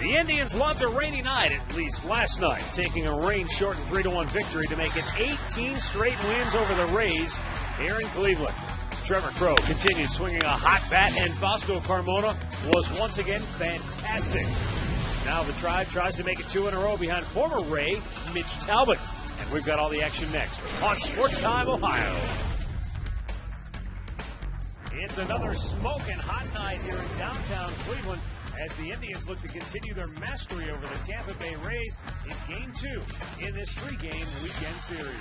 The Indians loved a rainy night, at least last night, taking a rain-shortened 3-1 victory to make it 18 straight wins over the Rays here in Cleveland. Trevor Crow continued swinging a hot bat, and Fausto Carmona was once again fantastic. Now the Tribe tries to make it 2 in a row behind former Ray, Mitch Talbot. And we've got all the action next on Sports Time Ohio. It's another smoking hot night here in downtown Cleveland as the Indians look to continue their mastery over the Tampa Bay Rays. It's Game 2 in this 3-game weekend series.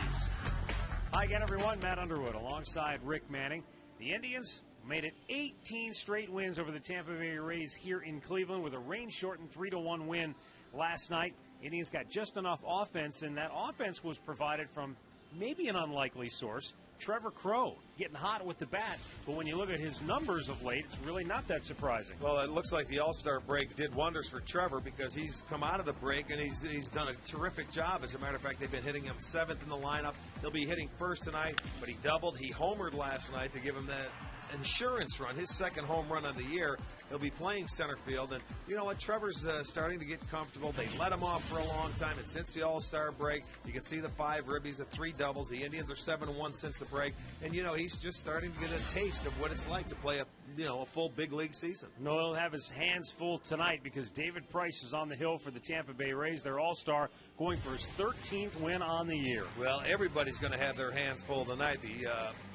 Hi again, everyone. Matt Underwood alongside Rick Manning. The Indians made it 18 straight wins over the Tampa Bay Rays here in Cleveland with a rain-shortened 3-1 win last night. Indians got just enough offense, and that offense was provided from maybe an unlikely source. Trevor Crow getting hot with the bat, but when you look at his numbers of late, it's really not that surprising. Well, it looks like the All-Star break did wonders for Trevor because he's come out of the break and he's done a terrific job. As a matter of fact, they've been hitting him 7th in the lineup. He'll be hitting first tonight, but he doubled. He homered last night to give him that insurance run, his second home run of the year. He'll be playing center field, and you know what? Trevor's starting to get comfortable. They let him off for a long time, and since the All-Star break, you can see the 5 ribbies, the 3 doubles. The Indians are 7-1 since the break, and you know he's just starting to get a taste of what it's like to play a full big league season. No, he'll have his hands full tonight because David Price is on the hill for the Tampa Bay Rays, their All-Star, going for his 13th win on the year. Well, everybody's going to have their hands full tonight. The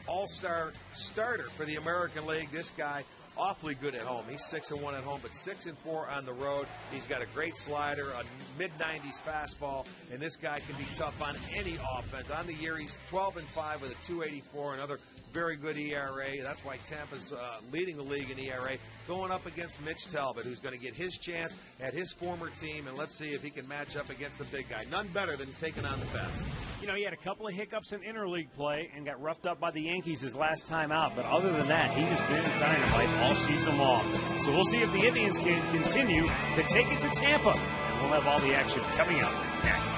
All-Star starter for the American League, this guy, awfully good at home. He's 6-1 at home, but 6-4 on the road. He's got a great slider, a mid-90s fastball, and this guy can be tough on any offense. On the year, he's 12-5 with a 2.84, another very good ERA. That's why Tampa's leading the league in ERA, going up against Mitch Talbot, who's going to get his chance at his former team, and let's see if he can match up against the big guy. None better than taking on the best. You know, he had a couple of hiccups in interleague play and got roughed up by the Yankees his last time out, but other than that, he has been dynamite all season long. So we'll see if the Indians can continue to take it to Tampa, and we'll have all the action coming up next.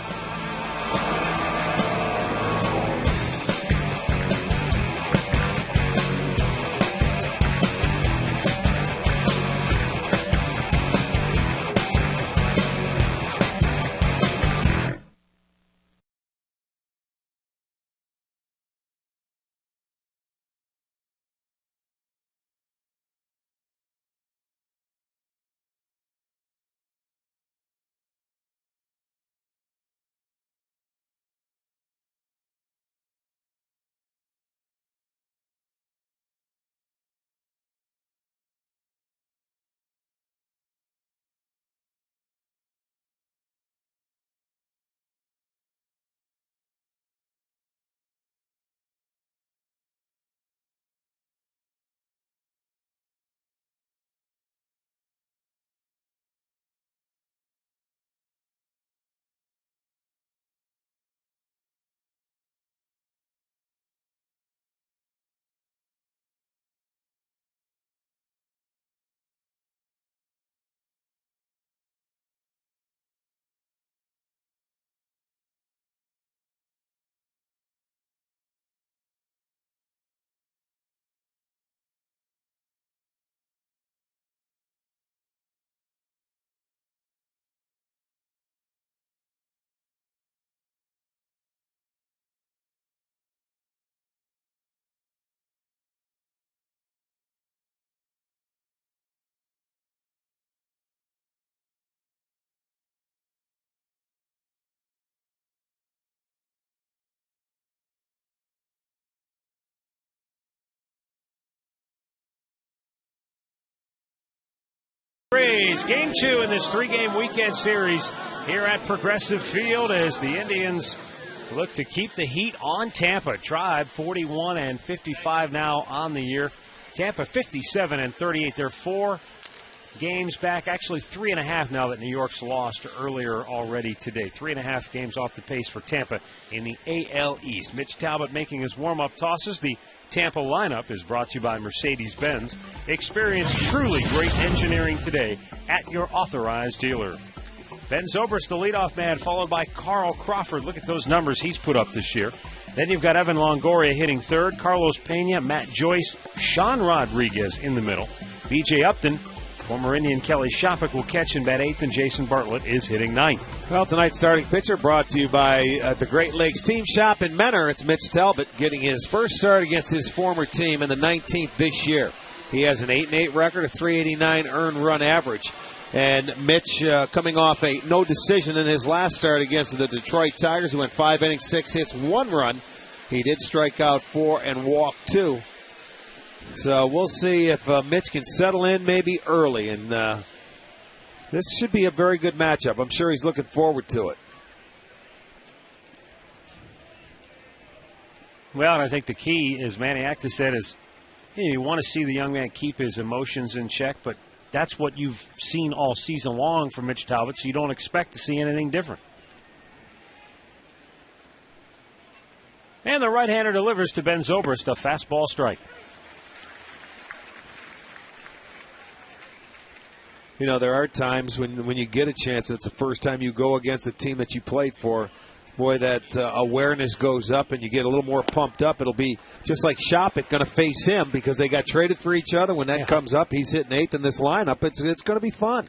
Rays, Game 2 in this 3-game weekend series here at Progressive Field as the Indians look to keep the heat on Tampa. Tribe 41-55 now on the year. Tampa 57-38. They're 4 games back, actually 3.5 now that New York's lost earlier already today. 3.5 games off the pace for Tampa in the AL East. Mitch Talbot making his warm-up tosses. The Tampa lineup is brought to you by Mercedes-Benz. Experience truly great engineering today at your authorized dealer. Ben Zobrist, the leadoff man, followed by Carl Crawford. Look at those numbers he's put up this year. Then you've got Evan Longoria hitting third, Carlos Pena, Matt Joyce, Sean Rodriguez in the middle, B.J. Upton, Former Indian Kelly Shoppick will catch and bat 8th, and Jason Bartlett is hitting 9th. Well, tonight's starting pitcher brought to you by the Great Lakes Team Shop in Menor. It's Mitch Talbot getting his first start against his former team in the 19th this year. He has an 8-8 record, a 389 earned run average. And Mitch coming off a no decision in his last start against the Detroit Tigers. He went 5 innings, 6 hits, 1 run. He did strike out 4 and walk 2. So we'll see if Mitch can settle in maybe early. And this should be a very good matchup. I'm sure he's looking forward to it. Well, and I think the key, as Manny Acta said, is you want to see the young man keep his emotions in check, but that's what you've seen all season long from Mitch Talbot, so you don't expect to see anything different. And the right-hander delivers to Ben Zobrist, a fastball strike. You know, there are times when you get a chance, it's the first time you go against the team that you played for. Boy, that awareness goes up and you get a little more pumped up. It'll be just like Shoppick going to face him because they got traded for each other. When that comes up, he's hitting 8th in this lineup. It's going to be fun.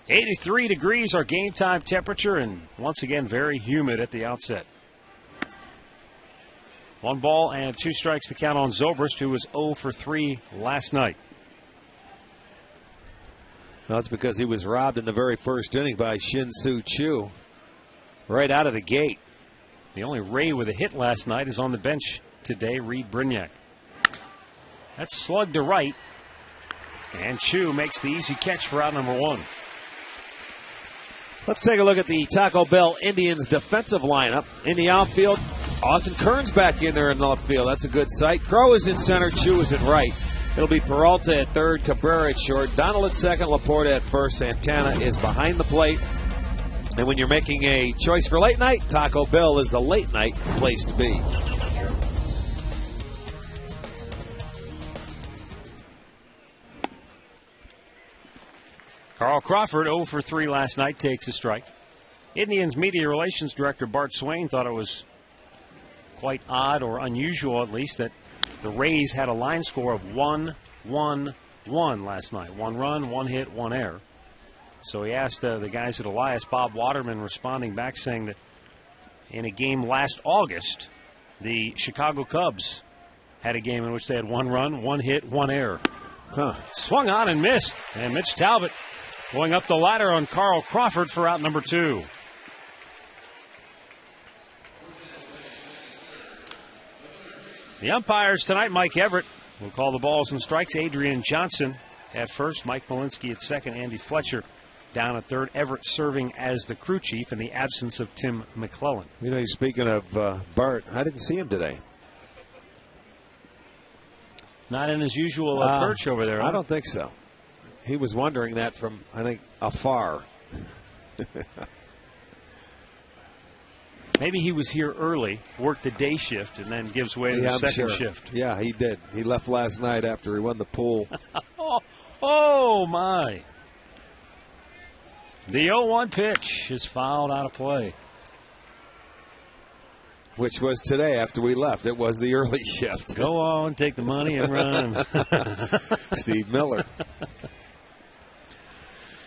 83 degrees, our game time temperature, and once again, very humid at the outset. 1 ball and 2 strikes to count on Zobrist, who was 0 for 3 last night. That's because he was robbed in the very first inning by Shin-Soo Choo right out of the gate. The only Ray with a hit last night is on the bench today, Reed Brignac. That's slugged to right, and Choo makes the easy catch for out number 1. Let's take a look at the Taco Bell Indians defensive lineup. In the outfield, Austin Kearns back in there in left field. That's a good sight. Crow is in center, Choo is in right. It'll be Peralta at third, Cabrera at short, Donald at second, Laporta at first. Santana is behind the plate. And when you're making a choice for late night, Taco Bell is the late night place to be. Carl Crawford, 0 for 3 last night, takes a strike. Indians Media Relations Director Bart Swain thought it was quite odd, or unusual at least, that the Rays had a line score of 1-1-1 last night. 1 run, 1 hit, 1 error. So he asked the guys at Elias, Bob Waterman responding back saying that in a game last August, the Chicago Cubs had a game in which they had 1 run, 1 hit, 1 error. Swung on and missed. And Mitch Talbot going up the ladder on Carl Crawford for out number 2. The umpires tonight, Mike Everett will call the balls and strikes. Adrian Johnson at first, Mike Malinsky at second, Andy Fletcher down at third. Everett serving as the crew chief in the absence of Tim McClellan. You know, speaking of Bart, I didn't see him today. Not in his usual perch over there. I don't think so. He was wondering that from, I think, afar. Maybe he was here early, worked the day shift, and then gives way to the second shift. Yeah, he did. He left last night after he won the pool. Oh, my. The 0-1 pitch is fouled out of play. Which was today after we left. It was the early shift. Go on, take the money and run. Steve Miller.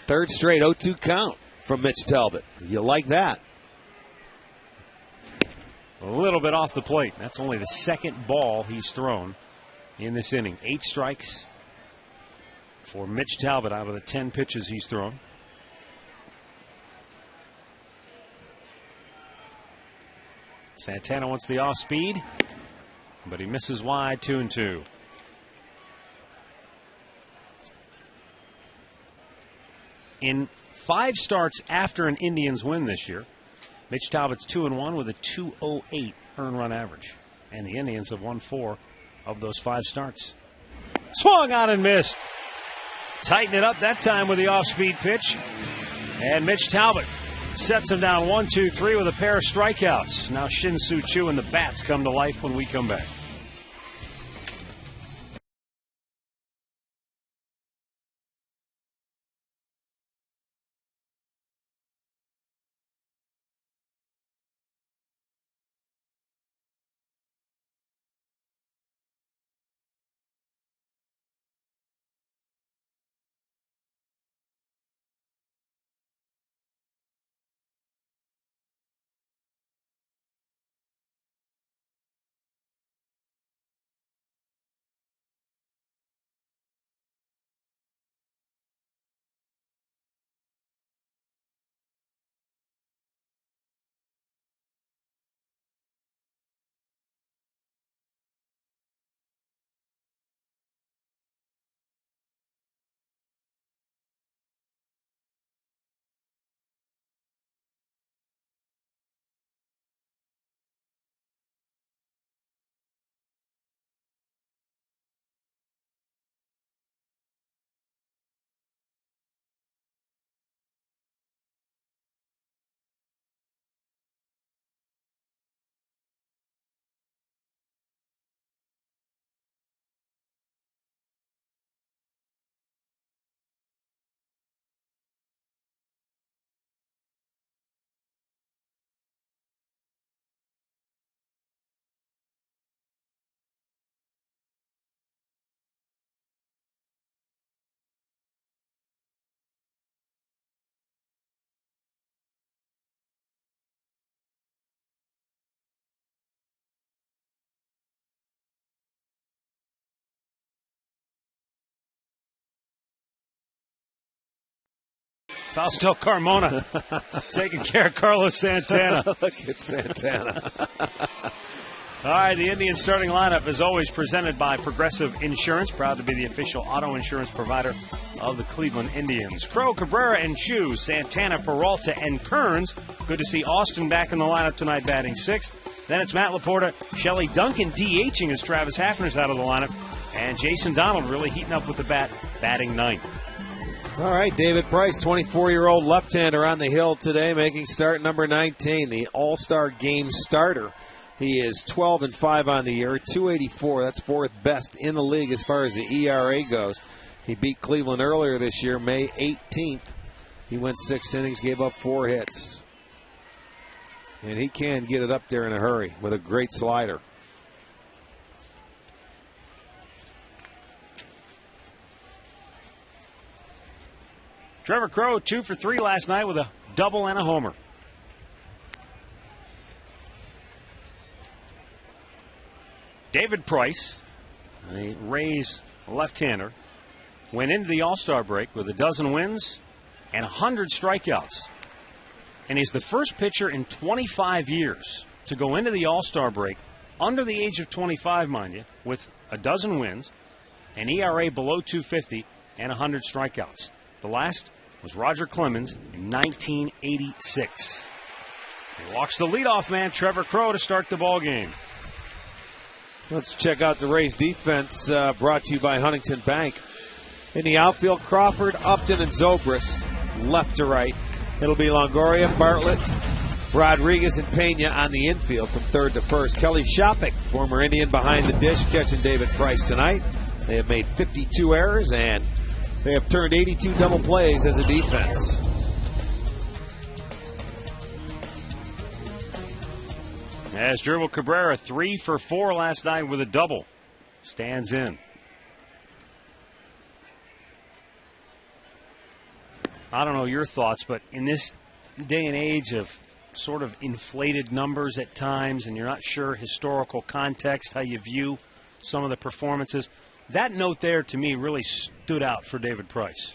Third straight 0-2 count from Mitch Talbot. You like that? A little bit off the plate. That's only the second ball he's thrown in this inning. 8 strikes for Mitch Talbot out of the 10 pitches he's thrown. Santana wants the off speed, but he misses wide. 2-2. In 5 starts after an Indians win this year, Mitch Talbot's 2-1 with a 2.08 earned run average. And the Indians have won 4 of those 5 starts. Swung on and missed. Tighten it up that time with the off-speed pitch. And Mitch Talbot sets him down 1-2-3 with a pair of strikeouts. Now Shin-Soo Choo and the bats come to life when we come back. Fausto Carmona taking care of Carlos Santana. Look at Santana. All right, the Indians starting lineup is always presented by Progressive Insurance, proud to be the official auto insurance provider of the Cleveland Indians. Crow, Cabrera, and Chu, Santana, Peralta, and Kearns. Good to see Austin back in the lineup tonight, batting sixth. Then it's Matt Laporta, Shelley Duncan DHing as Travis Hafner's out of the lineup, and Jason Donald really heating up with the bat, batting ninth. All right, David Price, 24-year-old left-hander on the hill today, making start number 19, the All-Star Game starter. He is 12-5 on the year, 284. That's fourth best in the league as far as the ERA goes. He beat Cleveland earlier this year, May 18th. He went 6 innings, gave up 4 hits. And he can get it up there in a hurry with a great slider. Trevor Crow, 2 for 3 last night with a double and a homer. David Price, a Rays left-hander, went into the All-Star break with 12 wins and 100 strikeouts. And he's the first pitcher in 25 years to go into the All-Star break under the age of 25, mind you, with 12 wins, an ERA below 250, and 100 strikeouts. The last was Roger Clemens in 1986. He walks the leadoff man, Trevor Crow, to start the ball game. Let's check out the Rays defense, brought to you by Huntington Bank. In the outfield, Crawford, Upton, and Zobrist, left to right. It'll be Longoria, Bartlett, Rodriguez, and Pena on the infield from third to first. Kelly Shopik, former Indian, behind the dish, catching David Price tonight. They have made 52 errors, and they have turned 82 double plays as a defense. As Dribble Cabrera, 3 for 4 last night with a double, stands in. I don't know your thoughts, but in this day and age of sort of inflated numbers at times, and you're not sure historical context, how you view some of the performances, that note there to me really stood out for David Price.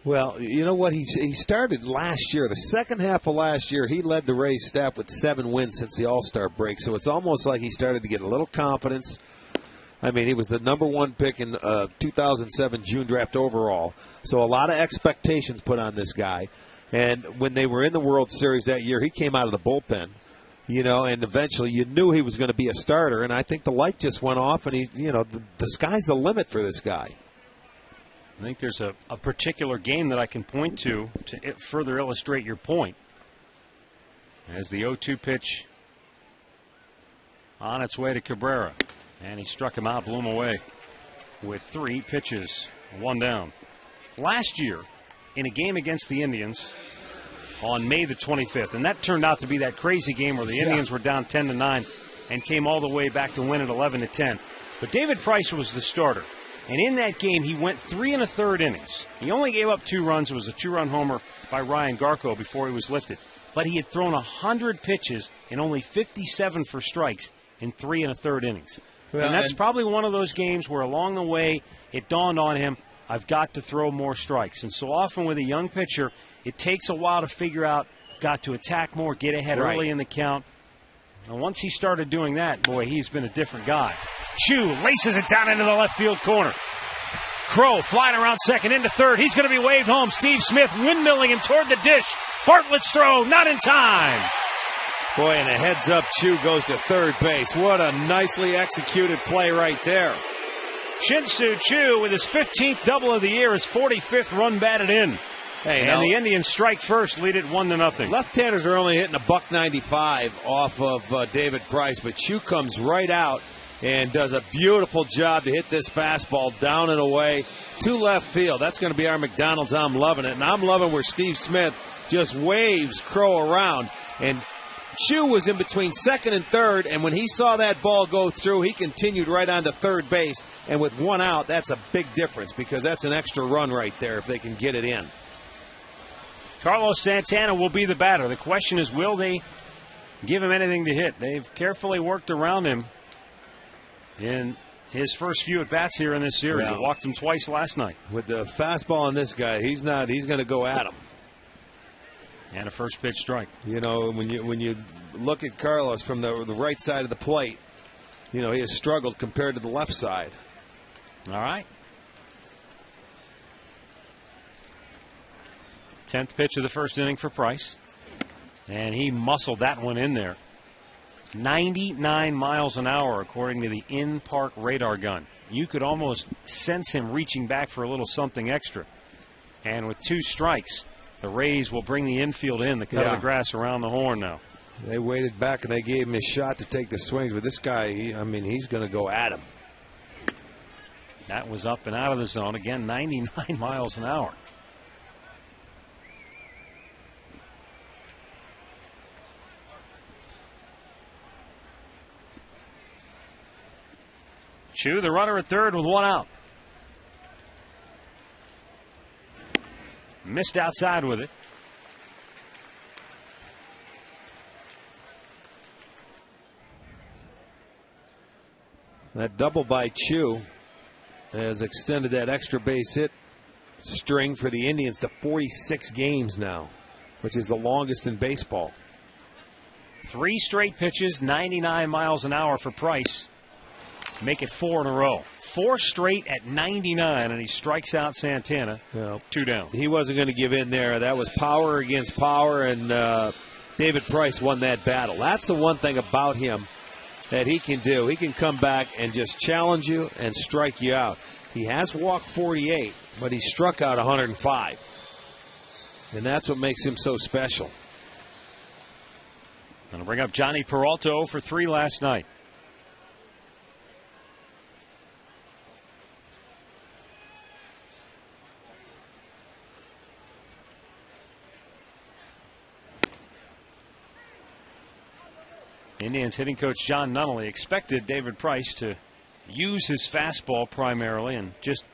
Well, you know what? He started last year. The second half of last year, he led the Rays staff with 7 wins since the All-Star break. So it's almost like he started to get a little confidence. I mean, he was the number 1 pick in 2007 June draft overall. So a lot of expectations put on this guy. And when they were in the World Series that year, he came out of the bullpen. You know, and eventually you knew he was going to be a starter. And I think the light just went off, and the sky's the limit for this guy. I think there's a particular game that I can point to further illustrate your point. As the 0-2 pitch on its way to Cabrera. And he struck him out, blew him away with 3 pitches, 1 down. Last year, in a game against the Indians on May the 25th, and that turned out to be that crazy game where the Indians were down 10-9 and came all the way back to win at 11-10. But David Price was the starter. And in that game, he went 3 1/3 innings. He only gave up 2 runs. It was a 2-run homer by Ryan Garco before he was lifted. But he had thrown 100 pitches and only 57 for strikes in 3 1/3 innings. Well, and that's probably one of those games where along the way it dawned on him, I've got to throw more strikes. And so often with a young pitcher, it takes a while to figure out, got to attack more, get ahead early in the count. And once he started doing that, boy, he's been a different guy. Chu laces it down into the left field corner. Crow flying around second into third. He's going to be waved home. Steve Smith windmilling him toward the dish. Bartlett's throw, not in time. Boy, and a heads-up Chu goes to third base. What a nicely executed play right there. Shin-Soo Choo with his 15th double of the year, his 45th run batted in. And the Indians strike first, lead it 1-0. Left-handers are only hitting $195 off of David Price, but Chu comes right out and does a beautiful job to hit this fastball down and away to left field. That's going to be our McDonald's. I'm loving it. And I'm loving where Steve Smith just waves Crow around. And Chu was in between second and third, and when he saw that ball go through, he continued right on to third base. And with 1 out, that's a big difference because that's an extra run right there if they can get it in. Carlos Santana will be the batter. The question is, will they give him anything to hit? They've carefully worked around him in his first few at-bats here in this series. They walked him twice last night. With the fastball on this guy, he's going to go at him. And a first pitch strike. You know, when you look at Carlos from the right side of the plate, you know, he has struggled compared to the left side. All right. 10th pitch of the first inning for Price. And he muscled that one in there. 99 miles an hour, according to the in-park radar gun. You could almost sense him reaching back for a little something extra. And with 2 strikes, the Rays will bring the infield in, the cut of the grass around the horn now. They waited back and they gave him a shot to take the swings. But this guy, he's going to go at him. That was up and out of the zone. Again, 99 miles an hour. Chu, the runner at third with 1 out. Missed outside with it. That double by Chu has extended that extra base hit string for the Indians to 46 games now, which is the longest in baseball. 3 straight pitches, 99 miles an hour for Price. Make it 4 in a row. 4 straight at 99, and he strikes out Santana. 2 down. He wasn't going to give in there. That was power against power, and David Price won that battle. That's the one thing about him that he can do. He can come back and just challenge you and strike you out. He has walked 48, but he struck out 105. And that's what makes him so special. Going to bring up Johnny Peralta for 3 last night. Indians hitting coach John Nunnally expected David Price to use his fastball primarily and just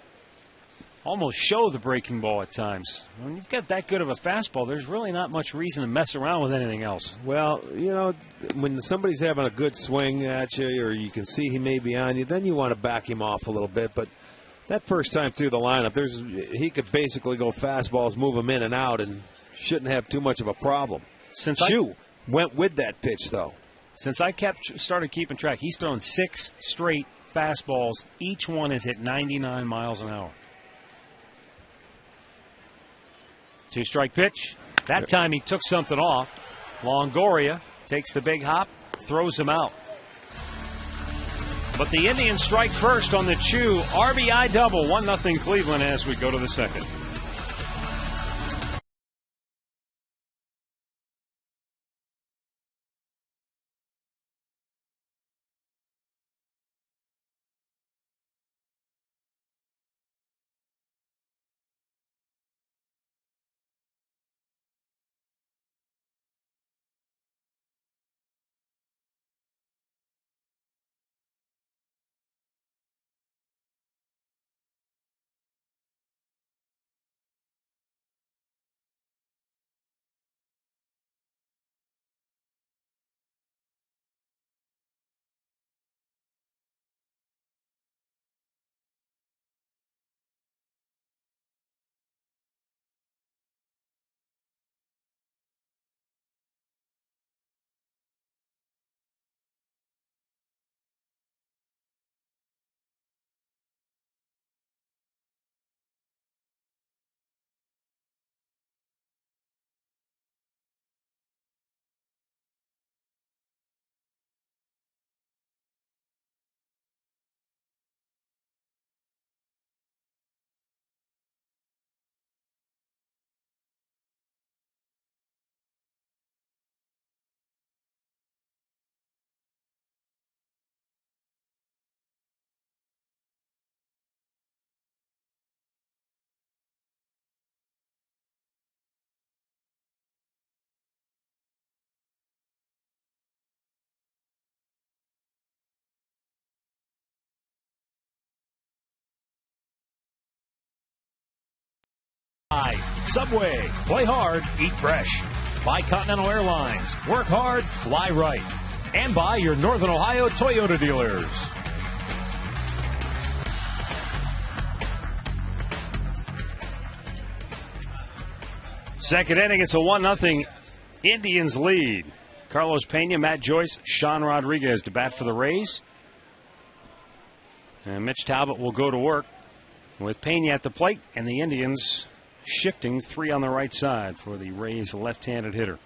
almost show the breaking ball at times. When you've got that good of a fastball, there's really not much reason to mess around with anything else. Well, you know, when somebody's having a good swing at you or you can see he may be on you, then you want to back him off a little bit. But that first time through the lineup, he could basically go fastballs, move him in and out, and shouldn't have too much of a problem. Chu went with that pitch, though. Since I started keeping track, he's thrown 6 straight fastballs. Each one is at 99 miles an hour. 2-strike pitch. That time he took something off. Longoria takes the big hop, throws him out. But the Indians strike first on the Chu RBI double. 1-0 Cleveland as we go to the second. Subway, play hard, eat fresh. By Continental Airlines, work hard, fly right. And by your Northern Ohio Toyota dealers. Second inning, it's a 1-0 Indians lead. Carlos Pena, Matt Joyce, Sean Rodriguez to bat for the Rays. And Mitch Talbot will go to work with Pena at the plate, and the Indians shifting 3 on the right side for the Rays left-handed hitter.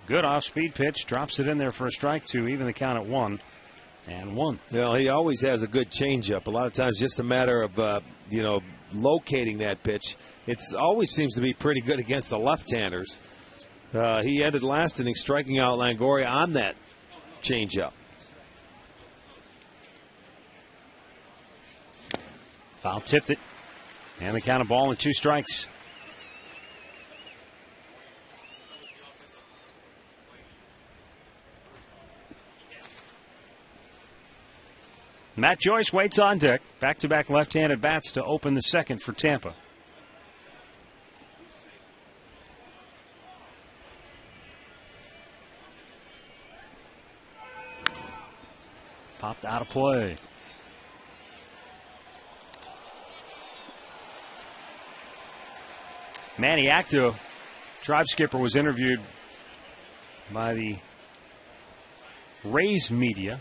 Good off-speed pitch, drops it in there for a strike to even the count at 1-1. Well, he always has a good changeup. A lot of times, just a matter of locating that pitch. It always seems to be pretty good against the left-handers. He ended last inning striking out Longoria on that changeup. Foul tipped it, and the count of ball and 2 strikes. Matt Joyce waits on deck. Back-to-back left-handed bats to open the second for Tampa. Popped out of play. Manny Acto, tribe skipper, was interviewed by the Rays media.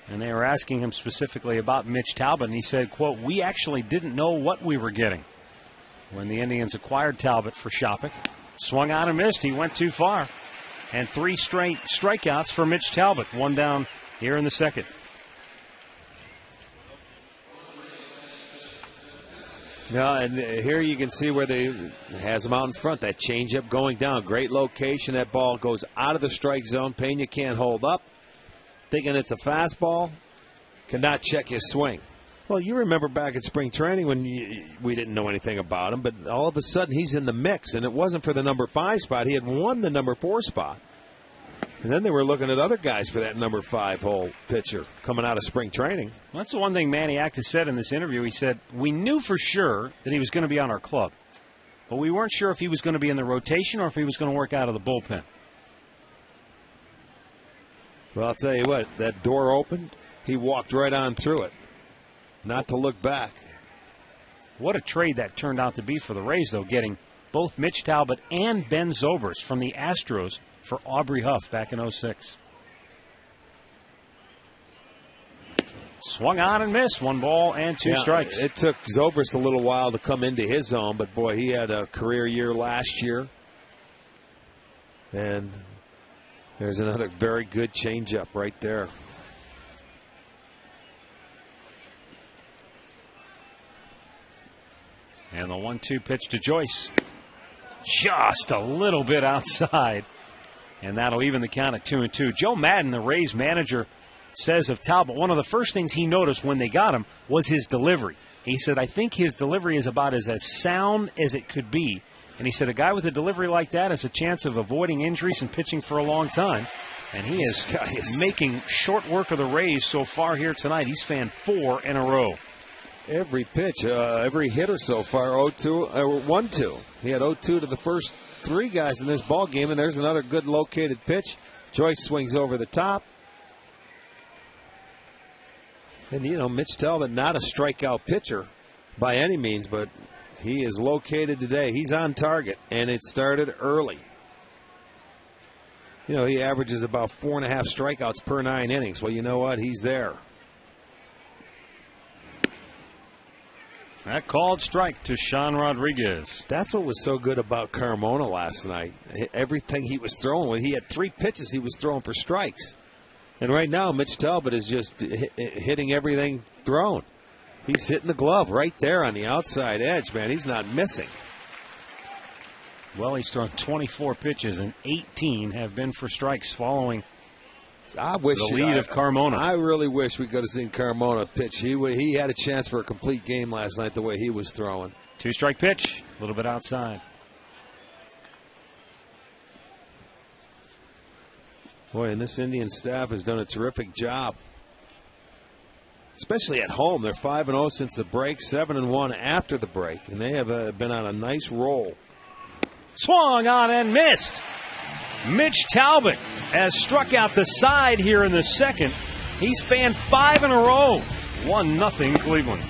And they were asking him specifically about Mitch Talbot, and he said, quote, "We actually didn't know what we were getting when the Indians acquired Talbot for Shopik. Swung on and missed. He went too far." And 3 straight strikeouts for Mitch Talbot. 1 down here in the second. Yeah, and here you can see where they has him out in front. That changeup going down. Great location. That ball goes out of the strike zone. Pena can't hold up. Thinking it's a fastball, cannot check his swing. Well, you remember back at spring training when we didn't know anything about him, but all of a sudden he's in the mix, and it wasn't for the number 5 spot. He had won the number 4 spot. And then they were looking at other guys for that number 5 hole pitcher coming out of spring training. Well, that's the one thing Manny Acta said in this interview. He said, "We knew for sure that he was going to be on our club, but we weren't sure if he was going to be in the rotation or if he was going to work out of the bullpen." Well, I'll tell you what, that door opened, he walked right on through it. Not to look back. What a trade that turned out to be for the Rays, though, getting both Mitch Talbot and Ben Zobrist from the Astros for Aubrey Huff back in 2006. Swung on and missed. 1 ball and 2 strikes. It took Zobrist a little while to come into his zone, but boy, he had a career year last year. And there's another very good changeup right there. And the 1-2 pitch to Joyce. Just a little bit outside. And that'll even the count at 2-2. Joe Madden, the Rays manager, says of Talbot, one of the first things he noticed when they got him was his delivery. He said, "I think his delivery is about as sound as it could be." And he said a guy with a delivery like that has a chance of avoiding injuries and pitching for a long time. And he is making short work of the Rays so far here tonight. He's fanned 4 in a row. Every pitch, every hitter so far, 1-2. He had 0-2 to the first 3 guys in this ball game, and there's another good located pitch. Joyce swings over the top. And, Mitch Talbot, not a strikeout pitcher by any means, but he is located today. He's on target, and it started early. He averages about 4.5 strikeouts per 9 innings. Well, you know what? He's there. That called strike to Sean Rodriguez. That's what was so good about Carmona last night. Everything he was throwing with, he had 3 pitches he was throwing for strikes. And right now, Mitch Talbot is just hitting everything thrown. He's hitting the glove right there on the outside edge, man. He's not missing. Well, he's thrown 24 pitches, and 18 have been for strikes following the lead of Carmona. I really wish we could have seen Carmona pitch. He had a chance for a complete game last night the way he was throwing. 2-strike pitch, a little bit outside. Boy, and this Indian staff has done a terrific job. especially at home. They're 5-0 since the break, 7-1 after the break, and they have been on a nice roll. Swung on and missed. Mitch Talbot has struck out the side here in the second. He's fanned 5 in a row. 1-0 Cleveland.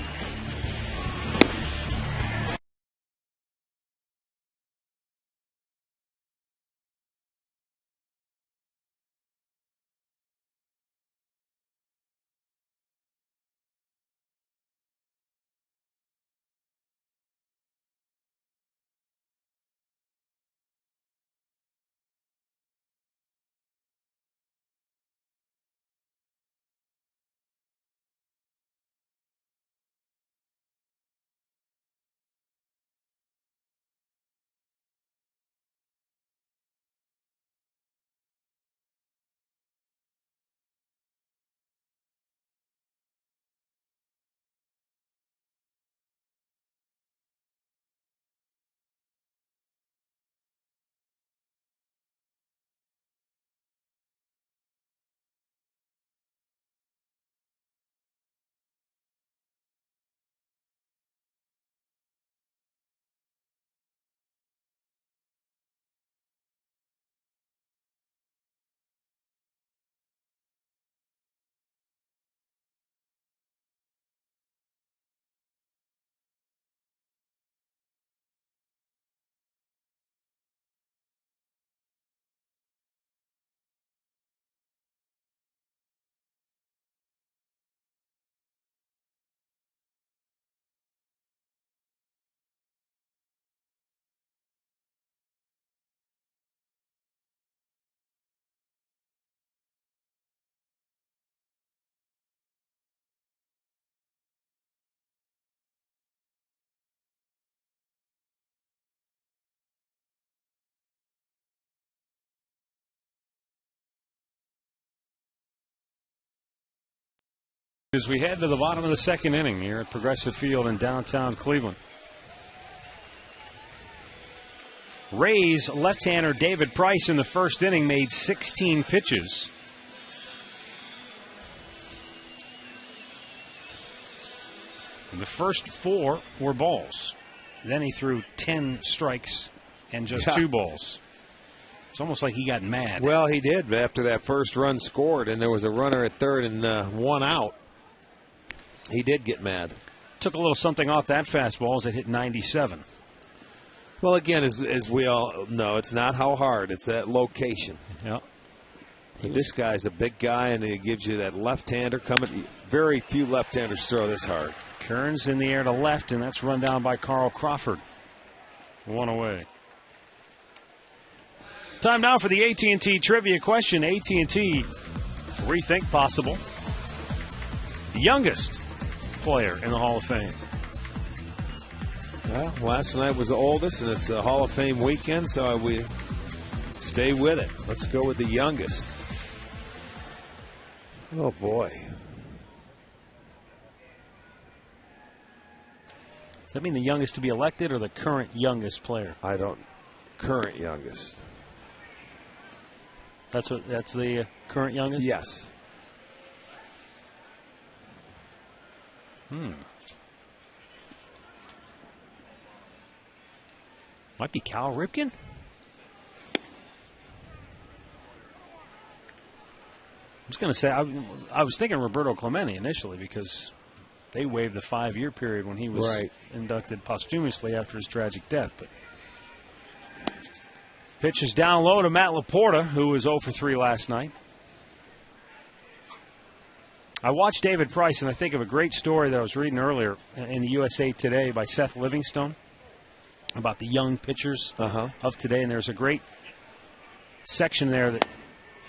As we head to the bottom of the second inning here at Progressive Field in downtown Cleveland. Rays left-hander David Price in the first inning made 16 pitches. And the first 4 were balls. Then he threw 10 strikes and just 2 balls. It's almost like he got mad. Well, he did after that first run scored, and there was a runner at third and 1 out. He did get mad. Took a little something off that fastball as it hit 97. Well, again, as we all know, it's not how hard, it's that location. Yeah. But this guy's a big guy, and he gives you that left-hander coming. Very few left-handers throw this hard. Kearns in the air to left, and that's run down by Carl Crawford. 1 away. Time now for the AT&T trivia question. AT&T, rethink possible. The youngest player in the Hall of Fame. Well, last night was the oldest, and it's a Hall of Fame weekend, so we stay with it. Let's go with the youngest. Oh, boy. Does that mean the youngest to be elected or the current youngest player? Current youngest. That's the current youngest? Yes. Might be Cal Ripken? I was going to say, I was thinking Roberto Clemente initially because they waived the 5-year period when he was inducted posthumously after his tragic death. But pitch is down low to Matt Laporta, who was 0 for 3 last night. I watched David Price, and I think of a great story that I was reading earlier in the USA Today by Seth Livingstone about the young pitchers of today. And there's a great section there that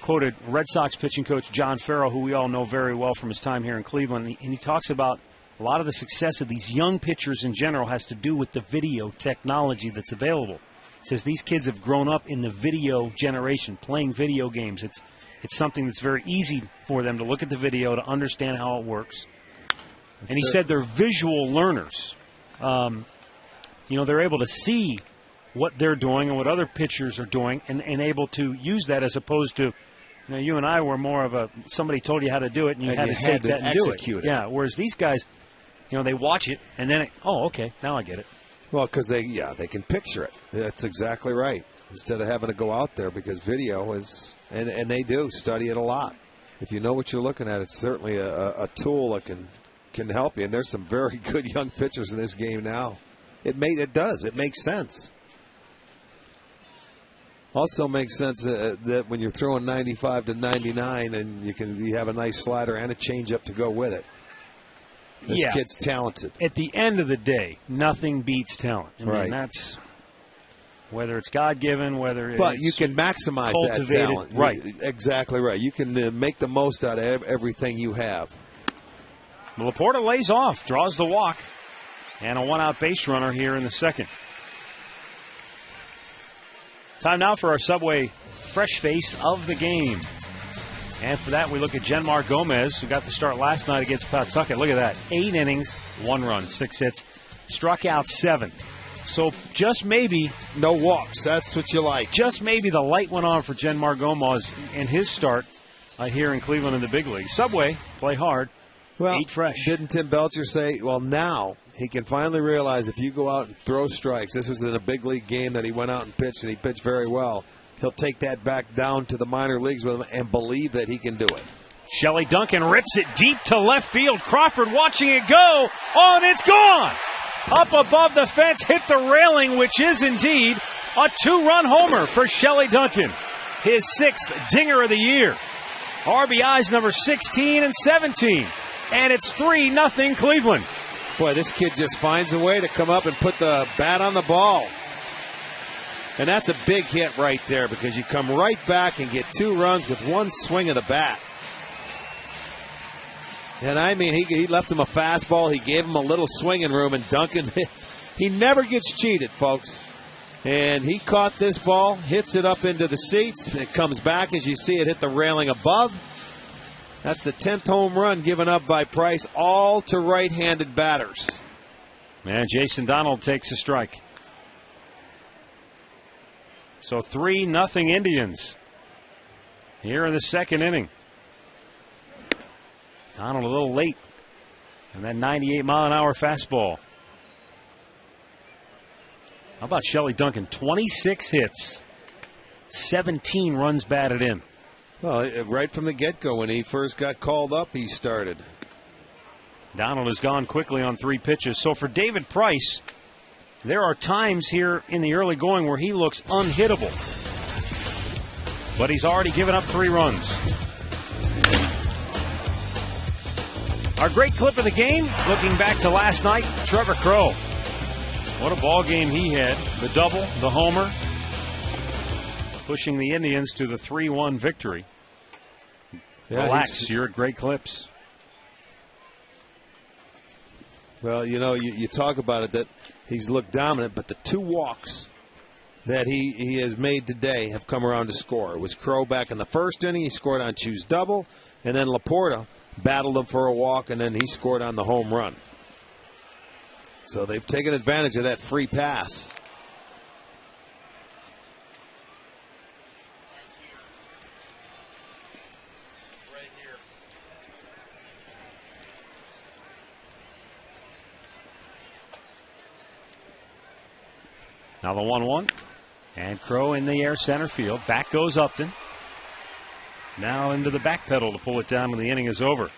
quoted Red Sox pitching coach John Farrell, who we all know very well from his time here in Cleveland. And he talks about a lot of the success of these young pitchers in general has to do with the video technology that's available. He says these kids have grown up in the video generation, playing video games. It's something that's very easy for them to look at the video, to understand how it works. And he said they're visual learners. They're able to see what they're doing and what other pitchers are doing and able to use that as opposed to You know, you and I were more of a somebody told you how to do it, and you had to take that and execute it. Yeah, whereas these guys, you know, they watch it, and then, okay, now I get it. Well, because they can picture it. That's exactly right. Instead of having to go out there, because video is, and they do study it a lot. If you know what you're looking at, it's certainly a tool that can help you. And there's some very good young pitchers in this game now. It does. It makes sense. Also makes sense that when you're throwing 95 to 99 and you have a nice slider and a changeup to go with it. This kid's talented. At the end of the day, nothing beats talent. I mean, that's whether it's God-given, whether it's But you can maximize cultivated. that talent. Right. Exactly right. You can make the most out of everything you have. Laporta lays off, draws the walk, and a one-out base runner here in the second. Time now for our Subway Fresh Face of the game. And for that, we look at Genmar Gomez, who got the start last night against Pawtucket. Look at that. 8 innings, 1 run, 6 hits, struck out 7. So just maybe. No walks. That's what you like. Just maybe the light went on for Genmar Gomez in his start here in Cleveland in the big league. Subway, play hard, eat fresh. Didn't Tim Belcher say, well, now he can finally realize if you go out and throw strikes, this was in a big league game that he went out and pitched, and he pitched very well. He'll take that back down to the minor leagues with him and believe that he can do it. Shelley Duncan rips it deep to left field. Crawford watching it go. Oh, and it's gone. Up above the fence, hit the railing, which is indeed a 2-run homer for Shelley Duncan. His 6th dinger of the year. RBIs number 16 and 17. And it's 3-0 Cleveland. Boy, this kid just finds a way to come up and put the bat on the ball. And that's a big hit right there because you come right back and get 2 runs with 1 swing of the bat. And I mean, he left him a fastball. He gave him a little swinging room, and Duncan, he never gets cheated, folks. And he caught this ball, hits it up into the seats. It comes back as you see it hit the railing above. That's the 10th home run given up by Price, all to right-handed batters. Man, Jason Donald takes a strike. So 3-0 Indians here in the second inning. Donald a little late. And that 98-mile-an-hour fastball. How about Shelley Duncan? 26 hits. 17 runs batted in. Well, right from the get-go, when he first got called up, he started. Donald has gone quickly on 3 pitches. So for David Price, there are times here in the early going where he looks unhittable. But he's already given up 3 runs. Our great clip of the game, looking back to last night, Trevor Crowe. What a ball game he had. The double, the homer, pushing the Indians to the 3-1 victory. Yeah, relax, you're at Great Clips. Well, you know, you talk about it that he's looked dominant, but the 2 walks that he has made today have come around to score. It was Crowe back in the first inning. He scored on Chu's double, and then Laporta battled him for a walk, and then he scored on the home run. So they've taken advantage of that free pass. Now the 1-1. And Crowe in the air center field. Back goes Upton. Now into the back pedal to pull it down when the inning is over.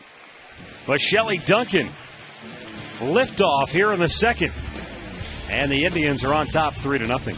But Shelley Duncan, liftoff here in the second. And the Indians are on top 3-0.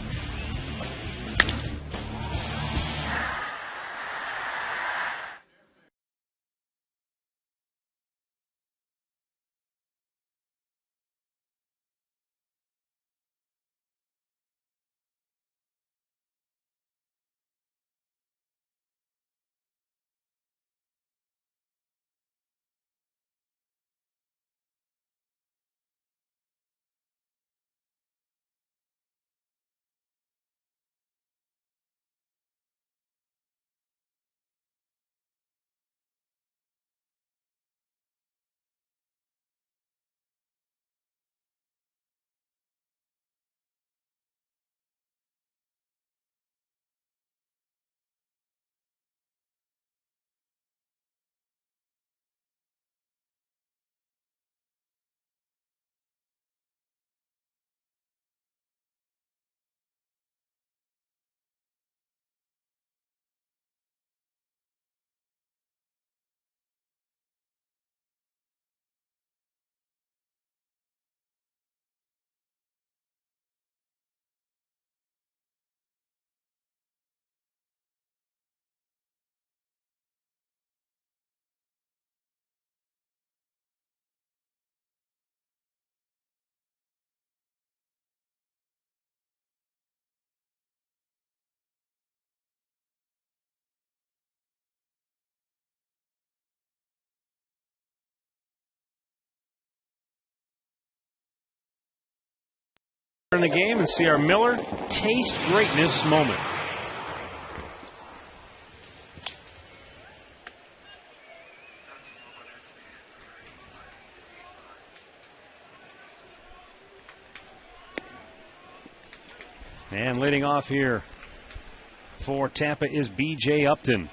in the game and see our Miller taste greatness moment. And leading off here for Tampa is B.J. Upton.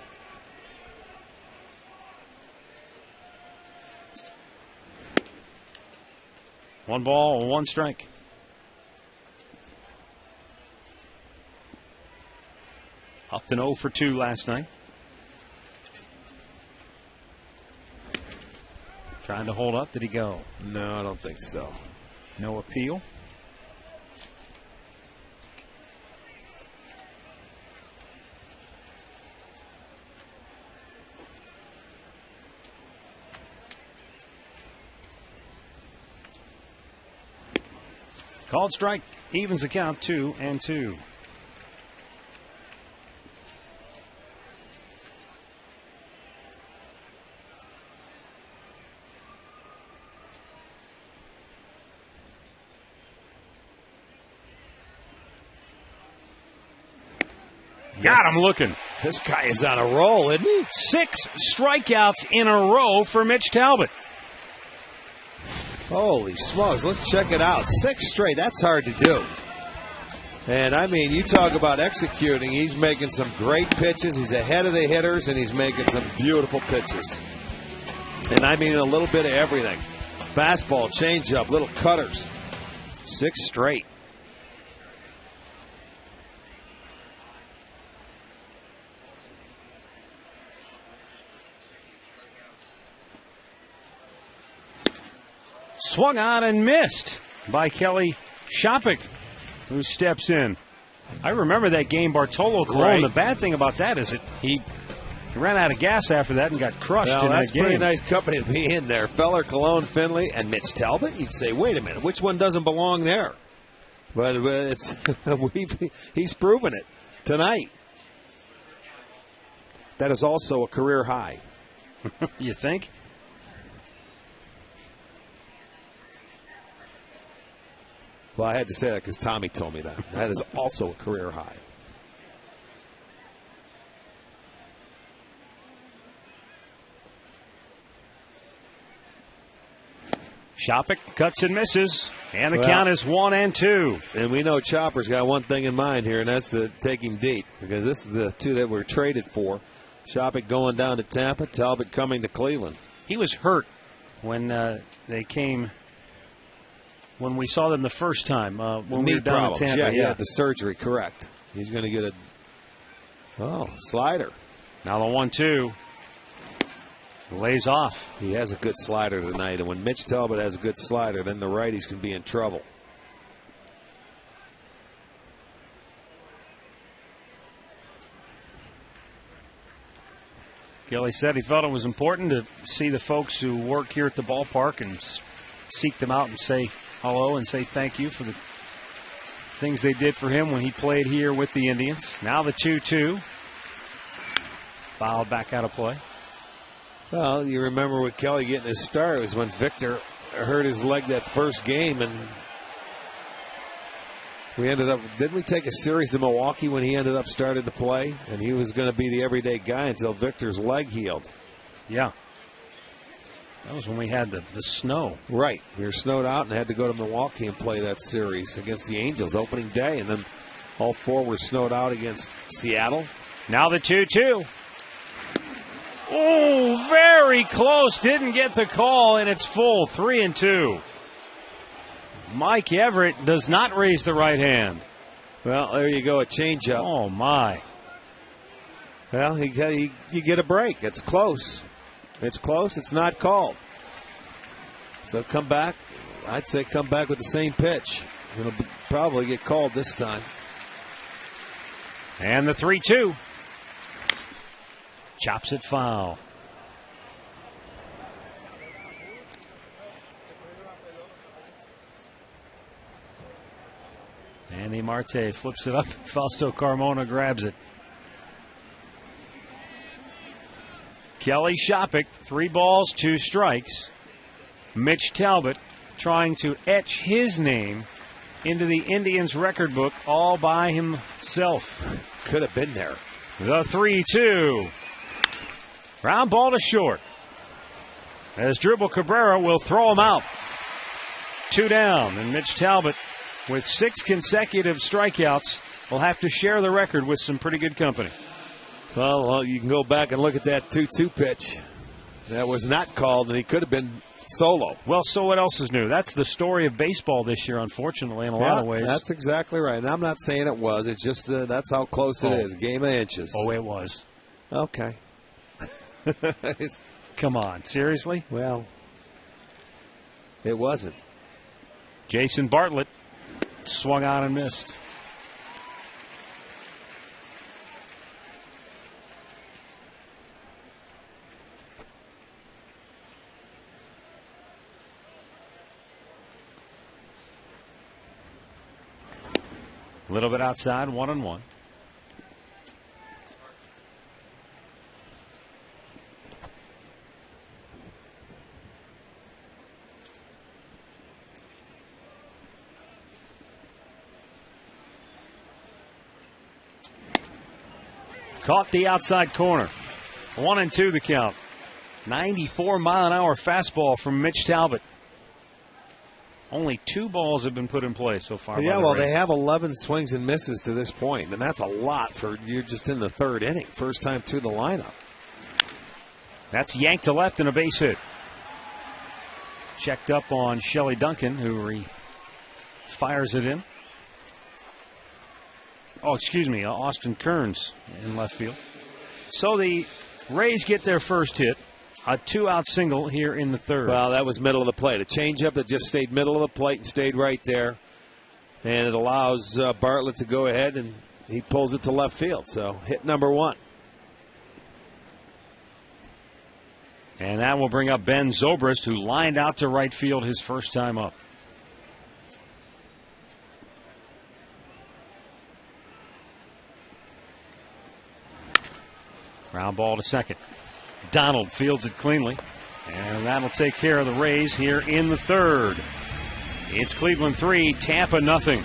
One ball, one strike. Upton 0 for 2 last night. Trying to hold up. Did he go? No, I don't think so. No appeal. Called strike, evens the count, 2-2. Got him looking. This guy is on a roll, isn't he? 6 strikeouts in a row for Mitch Talbot. Holy smokes, let's check it out. 6 straight, that's hard to do. And I mean, you talk about executing. He's making some great pitches. He's ahead of the hitters, and he's making some beautiful pitches. And I mean a little bit of everything. Fastball, changeup, little cutters. 6 straight. Swung on and missed by Kelly Shopik, who steps in. I remember that game, Bartolo Colon. Right. The bad thing about that is that he ran out of gas after that and got crushed in that game. That's pretty nice company to be in there. Feller, Colon, Finley, and Mitch Talbot. You'd say, wait a minute, which one doesn't belong there? But it's he's proven it tonight. That is also a career high. You think? Well, I had to say that because Tommy told me that. That is also a career high. Shopik cuts and misses, and the count is 1-2. And we know Chopper's got one thing in mind here, and that's to take him deep, because this is the 2 that were traded for. Shopik going down to Tampa, Talbot coming to Cleveland. He was hurt when they came. When we saw them the first time, when we were down in Tampa. Yeah, the surgery, correct. He's going to get a slider. Now the 1-2 lays off. He has a good slider tonight, and when Mitch Talbot has a good slider, then the righties can be in trouble. Kelly said he felt it was important to see the folks who work here at the ballpark and seek them out and say hello and say thank you for the things they did for him when he played here with the Indians. Now the 2-2. Fouled back out of play. Well, you remember with Kelly getting his start, it was when Victor hurt his leg that first game, and we ended up, didn't we take a series to Milwaukee when he ended up starting to play? And he was going to be the everyday guy until Victor's leg healed. Yeah. That was when we had the snow. Right. We were snowed out and had to go to Milwaukee and play that series against the Angels opening day. And then all 4 were snowed out against Seattle. Now the 2-2. Oh, very close. Didn't get the call, and it's full. 3-2. Mike Everett does not raise the right hand. Well, there you go, a changeup. Oh, my. Well, you get a break. It's close. It's close. It's not called. So come back. I'd say come back with the same pitch. It'll probably get called this time. And the 3-2. Chops it foul. Andy Marte flips it up. Fausto Carmona grabs it. Kelly Shopik, 3 balls, 2 strikes. Mitch Talbot trying to etch his name into the Indians record book all by himself. Could have been there. The 3-2. Ground ball to short. As Dribble Cabrera will throw him out. 2 down, and Mitch Talbot, with 6 consecutive strikeouts, will have to share the record with some pretty good company. Well, you can go back and look at that 2-2 pitch. That was not called, and he could have been solo. Well, so what else is new? That's the story of baseball this year, unfortunately, in a lot of ways. That's exactly right. And I'm not saying it was. It's just that's how close it is. Game of inches. Oh, it was. Okay. Come on. Seriously? Well, it wasn't. Jason Bartlett swung on and missed. A little bit outside, 1-1. Caught the outside corner. 1-2 the count. 94-mile-an-hour fastball from Mitch Talbot. Only 2 balls have been put in play so far. Yeah, well, they have 11 swings and misses to this point, and that's a lot for you're just in the 3rd inning. First time to the lineup. That's yanked to left and a base hit. Checked up on Shelley Duncan, who fires it in. Oh, excuse me, Austin Kearns in left field. So the Rays get their first hit. A 2-out single here in the 3rd. Well, that was middle of the plate. A changeup that just stayed middle of the plate and stayed right there. And it allows Bartlett to go ahead, and he pulls it to left field. So hit number 1. And that will bring up Ben Zobrist, who lined out to right field his first time up. Ground ball to second. Donald fields it cleanly, and that'll take care of the Rays here in the 3rd. It's Cleveland 3, Tampa nothing.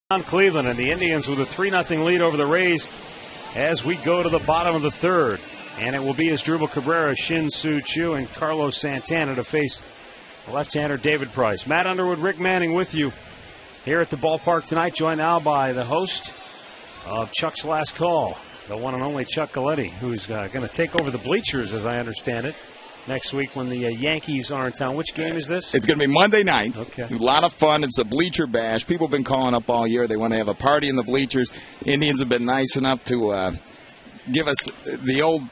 On Cleveland, and the Indians with a 3-0 lead over the Rays as we go to the bottom of the 3rd. And it will be Asdrubal Cabrera, Shin Soo Choo, and Carlos Santana to face left-hander David Price. Matt Underwood, Rick Manning with you here at the ballpark tonight, joined now by the host of Chuck's Last Call, the one and only Chuck Galletti, who's going to take over the bleachers, as I understand it, next week when the Yankees are in town. Which game is this? It's going to be Monday night. Okay. A lot of fun. It's a bleacher bash. People have been calling up all year. They want to have a party in the bleachers. Indians have been nice enough to give us the old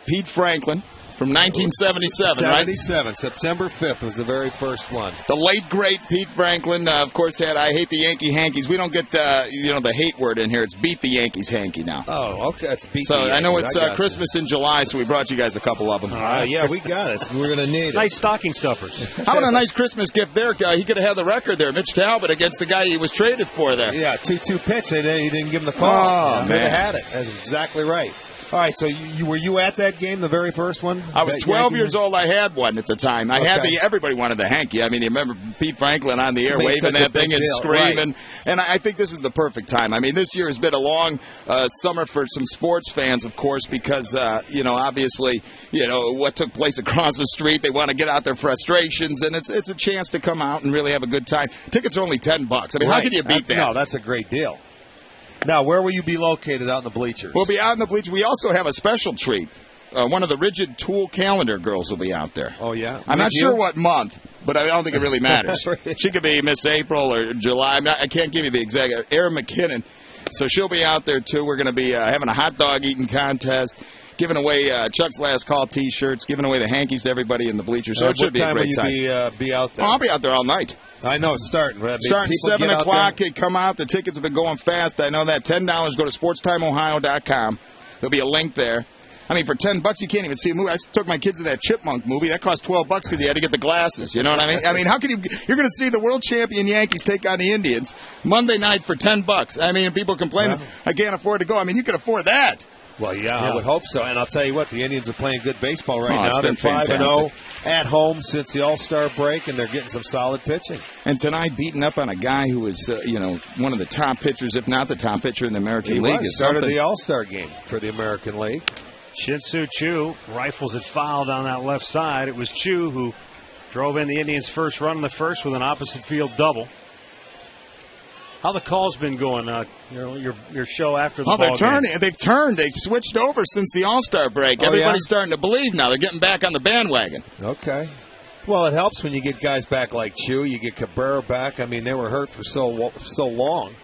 Pete Franklin from 1977, right? 77. September 5th was the very first one. The late, great Pete Franklin, of course, had I Hate the Yankee Hankies. We don't get the hate word in here. It's Beat the Yankees Hanky now. Oh, okay. It's Beat so the Yankees. I know it's Christmas in July, so we brought you guys a couple of them. Yeah, we got it. We're going to need it. Nice stocking stuffers. How about a nice Christmas gift there? He could have had the record there. Mitch Talbot against the guy he was traded for there. Yeah, 2-2 pitch. He didn't give him the call. Oh, Could man. have had it. That's exactly right. All right, so were you at that game, the very first one? I was 12 years old. I had one at the time. Everybody wanted the hanky. I mean, you remember Pete Franklin on the air waving that thing and screaming. Right. And I think this is the perfect time. I mean, this year has been a long summer for some sports fans, of course, because, obviously, what took place across the street. They want to get out their frustrations, and it's a chance to come out and really have a good time. Tickets are only $10. I mean, how can you beat that? No, that's a great deal. Now, where will you be located out in the bleachers? We'll be out in the bleachers. We also have a special treat. One of the Rigid Tool Calendar girls will be out there. Oh, yeah? I'm not sure what month, but I don't think it really matters. She could be Miss April or July. I can't give you the exact. Erin McKinnon. So she'll be out there, too. We're going to be having a hot dog eating contest, giving away Chuck's Last Call T-shirts, giving away the hankies to everybody in the bleachers. So it should be a great time. What time will you be out there? I'll be out there all night. I know, it's starting. Starting 7 o'clock. Come out. The tickets have been going fast. I know that. $10. Go to sportstimeohio.com. There'll be a link there. I mean, for $10, you can't even see a movie. I took my kids to that Chipmunk movie. That cost $12 because you had to get the glasses. You know what I mean? I mean, how can you're going to see the world champion Yankees take on the Indians Monday night for $10. I mean, people complaining, I can't afford to go. I mean, you can afford that. Well, yeah, I would hope so. And I'll tell you what, the Indians are playing good baseball right now. They're 5-0 at home since the All-Star break, and they're getting some solid pitching. And tonight, beating up on a guy who was, one of the top pitchers, if not the top pitcher in the American League. He started the All-Star game for the American League. Shin-Soo Choo rifles it foul down that left side. It was Choo who drove in the Indians' first run in the first with an opposite field double. How the calls been going? Your show after the ball they're turning. game? They've turned. They've switched over since the All-Star break. Everybody's starting to believe now. They're getting back on the bandwagon. Okay. Well, it helps when you get guys back like Choo. You get Cabrera back. I mean, they were hurt for so long.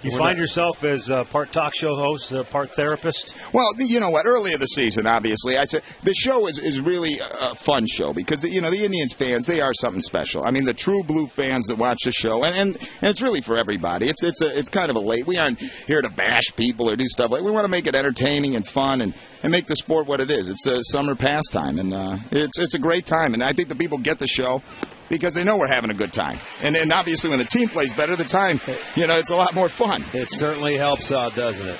You find yourself as a part talk show host, part therapist? Well, you know what? Early in the season, obviously, I said the show is really a fun show because, the Indians fans, they are something special. I mean, the true blue fans that watch the show, and it's really for everybody. It's kind of a late. We aren't here to bash people or do stuff like. We want to make it entertaining and fun and make the sport what it is. It's a summer pastime, and it's a great time. And I think the people get the show because they know we're having a good time. And obviously when the team plays better, the time, it's a lot more fun. It certainly helps out, doesn't it?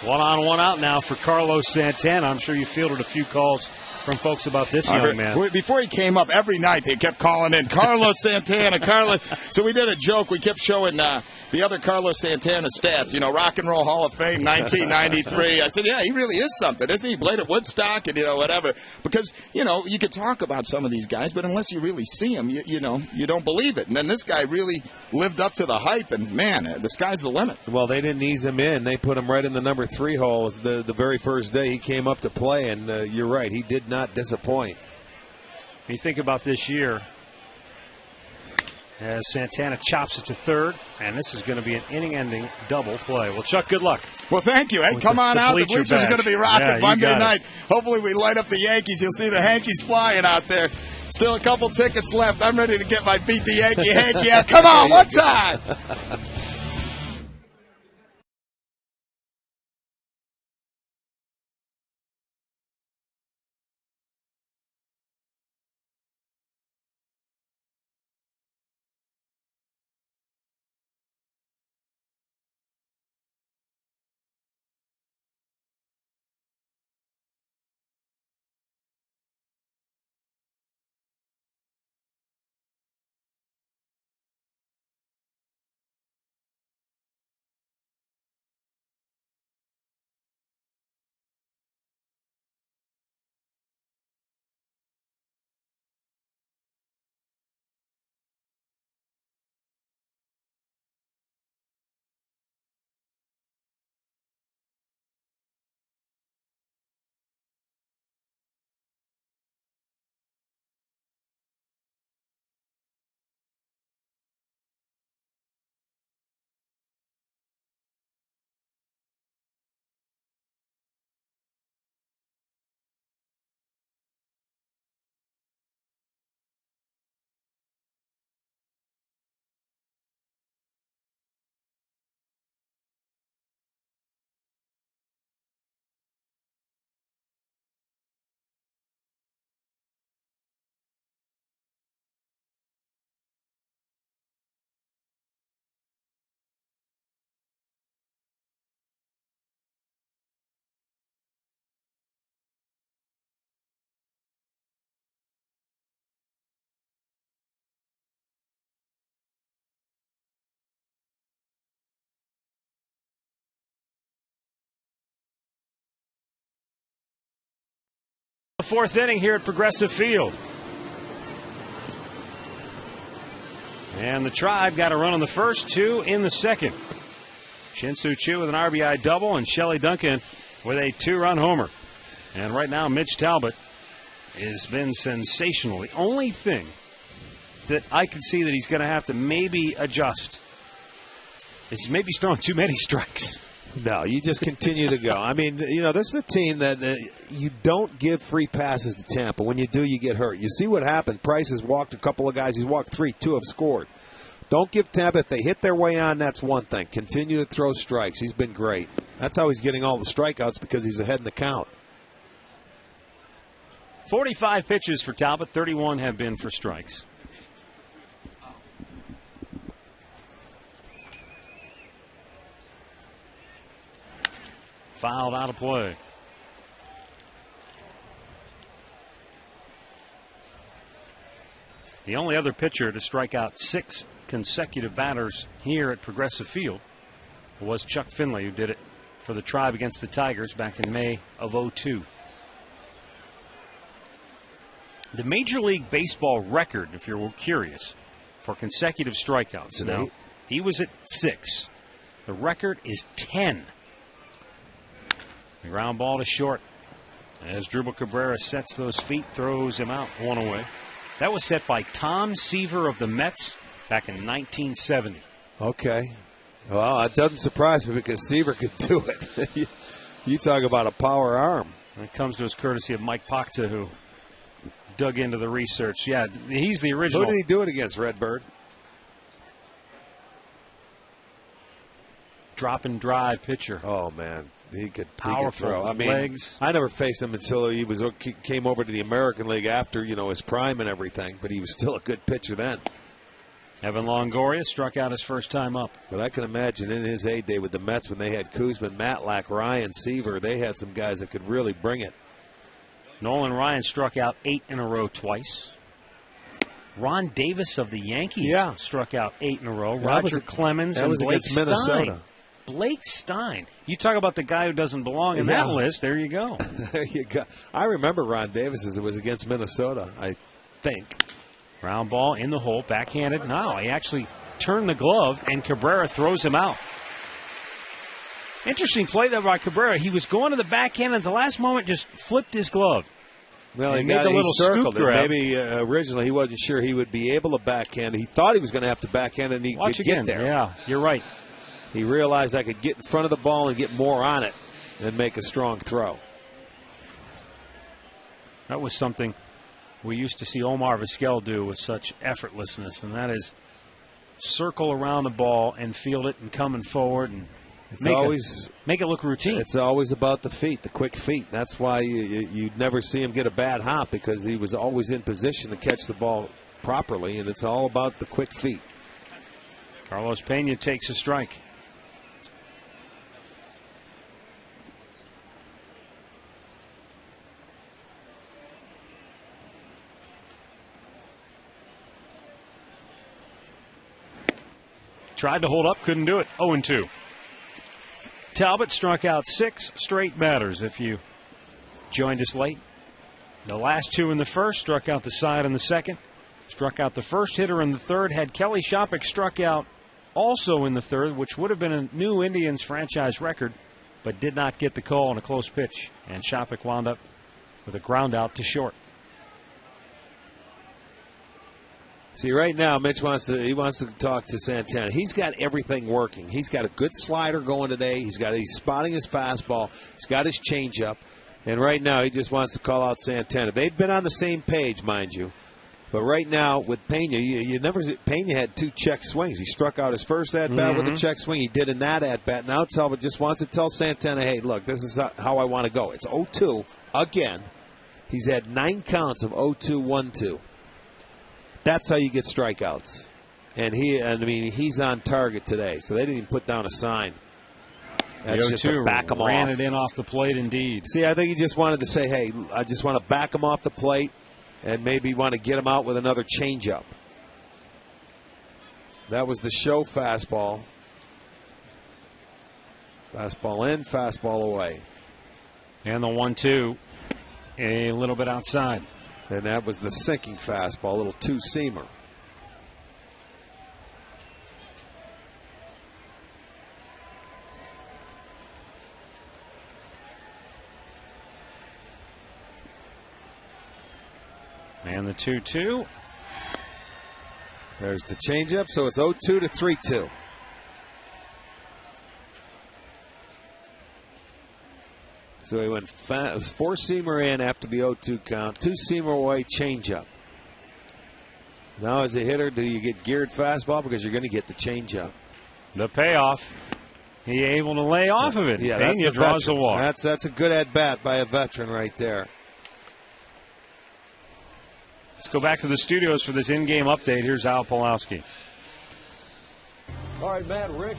1-on-1 out now for Carlos Santana. I'm sure you fielded a few calls from folks about this young man. Before he came up, every night they kept calling in, Carlos Santana, Carlos. So we did a joke. We kept showing the other Carlos Santana stats, Rock and Roll Hall of Fame, 1993. I said, yeah, he really is something, isn't he? He played at Woodstock and, whatever. Because, you could talk about some of these guys, but unless you really see them, you don't believe it. And then this guy really lived up to the hype, and, man, the sky's the limit. Well, they didn't ease him in. They put him right in the number 3 hole the very first day he came up to play, and you're right, he did not disappoint. When you think about this year, as Santana chops it to third, and this is going to be an inning-ending double play. Well, Chuck, good luck. Well, thank you. Hey, come on out. The bleachers are going to be rocking Monday night. Hopefully we light up the Yankees. You'll see the Hankies flying out there. Still a couple tickets left. I'm ready to get my Beat the Yankee hanky out. Come on, one time. Fourth inning here at Progressive Field. And the Tribe got a run on the first, 2 in the second. Shin-Soo Choo with an RBI double and Shelley Duncan with a 2-run homer. And right now, Mitch Talbot has been sensational. The only thing that I can see that he's going to have to maybe adjust is maybe he's throwing too many strikes. No, you just continue to go. I mean, this is a team that you don't give free passes to Tampa. When you do, you get hurt. You see what happened. Price has walked a couple of guys. He's walked 3. 2 have scored. Don't give Tampa. If they hit their way on, that's one thing. Continue to throw strikes. He's been great. That's how he's getting all the strikeouts, because he's ahead in the count. 45 pitches for Talbot. 31 have been for strikes. Fouled out of play. The only other pitcher to strike out 6 consecutive batters here at Progressive Field was Chuck Finley, who did it for the Tribe against the Tigers back in May of '02. The Major League Baseball record, if you're curious, for consecutive strikeouts. Now, he was at 6. The record is 10. The ground ball to short as Drupal Cabrera sets those feet, throws him out, 1 away. That was set by Tom Seaver of the Mets back in 1970. Okay. Well, it doesn't surprise me, because Seaver could do it. You talk about a power arm. It comes to us courtesy of Mike Pachta, who dug into the research. Yeah, he's the original. Who did he do it against, Redbird? Drop and drive pitcher. Oh, man. He could powerful throw. legs. I never faced him until he came over to the American League after his prime and everything, but he was still a good pitcher then. Evan Longoria struck out his first time up. But I can imagine in his heyday with the Mets, when they had Koosman, Matlack, Ryan, Seaver, they had some guys that could really bring it. Nolan Ryan struck out 8 in a row twice. Ron Davis of the Yankees struck out 8 in a row. Roger Clemens and Blake Stein. Minnesota. Blake Stein. You talk about the guy who doesn't belong in that list. There you go. There you go. I remember Ron Davis as it was against Minnesota, I think. Ground ball in the hole, backhanded. No, he actually turned the glove, and Cabrera throws him out. Interesting play there by Cabrera. He was going to the backhand, and at the last moment just flipped his glove. Well, he made a little circled it. Maybe originally he wasn't sure he would be able to backhand. He thought he was going to have to backhand, and he could get there. Yeah, you're right. He realized I could get in front of the ball and get more on it and make a strong throw. That was something we used to see Omar Vizquel do with such effortlessness, and that is circle around the ball and field it and coming forward and make it look routine. It's always about the feet, the quick feet. That's why you'd never see him get a bad hop, because he was always in position to catch the ball properly, and it's all about the quick feet. Carlos Pena takes a strike. Tried to hold up, couldn't do it. 0-2. Talbot struck out 6 straight batters if you joined us late. The last 2 in the first, struck out the side in the second, struck out the first hitter in the third, had Kelly Shopik struck out also in the third, which would have been a new Indians franchise record, but did not get the call on a close pitch, and Shopik wound up with a ground out to short. See, right now, Mitch wants to talk to Santana. He's got everything working. He's got a good slider going today. He's spotting his fastball. He's got his changeup. And right now, he just wants to call out Santana. They've been on the same page, mind you. But right now, with Pena, Pena had 2 check swings. He struck out his first at-bat with a check swing. He did in that at-bat. Now Talbot just wants to tell Santana, hey, look, this is how I want to go. It's 0-2 again. He's had 9 counts of 0-2, 1-2. That's how you get strikeouts. And he's on target today, so they didn't even put down a sign. That's just to back him off. Ran it in off the plate, indeed. See, I think he just wanted to say, hey, I just want to back him off the plate and maybe want to get him out with another changeup. That was the show fastball. Fastball in, fastball away. And the 1-2. a little bit outside. And that was the sinking fastball, a little two-seamer. And the 2-2. There's the changeup, so it's 0-2 to 3-2. So he went four-seamer in after the 0-2 count, two-seamer away, changeup. Now as a hitter, do you get geared fastball? Because you're going to get the changeup. The payoff. He able to lay off of it. Yeah, Pena draws the walk. That's a good at-bat by a veteran right there. Let's go back to the studios for this in-game update. Here's Al Pawlowski. All right, Matt, Rick,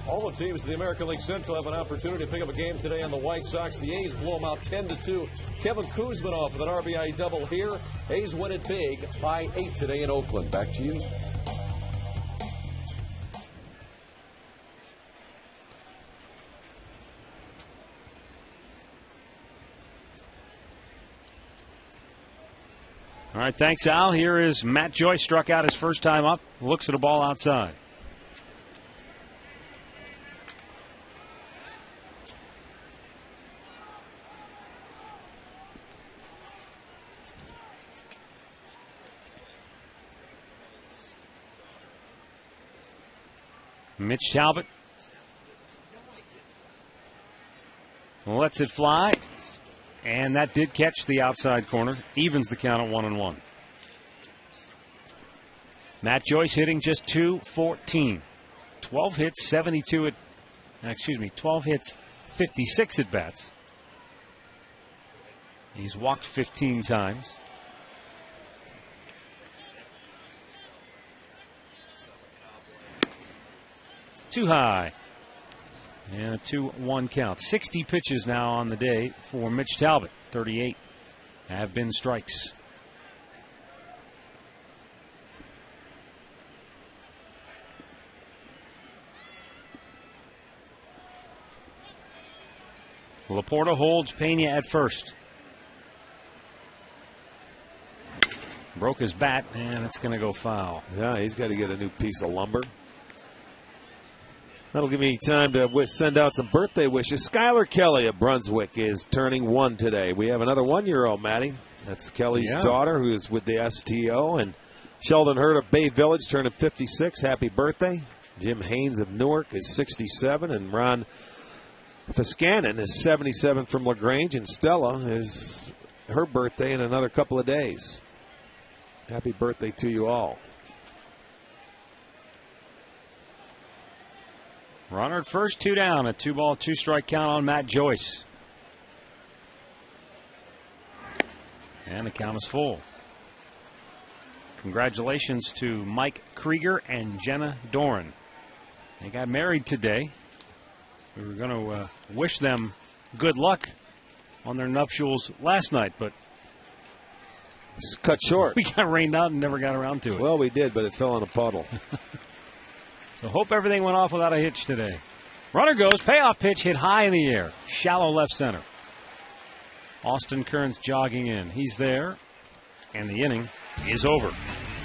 all the teams in the American League Central have an opportunity to pick up a game today on the White Sox. The A's blow them out 10-2. Kevin Kuzminoff with an RBI double here. A's win it big by 8 today in Oakland. Back to you. All right, thanks, Al. Here is Matt Joyce, struck out his first time up. Looks at a ball outside. Mitch Talbot lets it fly, and that did catch the outside corner. Evens the count at 1-1. Matt Joyce hitting just .214. 12 hits, 12 hits, 56 at bats. He's walked 15 times. Too high. And a 2-1 count. 60 pitches now on the day for Mitch Talbot. 38 have been strikes. Laporta holds Pena at first. Broke his bat, and it's going to go foul. Yeah, he's got to get a new piece of lumber. That'll give me time to send out some birthday wishes. Skylar Kelly of Brunswick is turning 1 today. We have another 1-year-old, Matty. That's Kelly's daughter, who is with the STO. And Sheldon Hurd of Bay Village turning 56. Happy birthday. Jim Haynes of Newark is 67. And Ron Fiscanen is 77 from LaGrange. And Stella is her birthday in another couple of days. Happy birthday to you all. Runner at first, 2 down. A 2-ball, 2-strike count on Matt Joyce. And the count is full. Congratulations to Mike Krieger and Jenna Doran. They got married today. We were going to wish them good luck on their nuptials last night, but it's cut short. We got rained out and never got around to it. Well, we did, but it fell in a puddle. So hope everything went off without a hitch today. Runner goes, payoff pitch hit high in the air. Shallow left center. Austin Kearns jogging in. He's there, and the inning is over.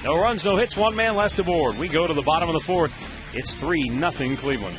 No runs, no hits, 1 man left aboard. We go to the bottom of the 4th. It's 3-0 Cleveland.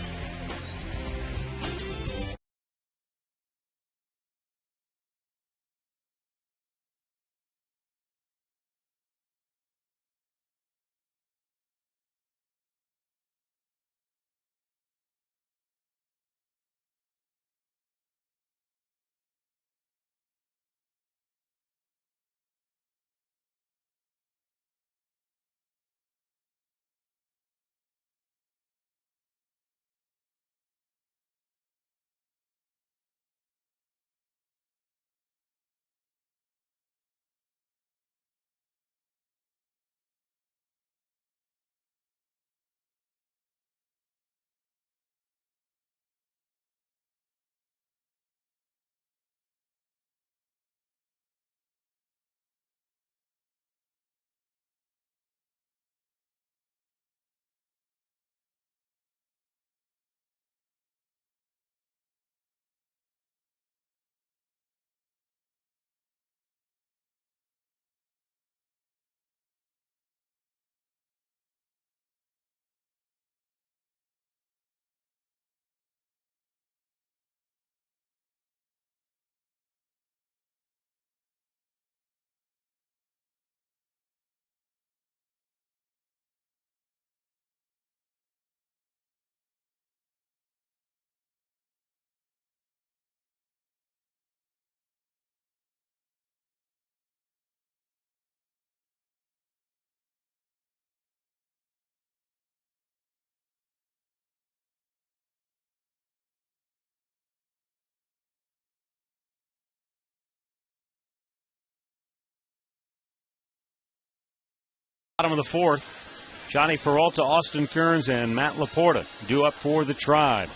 Bottom of the fourth, Johnny Peralta, Austin Kearns, and Matt Laporta due up for the Tribe.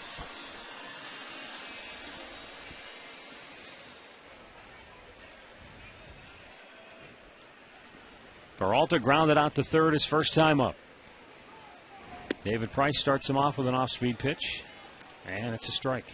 Peralta grounded out to third his first time up. David Price starts him off with an off-speed pitch, and it's a strike.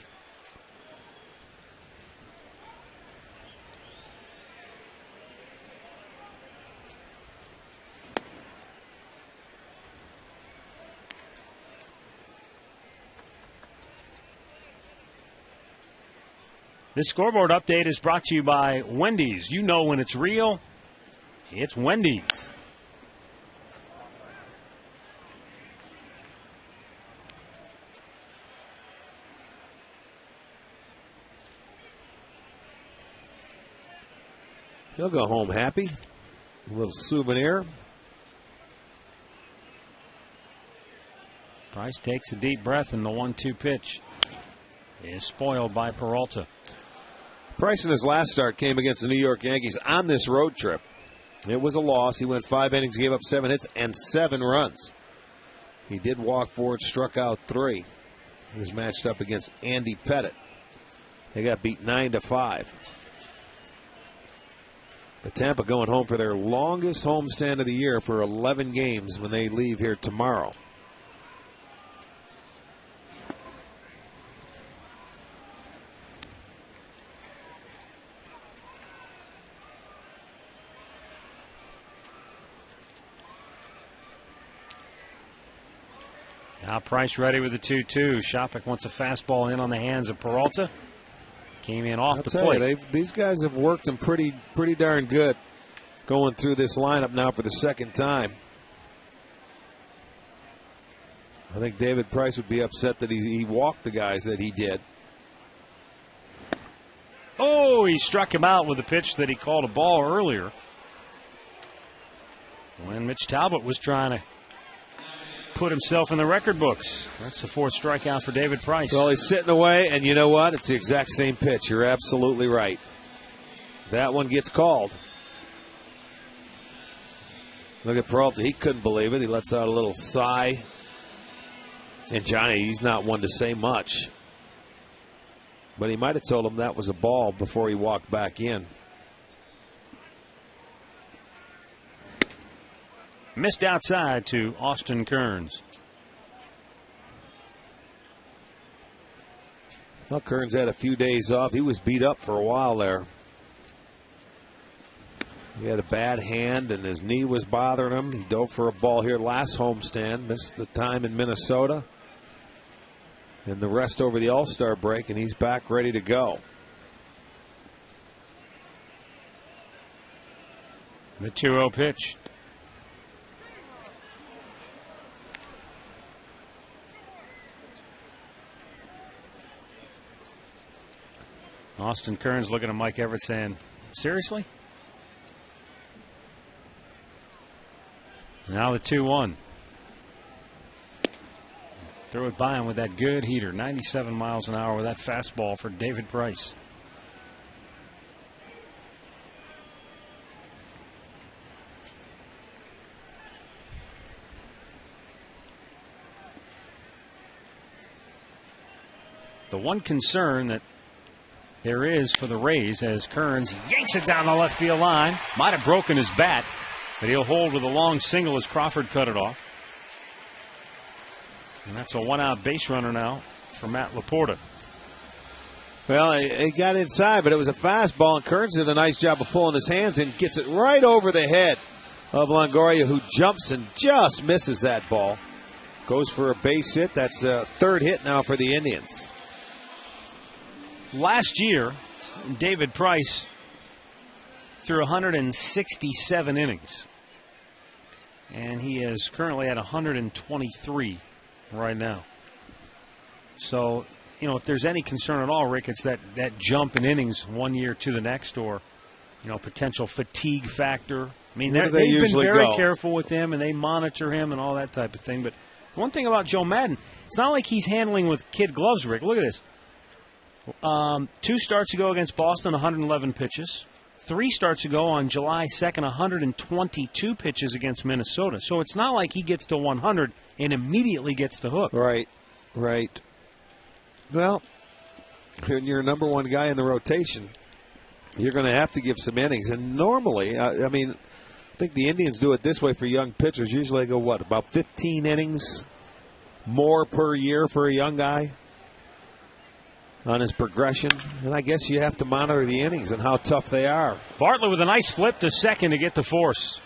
This scoreboard update is brought to you by Wendy's. You know when it's real, it's Wendy's. He'll go home happy. A little souvenir. Price takes a deep breath, and the 1-2 pitch is spoiled by Peralta. Price in his last start came against the New York Yankees on this road trip. It was a loss. He went 5 innings, gave up 7 hits and 7 runs. He did walk forward, struck out 3. He was matched up against Andy Pettit. They got beat 9-5. But Tampa going home for their longest homestand of the year for 11 games when they leave here tomorrow. Now Price ready with the 2-2. Shopik wants a fastball in on the hands of Peralta. Came in off the plate. These guys have worked them pretty darn good going through this lineup now for the second time. I think David Price would be upset that he walked the guys that he did. Oh, he struck him out with a pitch that he called a ball earlier when Mitch Talbot was trying to put himself in the record books. That's the 4th strikeout for David Price. Well, he's sitting away, and you know what? It's the exact same pitch. You're absolutely right. That one gets called. Look at Peralta. He couldn't believe it. He lets out a little sigh. And Johnny, he's not one to say much. But he might have told him that was a ball before he walked back in. Missed outside to Austin Kearns. Well, Kearns had a few days off. He was beat up for a while there. He had a bad hand and his knee was bothering him. He dove for a ball here last homestand. Missed the time in Minnesota. And the rest over the All-Star break, and he's back ready to go. The 2-0 pitch. Austin Kearns looking at Mike Everett saying, seriously? Now the 2-1. Threw it by him with that good heater. 97 miles an hour with that fastball for David Price. The one concern that there is for the Rays as Kearns yanks it down the left field line. Might have broken his bat, but he'll hold with a long single as Crawford cut it off. And that's a 1-out base runner now for Matt Laporta. Well, he got inside, but it was a fastball, and Kearns did a nice job of pulling his hands and gets it right over the head of Longoria, who jumps and just misses that ball. Goes for a base hit. That's a 3rd hit now for the Indians. Last year, David Price threw 167 innings. And he is currently at 123 right now. So, you know, if there's any concern at all, Rick, it's that jump in innings one year to the next, or, you know, potential fatigue factor. I mean, they've been very careful with him, and they monitor him and all that type of thing. But one thing about Joe Madden, it's not like he's handling with kid gloves, Rick. Look at this. 2 starts ago against Boston, 111 pitches. 3 starts ago on July 2nd, 122 pitches against Minnesota. So it's not like he gets to 100 and immediately gets the hook. Right. Well, when you're a number one guy in the rotation, you're going to have to give some innings. And normally, I think the Indians do it this way for young pitchers. Usually they go, about 15 innings more per year for a young guy on his progression. And I guess you have to monitor the innings and how tough they are. Bartlett with a nice flip to second to get the force.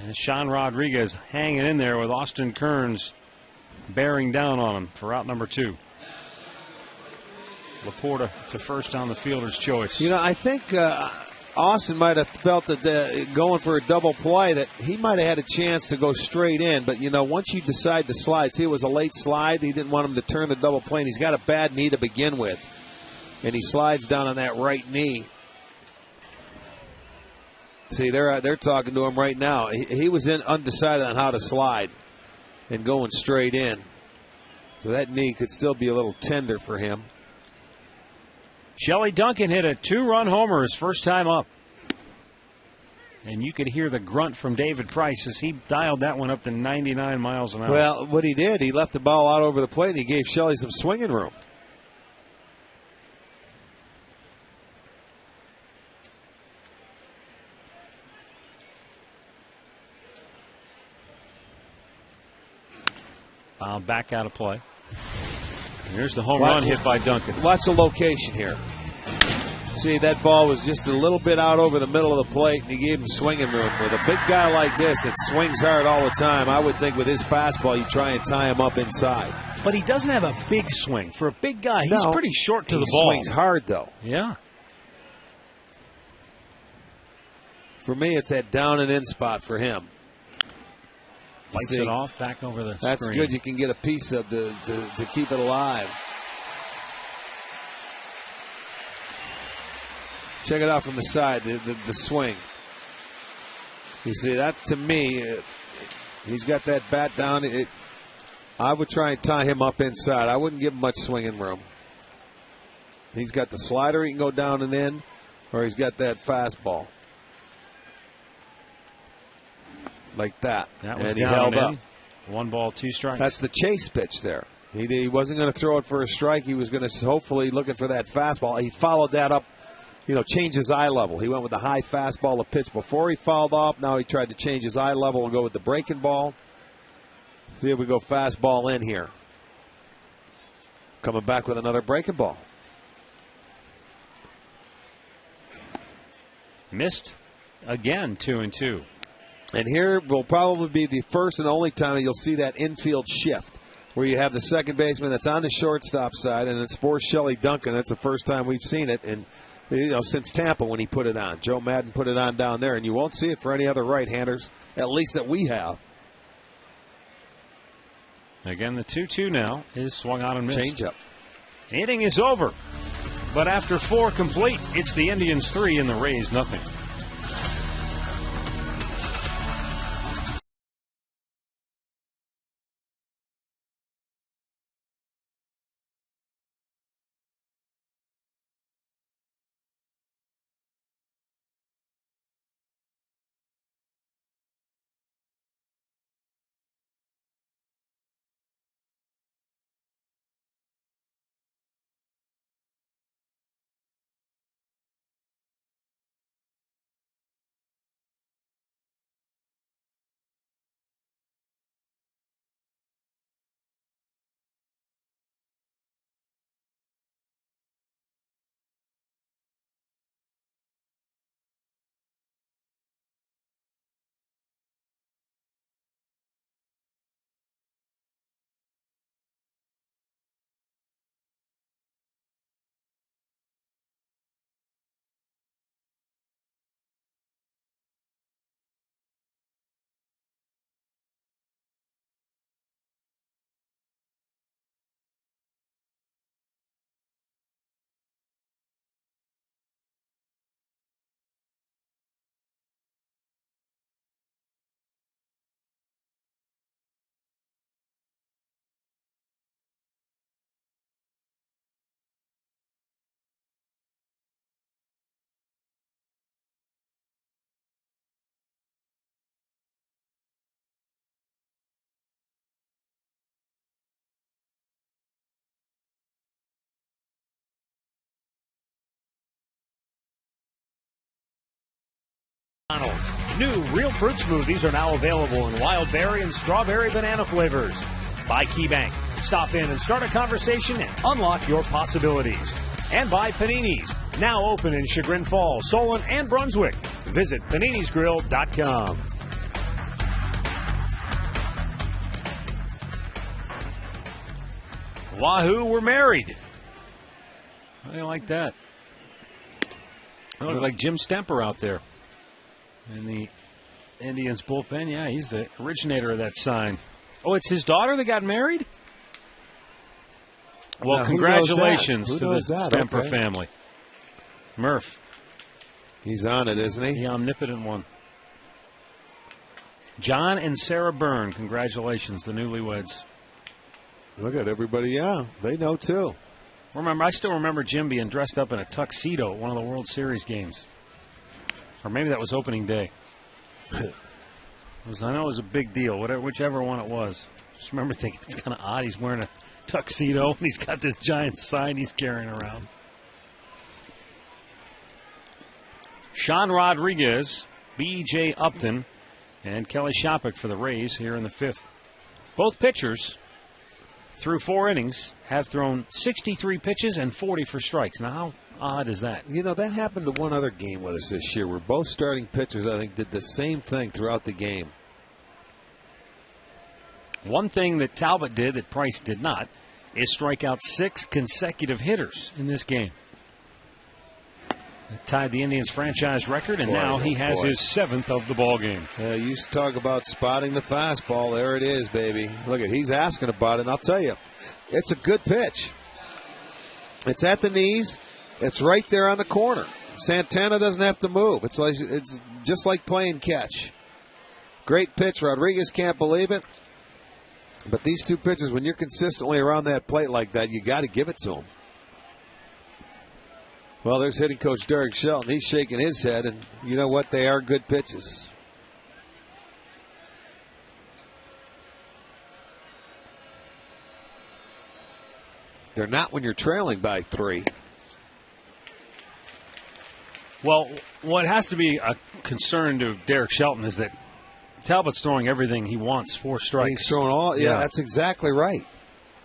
And Sean Rodriguez hanging in there with Austin Kearns bearing down on him for out number 2. Laporta to first on the fielder's choice. I think Austin might have felt that going for a double play, that he might have had a chance to go straight in. But, once you decide to slide, see, it was a late slide. He didn't want him to turn the double play, and he's got a bad knee to begin with. And he slides down on that right knee. See, they're talking to him right now. He was undecided on how to slide and going straight in. So that knee could still be a little tender for him. Shelley Duncan hit a 2-run homer his first time up. And you could hear the grunt from David Price as he dialed that one up to 99 miles an hour. Well, what he did, he left the ball out over the plate and he gave Shelley some swinging room. Fouled back out of play. Here's the home run hit by Duncan. Watch the location here. See, that ball was just a little bit out over the middle of the plate, and he gave him swinging room. With a big guy like this that swings hard all the time, I would think with his fastball, you try and tie him up inside. But he doesn't have a big swing. For a big guy, he's pretty short to the ball. He swings hard, though. Yeah. For me, it's that down and in spot for him. Lights it off, back over the That's screen. good. You can get a piece of to keep it alive. Check it out from the side, the swing. You see, that to me, he's got that bat down. I would try and tie him up inside. I wouldn't give him much swinging room. He's got the slider he can go down and in, or he's got that fastball. Like that. That was and down he held and up. 1 ball, 2 strikes. That's the chase pitch there. He wasn't going to throw it for a strike. He was going to hopefully looking for that fastball. He followed that up, change his eye level. He went with the high fastball to pitch before he fouled off. Now he tried to change his eye level and go with the breaking ball. See if we go fastball in here. Coming back with another breaking ball. Missed again, 2-2. And here will probably be the first and only time you'll see that infield shift, where you have the second baseman that's on the shortstop side, and it's for Shelley Duncan. That's the first time we've seen it, and since Tampa when he put it on. Joe Madden put it on down there, and you won't see it for any other right-handers, at least that we have. Again, the 2-2 now is swung on and missed. Changeup. Inning is over, but after 4 complete, it's the Indians 3 and the Rays nothing. New real fruit smoothies are now available in wild berry and strawberry banana flavors. By KeyBank. Stop in and start a conversation and unlock your possibilities. And by Panini's, now open in Chagrin Falls, Solon, and Brunswick. Visit paninisgrill.com. Wahoo were married. How do you like that? I look like Jim Stemper out there in the Indians bullpen. Yeah, he's the originator of that sign. Oh, it's his daughter that got married? Well, now, congratulations to the that? Stemper Okay. family. Murph. He's on it, isn't he? The omnipotent one. John and Sarah Byrne, congratulations, the newlyweds. Look at everybody, yeah. They know, too. I still remember Jim being dressed up in a tuxedo at one of the World Series games. Or maybe that was opening day. I know it was a big deal, whichever one it was. Just remember thinking it's kind of odd. He's wearing a tuxedo and he's got this giant sign he's carrying around. Sean Rodriguez, B.J. Upton, and Kelly Shopik for the Rays here in the fifth. Both pitchers, through 4 innings, have thrown 63 pitches and 40 for strikes. Now, how odd is that? You know, that happened to one other game with us this year where both starting pitchers, I think, did the same thing throughout the game. One thing that Talbot did that Price did not is strike out 6 consecutive hitters in this game. That tied the Indians' franchise record, and now he has his 7th of the ball game. You used to talk about spotting the fastball. There it is, baby. Look at, he's asking about it, and I'll tell you, it's a good pitch. It's at the knees. It's right there on the corner. Santana doesn't have to move. It's just like playing catch. Great pitch. Rodriguez can't believe it. But these two pitches, when you're consistently around that plate like that, you got to give it to them. Well, there's hitting coach Derek Shelton. He's shaking his head, and you know what? They are good pitches. They're not when you're trailing by 3. Well, what has to be a concern to Derek Shelton is that Talbot's throwing everything he wants, 4 strikes. He's throwing all, yeah, that's exactly right.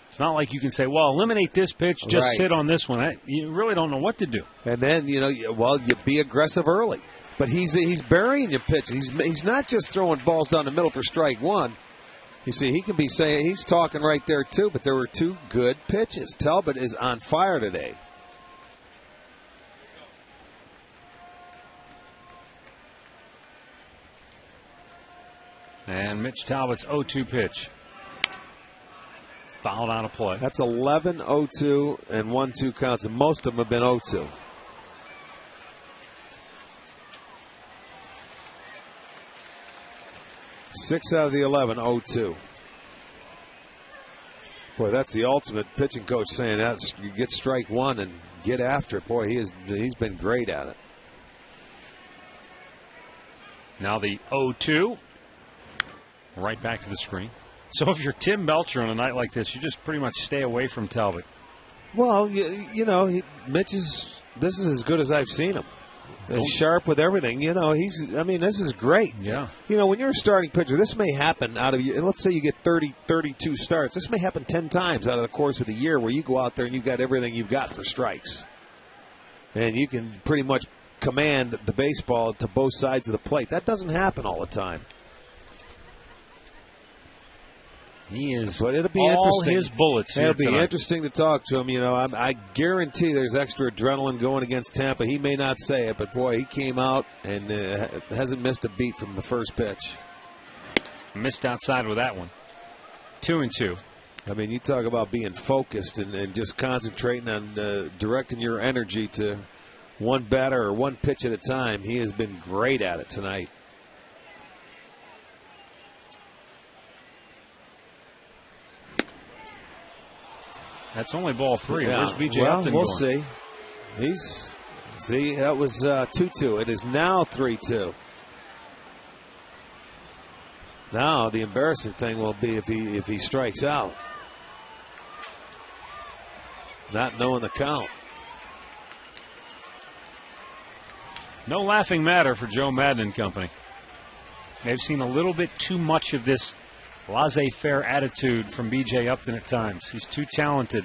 It's not like you can say, well, eliminate this pitch, just sit on this one. You really don't know what to do. And then, you be aggressive early. But he's burying your pitch. He's not just throwing balls down the middle for strike 1. You see, he can be saying, he's talking right there too, but there were 2 good pitches. Talbot is on fire today. And Mitch Talbot's 0-2 pitch. Fouled out of play. That's 11 0-2 and 1-2 counts, and most of them have been 0-2. Six out of the 11, 0-2. Boy, that's the ultimate pitching coach saying that you get strike 1 and get after it. Boy, he's been great at it. Now the 0-2. Right back to the screen. So if you're Tim Belcher on a night like this, you just pretty much stay away from Talbot. Well, Mitch this is as good as I've seen him. He's sharp with everything. This is great. Yeah. When you're a starting pitcher, this may happen out of you. Let's say you get 30, 32 starts. This may happen 10 times out of the course of the year where you go out there and you've got everything you've got for strikes. And you can pretty much command the baseball to both sides of the plate. That doesn't happen all the time. But it'll be interesting. His bullets. It'll be interesting to talk to him. I guarantee there's extra adrenaline going against Tampa. He may not say it, but boy, he came out and hasn't missed a beat from the first pitch. Missed outside with that one. 2-2. I mean, you talk about being focused and just concentrating on directing your energy to one batter or one pitch at a time. He has been great at it tonight. That's only ball 3. Yeah. Where's B.J. Upton we'll going? see. That was 2-2. It is now 3-2. Now the embarrassing thing will be if he strikes out. Not knowing the count. No laughing matter for Joe Madden and company. They've seen a little bit too much of this laissez-faire attitude from B.J. Upton at times. He's too talented.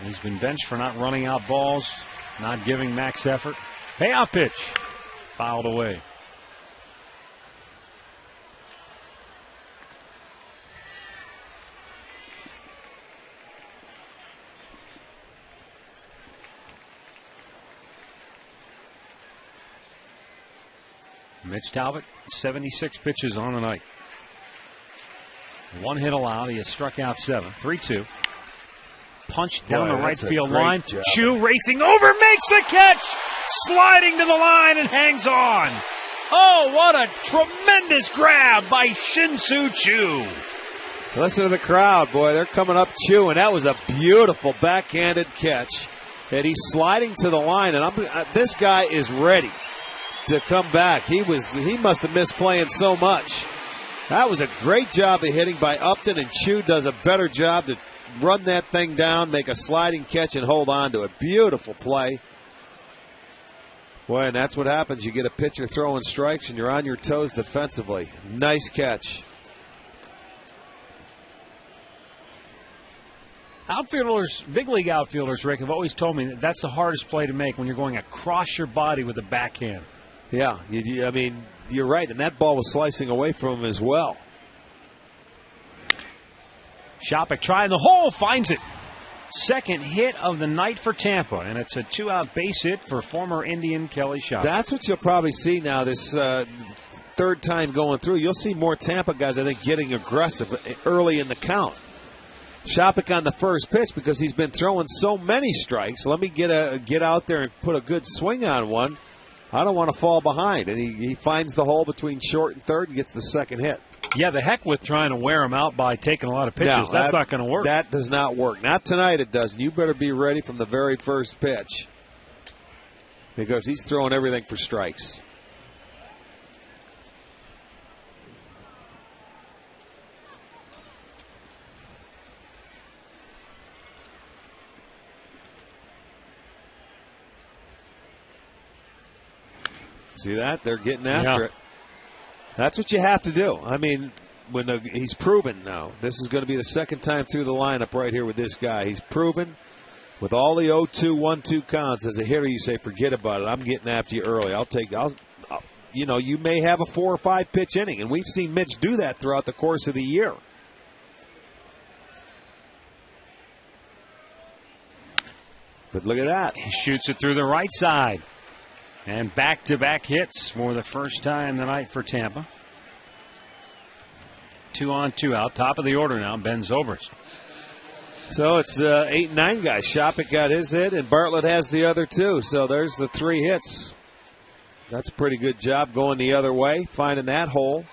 He's been benched for not running out balls, not giving max effort. Payoff pitch. Fouled away. Mitch Talbot, 76 pitches on the night. 1 hit allowed. He has struck out 7. 3-2. Punched down the right field line. Job. Chu racing over, makes the catch. Sliding to the line and hangs on. Oh, what a tremendous grab by Shin-Soo Choo. Listen to the crowd, boy. They're coming up Chu, and that was a beautiful backhanded catch. And he's sliding to the line, and this guy is ready to come back. He must have missed playing so much. That was a great job of hitting by Upton, and Chu does a better job to run that thing down, make a sliding catch, and hold on to it. Beautiful play. Boy, and that's what happens. You get a pitcher throwing strikes, and you're on your toes defensively. Nice catch. Outfielders, big league outfielders, Rick, have always told me that that's the hardest play to make when you're going across your body with a backhand. Yeah, I mean, you're right, and that ball was slicing away from him as well. Shopik trying the hole, finds it. Second hit of the night for Tampa, and it's a 2-out base hit for former Indian Kelly Shopik. That's what you'll probably see now this third time going through. You'll see more Tampa guys, I think, getting aggressive early in the count. Shopik on the first pitch because he's been throwing so many strikes. Let me get out there and put a good swing on one. I don't want to fall behind. And he finds the hole between short and third and gets the second hit. Yeah, the heck with trying to wear him out by taking a lot of pitches. No, that's not going to work. That does not work. Not tonight it doesn't. You better be ready from the very first pitch because he's throwing everything for strikes. See that? They're getting after it. That's what you have to do. I mean, when he's proven now. This is going to be the second time through the lineup right here with this guy. He's proven with all the 0-2, 1-2 counts. As a hitter, you say, forget about it. I'm getting after you early. You may have a 4 or 5 pitch inning, and we've seen Mitch do that throughout the course of the year. But look at that. He shoots it through the right side. And back-to-back hits for the first time tonight for Tampa. 2 on, 2 out. Top of the order now, Ben Zobrist. So it's 8 and 9 guys. Shopik got his hit, and Bartlett has the other 2. So there's the 3 hits. That's a pretty good job going the other way, finding that hole.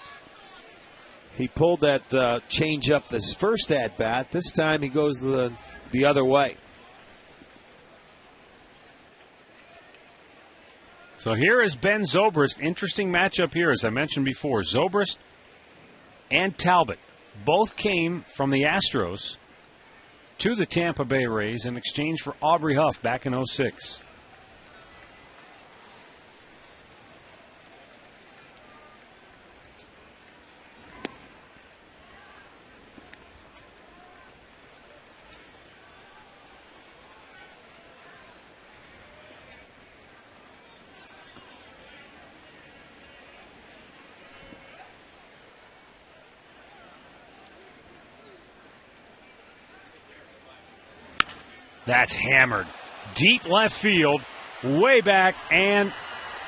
He pulled that change up this first at-bat. This time he goes the other way. So here is Ben Zobrist. Interesting matchup here, as I mentioned before. Zobrist and Talbot both came from the Astros to the Tampa Bay Rays in exchange for Aubrey Huff back in 2006. That's hammered. Deep left field, way back, and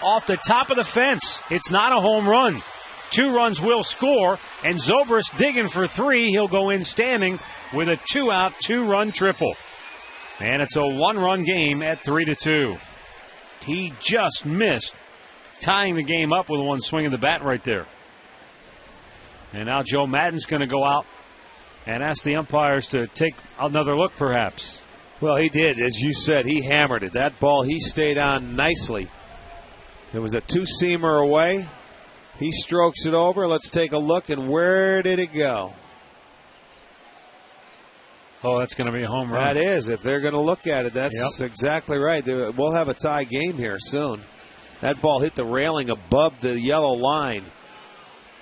off the top of the fence. It's not a home run. 2 runs will score, and Zobrist digging for 3. He'll go in standing with a 2-out, 2-run triple. And it's a 1-run game at 3-2. He just missed tying the game up with 1 swing of the bat right there. And now Joe Maddon's going to go out and ask the umpires to take another look, perhaps. Well, he did. As you said, he hammered it. That ball, he stayed on nicely. It was a 2-seamer away. He strokes it over. Let's take a look. And where did it go? Oh, that's going to be a home run. That is. If they're going to look at it, that's exactly right. We'll have a tie game here soon. That ball hit the railing above the yellow line.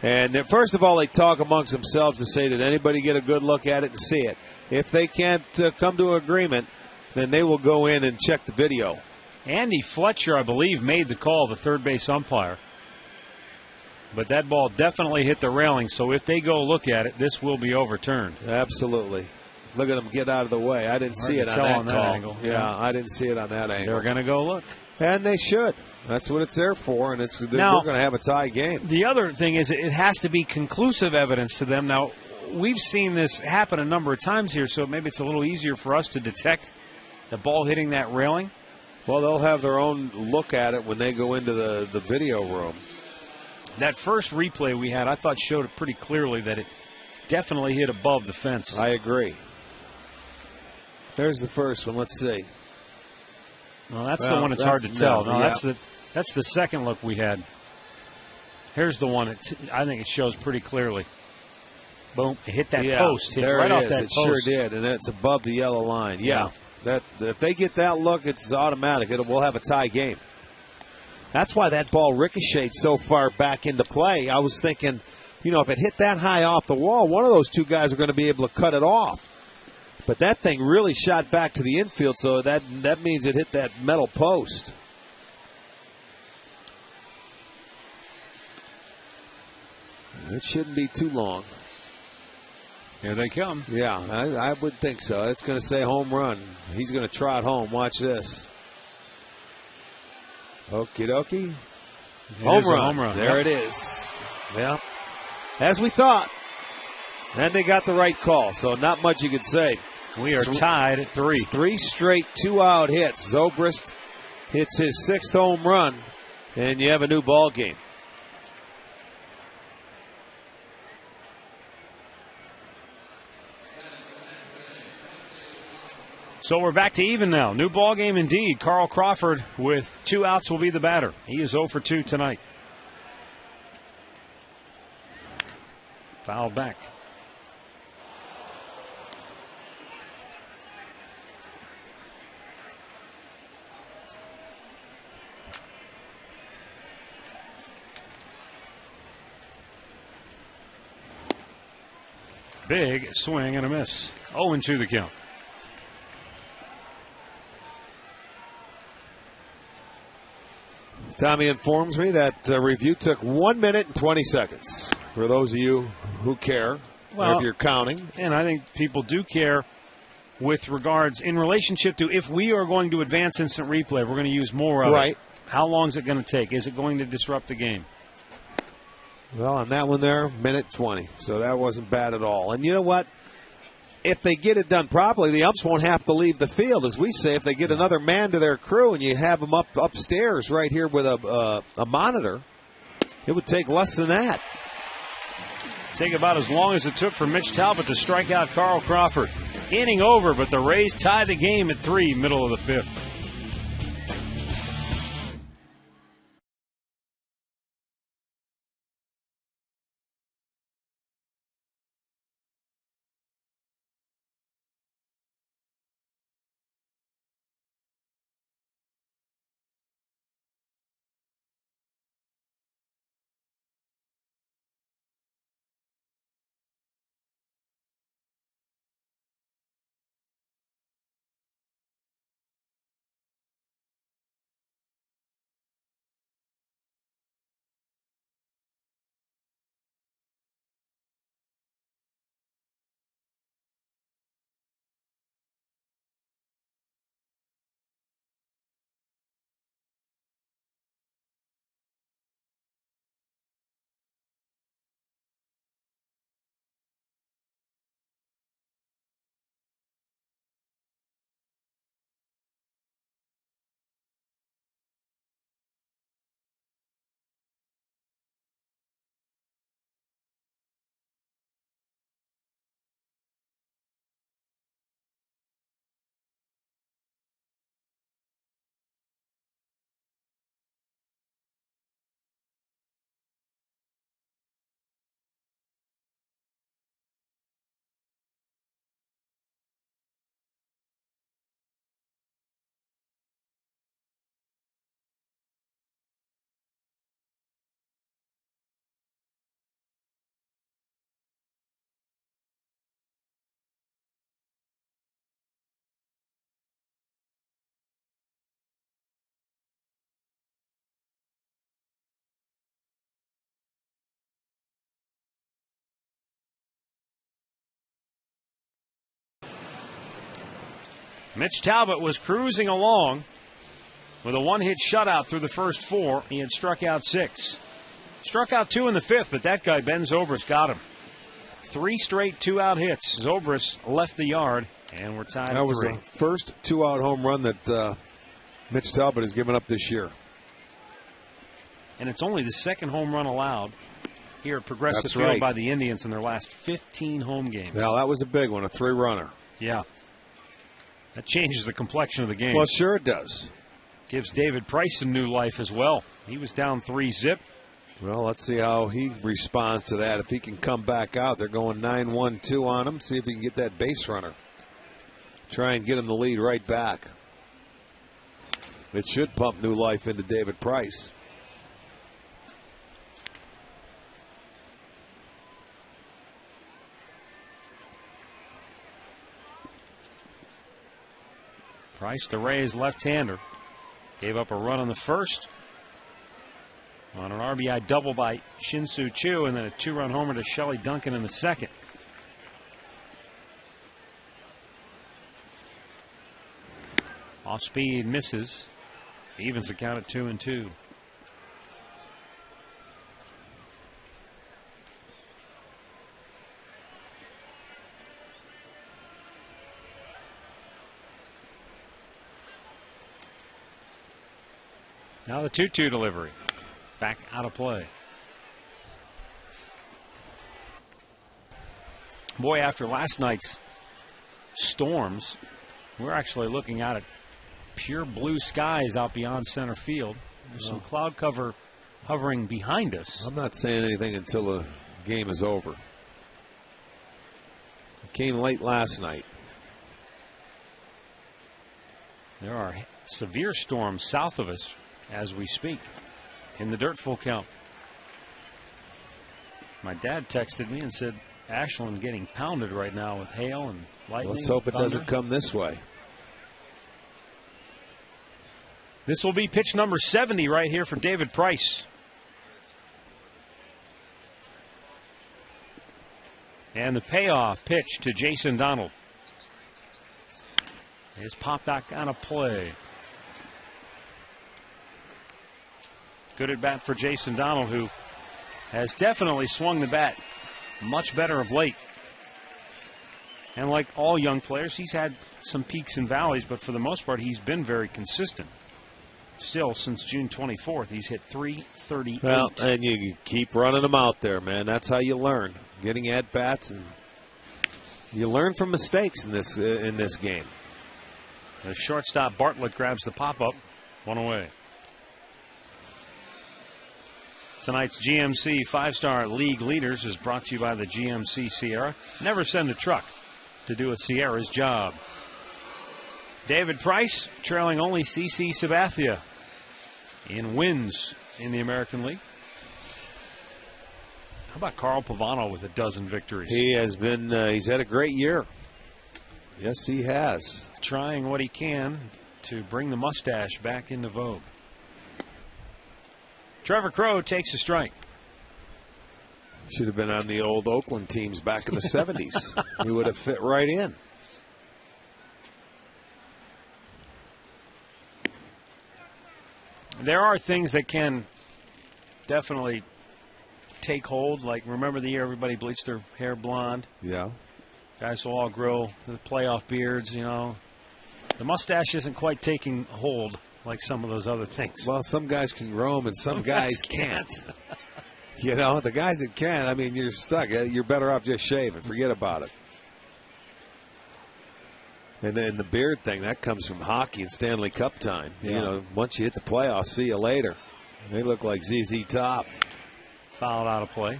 And first of all, they talk amongst themselves to say, did anybody get a good look at it and see it? If they can't come to an agreement, then they will go in and check the video. Andy Fletcher, I believe, made the call, the third base umpire. But that ball definitely hit the railing, so if they go look at it, this will be overturned. Absolutely. Look at them get out of the way. I didn't see it on that call. Angle. Yeah, I didn't see it on that angle. They're going to go look. And they should. That's what it's there for, and we're going to have a tie game. The other thing is it has to be conclusive evidence to them. Now, we've seen this happen a number of times here, so maybe it's a little easier for us to detect the ball hitting that railing. Well, they'll have their own look at it when they go into the video room. That first replay we had, I thought, showed it pretty clearly that it definitely hit above the fence. I agree. There's the first one. Let's see. Well, that's the one it's hard to tell. No, that's the second look we had. Here's the one. I think it shows pretty clearly. Boom. It hit that post. Hit there right it off is. that it post. Sure did, and it's above the yellow line. Yeah. If they get that look, it's automatic. We'll have a tie game. That's why that ball ricocheted so far back into play. I was thinking, if it hit that high off the wall, one of those two guys are going to be able to cut it off. But that thing really shot back to the infield, so that means it hit that metal post. It shouldn't be too long. Here they come. Yeah, I would think so. It's going to say home run. He's going to trot home. Watch this. Okie dokie. Home run. There it is. Yeah. As we thought. And they got the right call, so not much you could say. We are tied at 3. 3 straight 2-out hits. Zobrist hits his 6th home run, and you have a new ball game. So we're back to even now. New ball game indeed. Carl Crawford with 2 outs will be the batter. He is 0 for 2 tonight. Fouled back. Big swing and a miss. 0-2 the count. Tommy informs me that review took 1 minute and 20 seconds. For those of you who care, or if you're counting. And I think people do care with regards in relationship to if we are going to advance instant replay, we're going to use more of it. How long is it going to take? Is it going to disrupt the game? Well, on that one there, minute 20. So that wasn't bad at all. And you know what? If they get it done properly, the umps won't have to leave the field. As we say, if they get another man to their crew and you have them upstairs right here with a monitor, it would take less than that. Take about as long as it took for Mitch Talbot to strike out Carl Crawford. Inning over, but the Rays tie the game at 3, middle of the 5th. Mitch Talbot was cruising along with a one-hit shutout through the first 4. He had struck out 6. Struck out 2 in the 5th, but that guy, Ben Zobrist, got him. 3 straight 2-out hits. Zobrist left the yard, and we're tied at 3. That was the first 2-out home run that Mitch Talbot has given up this year. And it's only the second home run allowed here at Progressive That's Field right. by the Indians in their last 15 home games. Now, that was a big one, a 3-runner. Yeah. That changes the complexion of the game. Well, sure it does. Gives David Price some new life as well. He was down 3-zip. Well, let's see how he responds to that. If he can come back out, they're going 9-1-2 on him. See if he can get that base runner. Try and get him the lead right back. It should pump new life into David Price. Price, the Rays left-hander, gave up a run on the first on an RBI double by Shin-Soo Choo, and then a 2-run homer to Shelley Duncan in the second. Off speed, misses. Evens the count at 2-2. Now the 2-2 delivery. Back out of play. Boy, after last night's storms, we're actually looking out at pure blue skies out beyond center field. There's some cloud cover hovering behind us. I'm not saying anything until the game is over. It came late last night. There are severe storms south of us as we speak in the dirt full count. My dad texted me and said Ashland getting pounded right now with hail and lightning. Let's hope it thunder. doesn't come this way. This will be pitch number 70 right here for David Price. And the payoff pitch to Jason Donald is popped back on a play. Good at bat for Jason Donald, who has definitely swung the bat much better of late. And like all young players, he's had some peaks and valleys, but for the most part, he's been very consistent. Still, since June 24th, he's hit .338. Well, and you keep running them out there, man. That's how you learn. Getting at bats, and you learn from mistakes in this game. The shortstop Bartlett grabs the pop-up. 1 away. Tonight's GMC 5-Star League Leaders is brought to you by the GMC Sierra. Never send a truck to do a Sierra's job. David Price trailing only CC Sabathia in wins in the American League. How about Carl Pavano with a dozen victories? He has been, he's had a great year. Yes, he has. Trying what he can to bring the mustache back into vogue. Trevor Crowe takes a strike. Should have been on the old Oakland teams back in the 70s. He would have fit right in. There are things that can definitely take hold. Like, remember the year everybody bleached their hair blonde? Yeah. Guys will all grow the playoff beards, you know. The mustache isn't quite taking hold like some of those other things. Well, some guys can grow them and some guys can't. You know, the guys that can, I mean, you're stuck. You're better off just shaving. Forget about it. And then the beard thing, that comes from hockey and Stanley Cup time. Yeah. You know, once you hit the playoffs, see you later. They look like ZZ Top. Fouled out of play.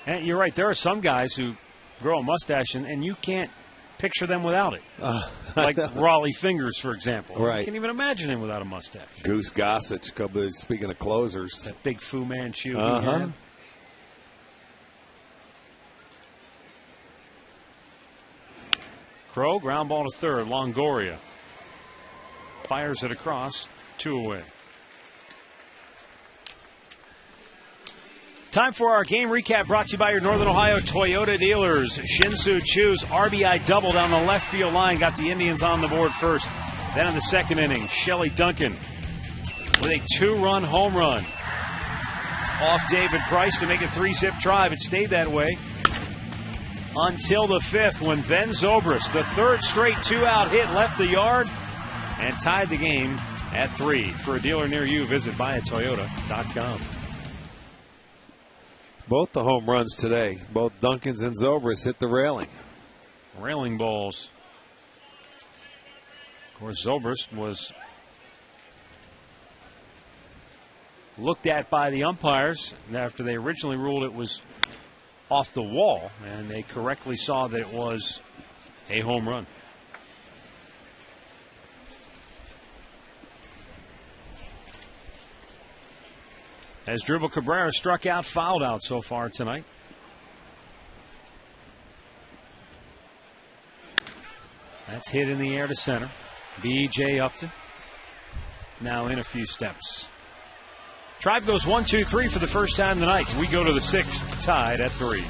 And you're right, there are some guys who grow a mustache and you can't picture them without it. Like Raleigh Fingers, for example. Right. You can't even imagine him without a mustache. Goose Gossage, speaking of closers. That big Fu Manchu. Uh-huh. Crow, ground ball to third. Longoria fires it across, 2 away. Time for our game recap brought to you by your Northern Ohio Toyota dealers. Shin-Soo Choo's RBI double down the left field line got the Indians on the board first. Then in the second inning, Shelley Duncan with a 2-run home run off David Price to make a 3-zip drive. It stayed that way until the 5th when Ben Zobrist, the third straight 2-out hit, left the yard and tied the game at 3. For a dealer near you, visit buyatoyota.com. Both the home runs today, both Duncan's and Zobrist hit the railing. Railing balls. Of course, Zobrist was looked at by the umpires after they originally ruled it was off the wall, and they correctly saw that it was a home run. As Dribble Cabrera struck out, fouled out so far tonight. That's hit in the air to center. B.J. Upton now in a few steps. Tribe goes 1-2-3 for the first time tonight. We go to the 6th, tied at 3.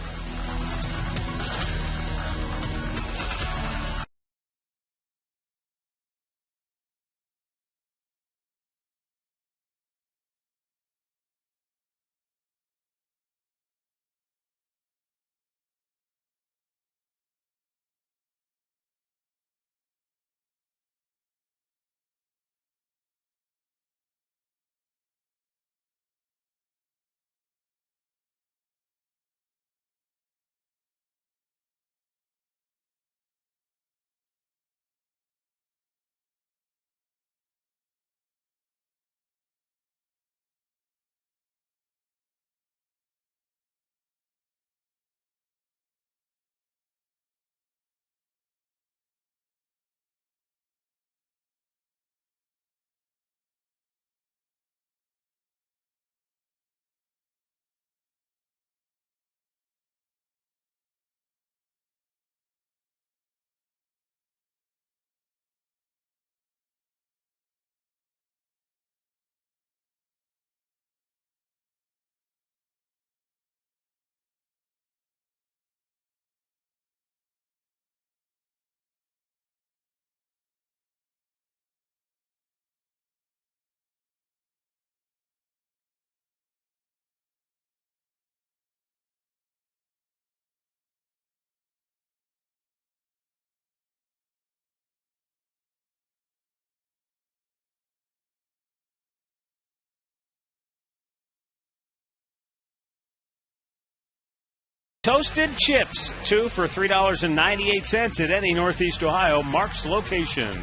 Toasted chips, 2 for $3.98 at any Northeast Ohio Mark's location.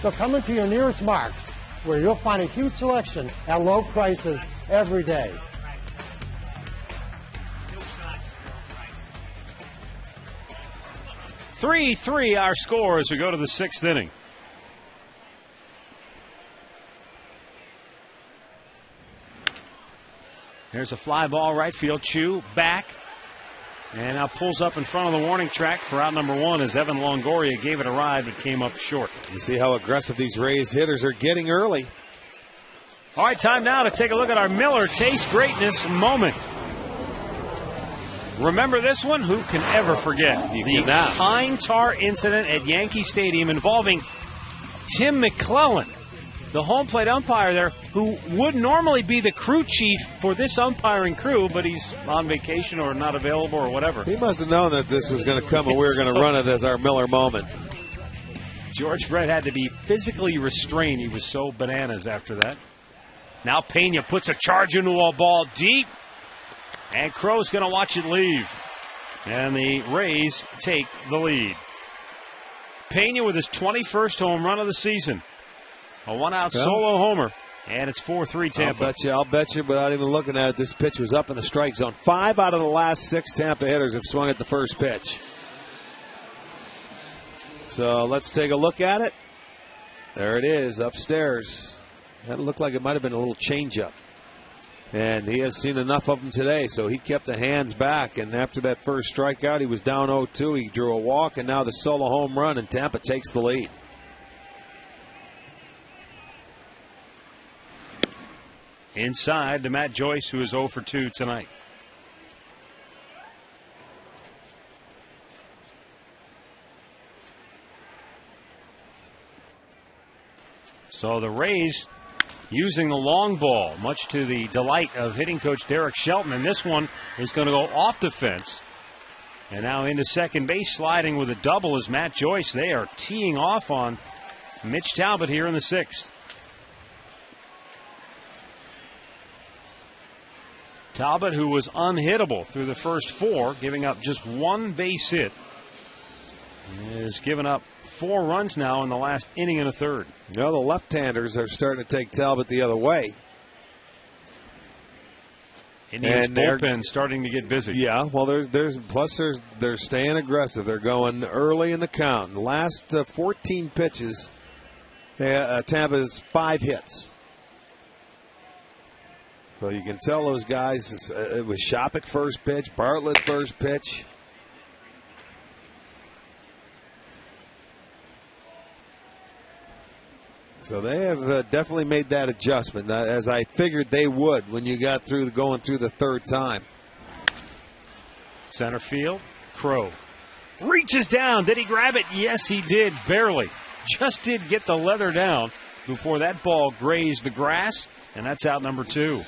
So come into your nearest Mark's, where you'll find a huge selection at low prices every day. Three, our score as we go to the 6th inning. There's a fly ball right field. Chu back. And now pulls up in front of the warning track for out number 1 as Evan Longoria gave it a ride but came up short. You see how aggressive these Rays hitters are getting early. All right, time now to take a look at our Miller Taste Greatness moment. Remember this one? Who can ever forget? The pine tar incident at Yankee Stadium involving Tim McClellan, the home plate umpire there, who would normally be the crew chief for this umpiring crew, but he's on vacation or not available or whatever. He must have known that this was going to come and we were going to run it as our Miller moment. George Brett had to be physically restrained. He was so bananas after that. Now Pena puts a charge into a ball deep, and Crow's going to watch it leave. And the Rays take the lead. Pena with his 21st home run of the season. A one-out solo homer, and it's 4-3 Tampa. I'll bet you, without even looking at it, this pitch was up in the strike zone. 5 out of the last 6 Tampa hitters have swung at the first pitch. So let's take a look at it. There it is, upstairs. That looked like it might have been a little changeup. And he has seen enough of them today, so he kept the hands back. And after that first strikeout, he was down 0-2. He drew a walk, and now the solo home run, and Tampa takes the lead. inside to Matt Joyce, who is 0 for 2 tonight. So the Rays using the long ball, much to the delight of hitting coach Derek Shelton. And this one is going to go off the fence. And now into second base, sliding with a double is Matt Joyce. They are teeing off on Mitch Talbot here in the 6th. Talbot, who was unhittable through the first 4, giving up just 1 base hit, has given up 4 runs now in the last inning and a third. The left-handers are starting to take Talbot the other way. Indians bullpen starting to get busy. Yeah, well, they're staying aggressive. They're going early in the count. In the last 14 pitches, Tampa's 5 hits. So you can tell those guys, it was Shopik first pitch, Bartlett first pitch. So they have definitely made that adjustment, as I figured they would when you got through going through the third time. Center field, Crow reaches down. Did he grab it? Yes, he did, barely. Just did get the leather down before that ball grazed the grass, and that's out number 2.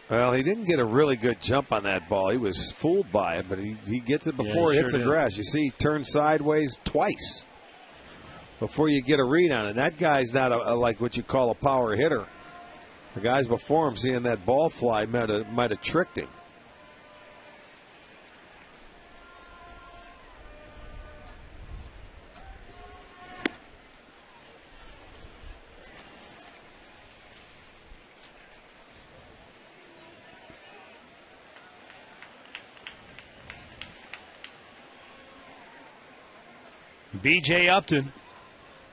Well, he didn't get a really good jump on that ball. He was fooled by it, but he gets it before it hits the grass. You see, he turned sideways twice before you get a read on it. That guy's not like what you call a power hitter. The guys before him, seeing that ball fly, might have tricked him. B.J. Upton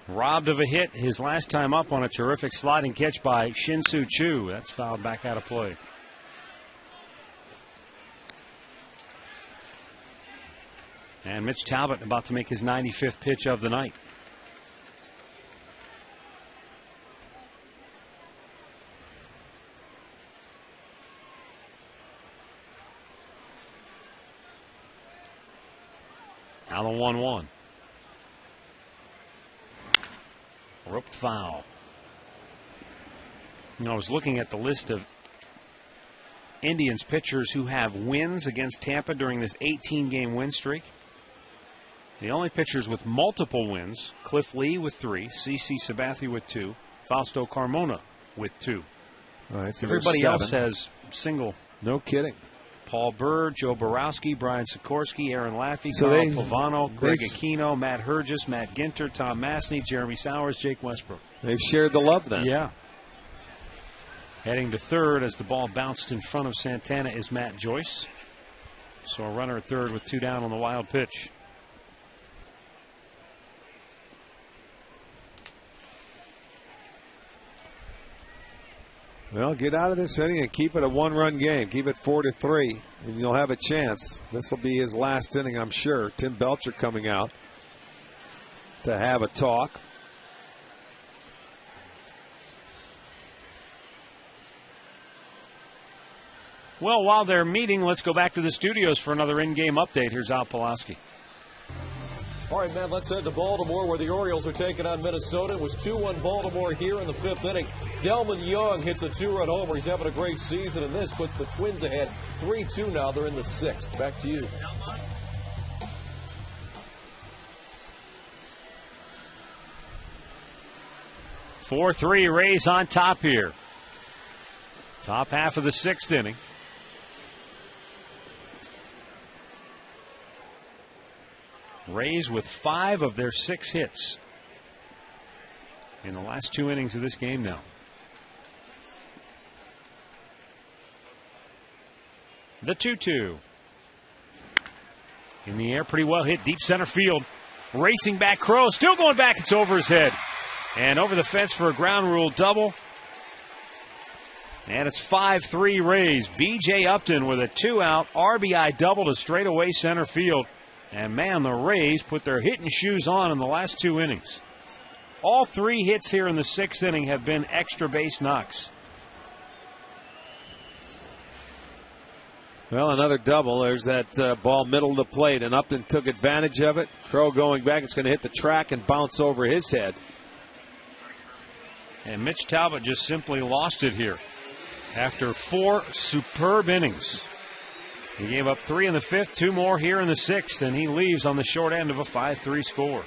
robbed of a hit his last time up on a terrific sliding catch by Shin-Soo Choo. That's fouled back out of play. And Mitch Talbot about to make his 95th pitch of the night. Now the 1-1. Roped foul. I was looking at the list of Indians pitchers who have wins against Tampa during this 18-game win streak. The only pitchers with multiple wins: Cliff Lee with 3, CC Sabathia with 2, Fausto Carmona with 2. All right, so everybody else has single. No kidding. Paul Burr, Joe Borowski, Brian Sikorsky, Aaron Laffey, Carl Pavano, Greg Aquino, Matt Hergis, Matt Ginter, Tom Masney, Jeremy Sowers, Jake Westbrook. They've shared the love then. Yeah. Heading to third as the ball bounced in front of Santana is Matt Joyce. So a runner at third with 2 down on the wild pitch. Well, get out of this inning and keep it a 1-run game. Keep it 4-3, and you'll have a chance. This will be his last inning, I'm sure. Tim Belcher coming out to have a talk. Well, while they're meeting, let's go back to the studios for another in-game update. Here's Al Pulaski. All right, Matt, let's head to Baltimore where the Orioles are taking on Minnesota. It was 2-1 Baltimore here in the 5th inning. Delman Young hits a 2-run homer. He's having a great season, and this puts the Twins ahead 3-2 now. They're in the 6th. Back to you. Four-three Rays on top here. Top half of the 6th inning. Rays with 5 of their 6 hits in the last 2 innings of this game now. The 2-2. In the air, pretty well hit, deep center field. Racing back, Crow, still going back, it's over his head. And over the fence for a ground rule double. And it's 5-3 Rays. B.J. Upton with a 2-out RBI double to straightaway center field. And man, the Rays put their hitting shoes on in the last 2 innings. All 3 hits here in the 6th inning have been extra base knocks. Well, another double. There's that ball middle of the plate, and Upton took advantage of it. Crow going back. It's going to hit the track and bounce over his head. And Mitch Talbot just simply lost it here after 4 superb innings. He gave up 3 in the 5th, 2 more here in the 6th, and he leaves on the short end of a 5-3 score.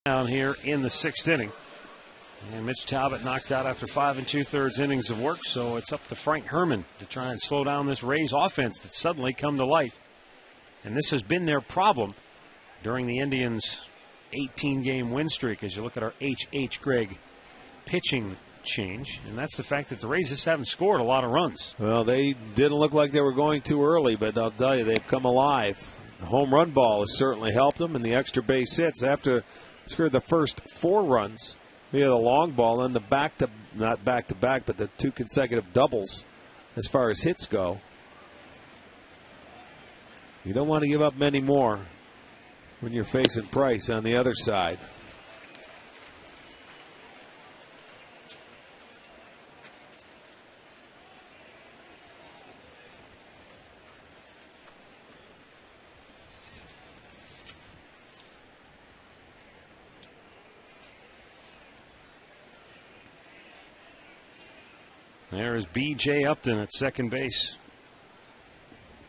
Down here in the 6th inning. And Mitch Talbot knocked out after 5 2/3 innings of work, so it's up to Frank Herman to try and slow down this Rays offense that's suddenly come to life. And this has been their problem during the Indians' 18-game win streak as you look at our H.H. Gregg pitching change. And that's the fact that the Rays just haven't scored a lot of runs. Well, they didn't look like they were going too early, but I'll tell you, they've come alive. The home run ball has certainly helped them, and the extra base hits after scored the first 4 runs via the long ball and the not back to back, but the 2 consecutive doubles as far as hits go. You don't want to give up many more when you're facing Price on the other side. There is B.J. Upton at second base.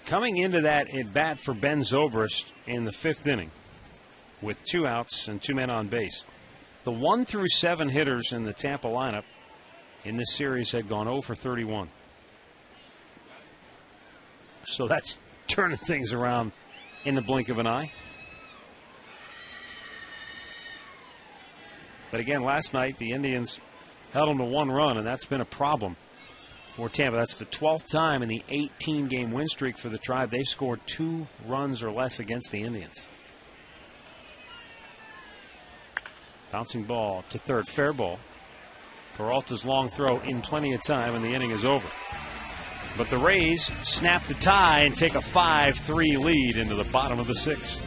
Coming into that at bat for Ben Zobrist in the 5th inning with 2 outs and 2 men on base. The 1 through 7 hitters in the Tampa lineup in this series had gone 0 for 31. So that's turning things around in the blink of an eye. But again, last night the Indians held them to 1 run, and that's been a problem for Tampa. That's the 12th time in the 18-game win streak for the Tribe they've scored 2 runs or less against the Indians. Bouncing ball to third, fair ball. Peralta's long throw in plenty of time, and the inning is over. But the Rays snap the tie and take a 5-3 lead into the bottom of the 6th.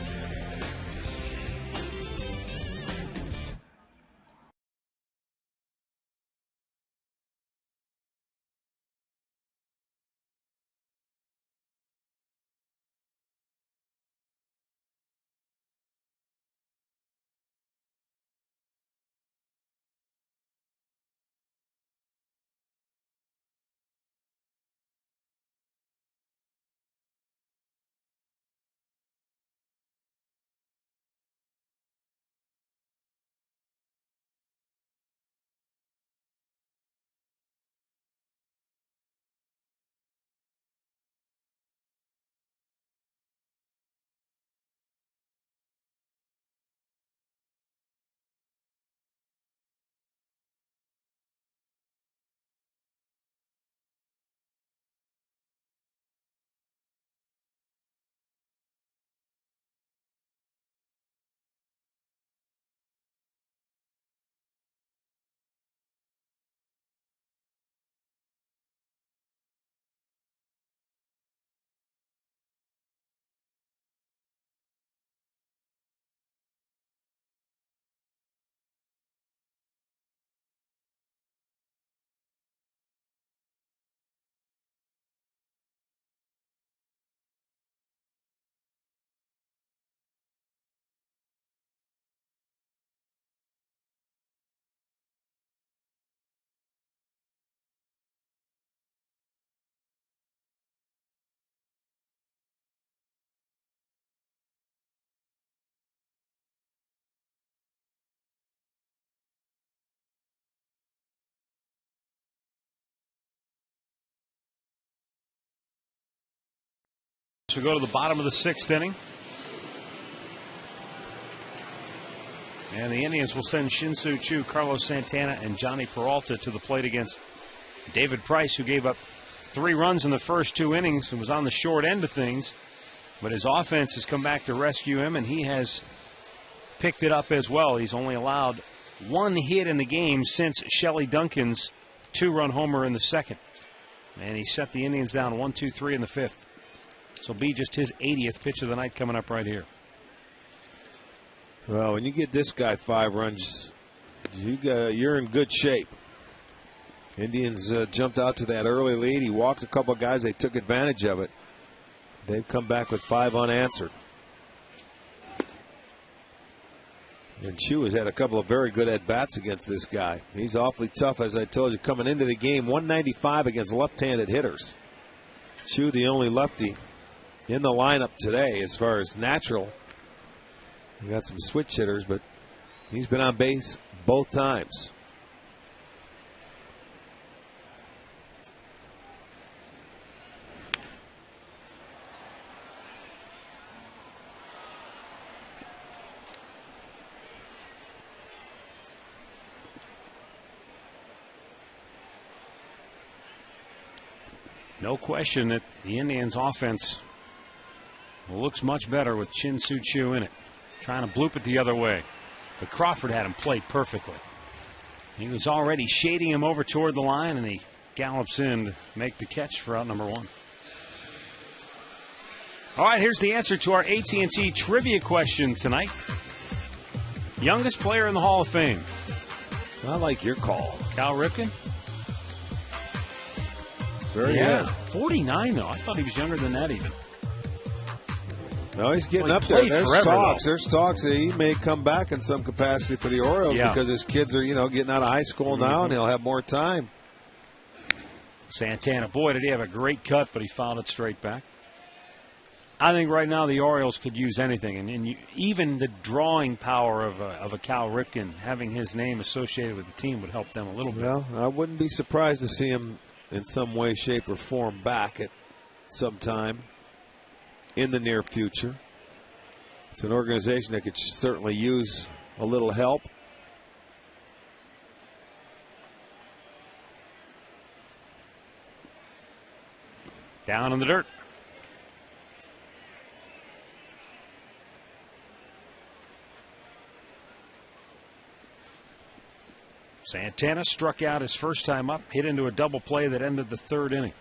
we go to the bottom of the 6th inning. And the Indians will send Shin-Soo Choo, Carlos Santana, and Johnny Peralta to the plate against David Price, who gave up 3 runs in the first 2 innings and was on the short end of things. But his offense has come back to rescue him, and he has picked it up as well. He's only allowed 1 hit in the game since Shelley Duncan's 2-run homer in the 2nd. And he set the Indians down 1-2-3 in the 5th. So be just his 80th pitch of the night coming up right here. Well, when you get this guy 5 runs, you're in good shape. Indians jumped out to that early lead. He walked a couple of guys. They took advantage of it. They've come back with 5 unanswered. And Choo has had a couple of very good at-bats against this guy. He's awfully tough, as I told you, coming into the game. 195 against left-handed hitters. Choo, the only lefty in the lineup today as far as natural. We got some switch hitters, but he's been on base both times. No question that the Indians' offense looks much better with Shin-Soo Choo in it. Trying to bloop it the other way. But Crawford had him played perfectly. He was already shading him over toward the line, and he gallops in to make the catch for out number 1. All right, here's the answer to our AT&T trivia question tonight. Youngest player in the Hall of Fame. I like your call. Cal Ripken? Very good. good. 49, though. I thought he was younger than that even. No, he's getting up there. There's talks that he may come back in some capacity for the Orioles because his kids are, getting out of high school now, and he'll have more time. Santana, boy, did he have a great cut, but he fouled it straight back. I think right now the Orioles could use anything, and even the drawing power of a Cal Ripken, having his name associated with the team would help them a little bit. Well, I wouldn't be surprised to see him in some way, shape, or form back at some time in the near future. It's an organization that could certainly use a little help. Down in the dirt. Santana struck out his first time up, hit into a double play that ended the 3rd inning.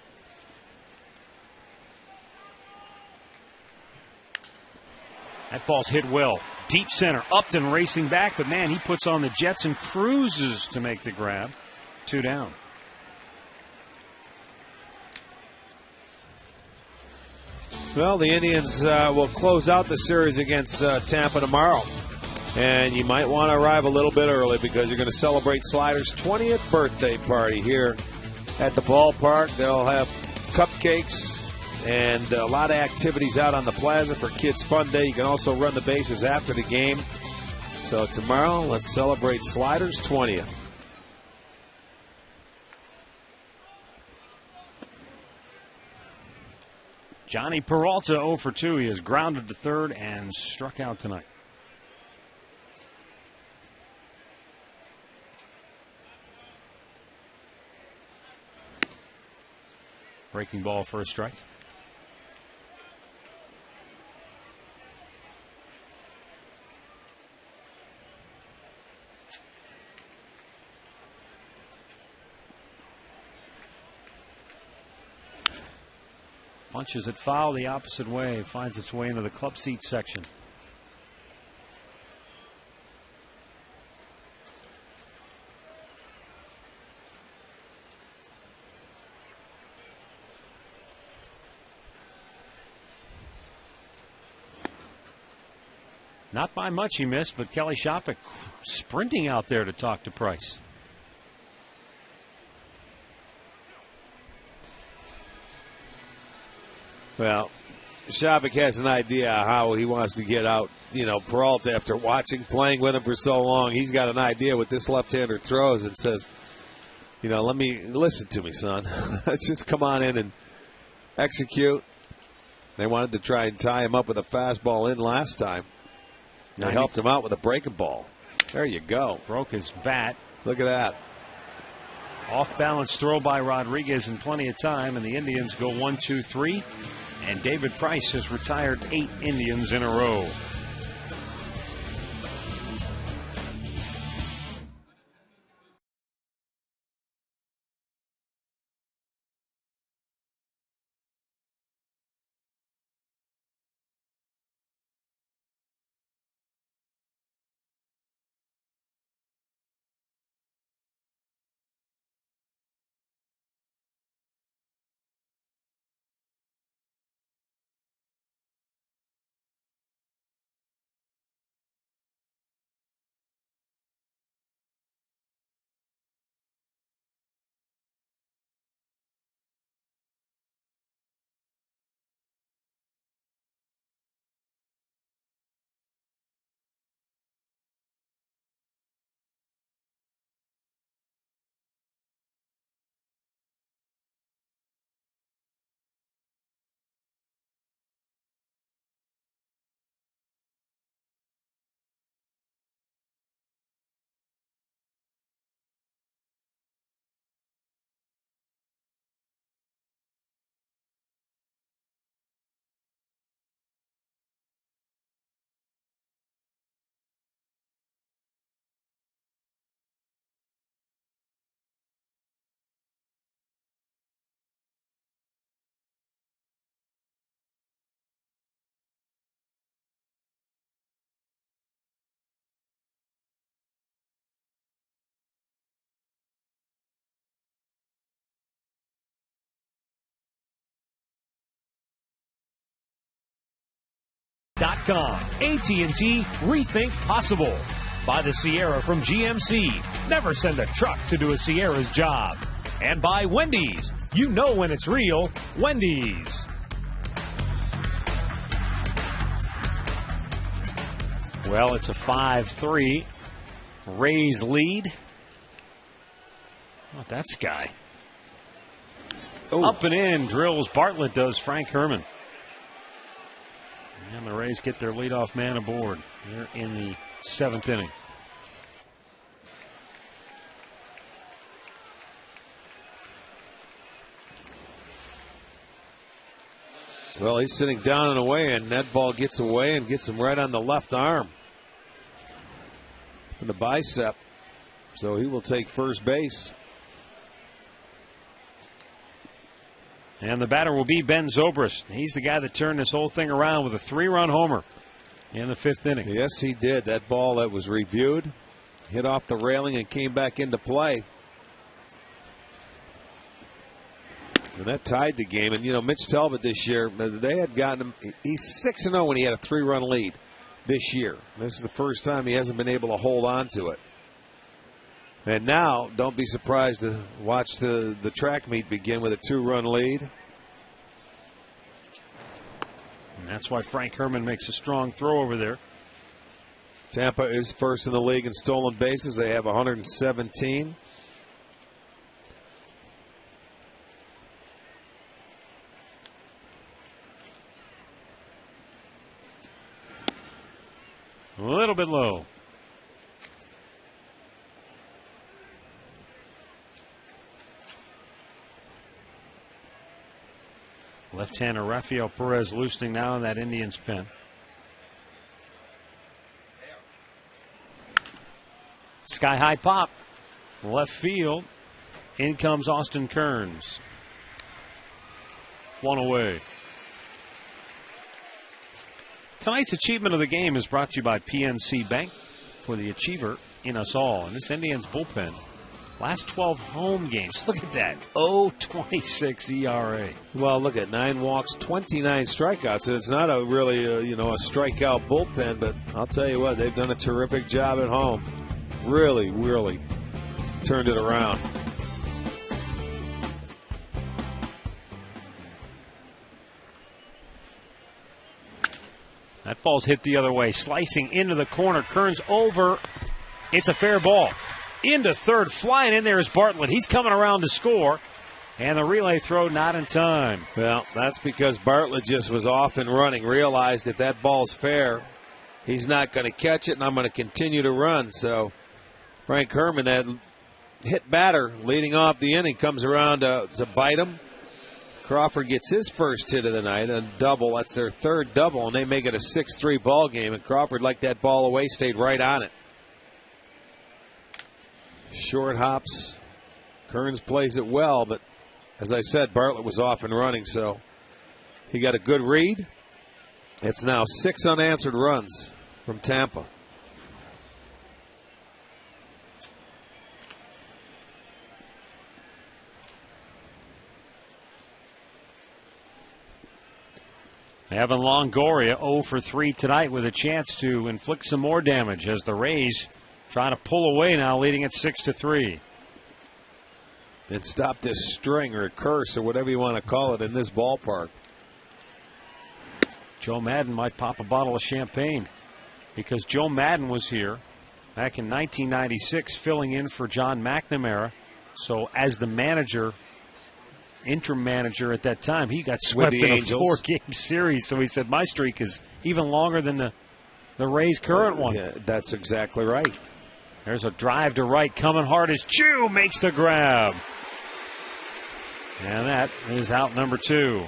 That ball's hit well. Deep center. Upton racing back, but man, he puts on the Jets and cruises to make the grab. 2 down. Well, the Indians will close out the series against Tampa tomorrow. And you might want to arrive a little bit early because you're going to celebrate Slider's 20th birthday party here at the ballpark. They'll have cupcakes and a lot of activities out on the plaza for Kids Fun Day. You can also run the bases after the game. So tomorrow, let's celebrate Slider's 20th. Johnny Peralta 0 for 2. He has grounded to 3rd and struck out tonight. Breaking ball for a strike. Punches it foul the opposite way. Finds its way into the club seat section. Not by much he missed, but Kelly Shopik sprinting out there to talk to Price. Well, Shopik has an idea how he wants to get out. Peralta, after playing with him for so long, he's got an idea what this left-hander throws and says, listen to me, son. Let's just come on in and execute. They wanted to try and tie him up with a fastball in last time. They helped him out with a breaking ball. There you go. Broke his bat. Look at that. Off-balance throw by Rodriguez in plenty of time, and the Indians go 1-2-3. And David Price has retired 8 Indians in a row. AT&T Rethink Possible. By the Sierra from GMC. Never send a truck to do a Sierra's job. And by Wendy's. You know when it's real. Wendy's. Well, it's a 5-3 Rays lead. Not that Sky. Ooh. Up and in drills Bartlett does Frank Herman. And the Rays get their leadoff man aboard here in the 7th inning. Well, he's sitting down and away, and that ball gets away and gets him right on the left arm. And the bicep. So he will take first base. And the batter will be Ben Zobrist. He's the guy that turned this whole thing around with a 3-run homer in the 5th inning. Yes, he did. That ball that was reviewed, hit off the railing and came back into play. And that tied the game. And, you know, Mitch Talbot this year, they had gotten him. He's 6-0 when he had a 3-run lead this year. This is the first time he hasn't been able to hold on to it. And now, don't be surprised to watch the track meet begin with a 2-run lead. And that's why Frank Herman makes a strong throw over there. Tampa is first in the league in stolen bases. They have 117. A little bit low. Left-hander Rafael Perez loosening now in that Indians pen. Sky-high pop. Left field. In comes Austin Kearns. One away. Tonight's achievement of the game is brought to you by PNC Bank, for the achiever in us all. And this Indians bullpen, last 12 home games. Look at that. 0.26 ERA. Well, look at 9 walks, 29 strikeouts. It's not a really, a strikeout bullpen, but I'll tell you what, they've done a terrific job at home. Really, really turned it around. That ball's hit the other way, slicing into the corner. Kearns over. It's a fair ball. Into third, flying in there is Bartlett. He's coming around to score. And the relay throw not in time. Well, that's because Bartlett just was off and running, realized if that ball's fair, he's not going to catch it, and I'm going to continue to run. So Frank Herman, that hit batter leading off the inning, comes around to bite him. Crawford gets his first hit of the night, a double. That's their third double, and they make it a 6-3 ball game. And Crawford, like that ball away, stayed right on it. Short hops. Kearns plays it well, but as I said, Bartlett was off and running, so he got a good read. It's now 6 unanswered runs from Tampa. Evan Longoria 0 for 3 tonight with a chance to inflict some more damage as the Rays trying to pull away now, leading at 6-3. And stop this string or curse or whatever you want to call it in this ballpark. Joe Madden might pop a bottle of champagne because Joe Madden was here back in 1996 filling in for John McNamara. So as the manager, interim manager at that time, he got swept in a 4-game series. So he said, my streak is even longer than the Rays' current one. Yeah, that's exactly right. There's a drive to right coming hard as Chu makes the grab. And that is out number 2.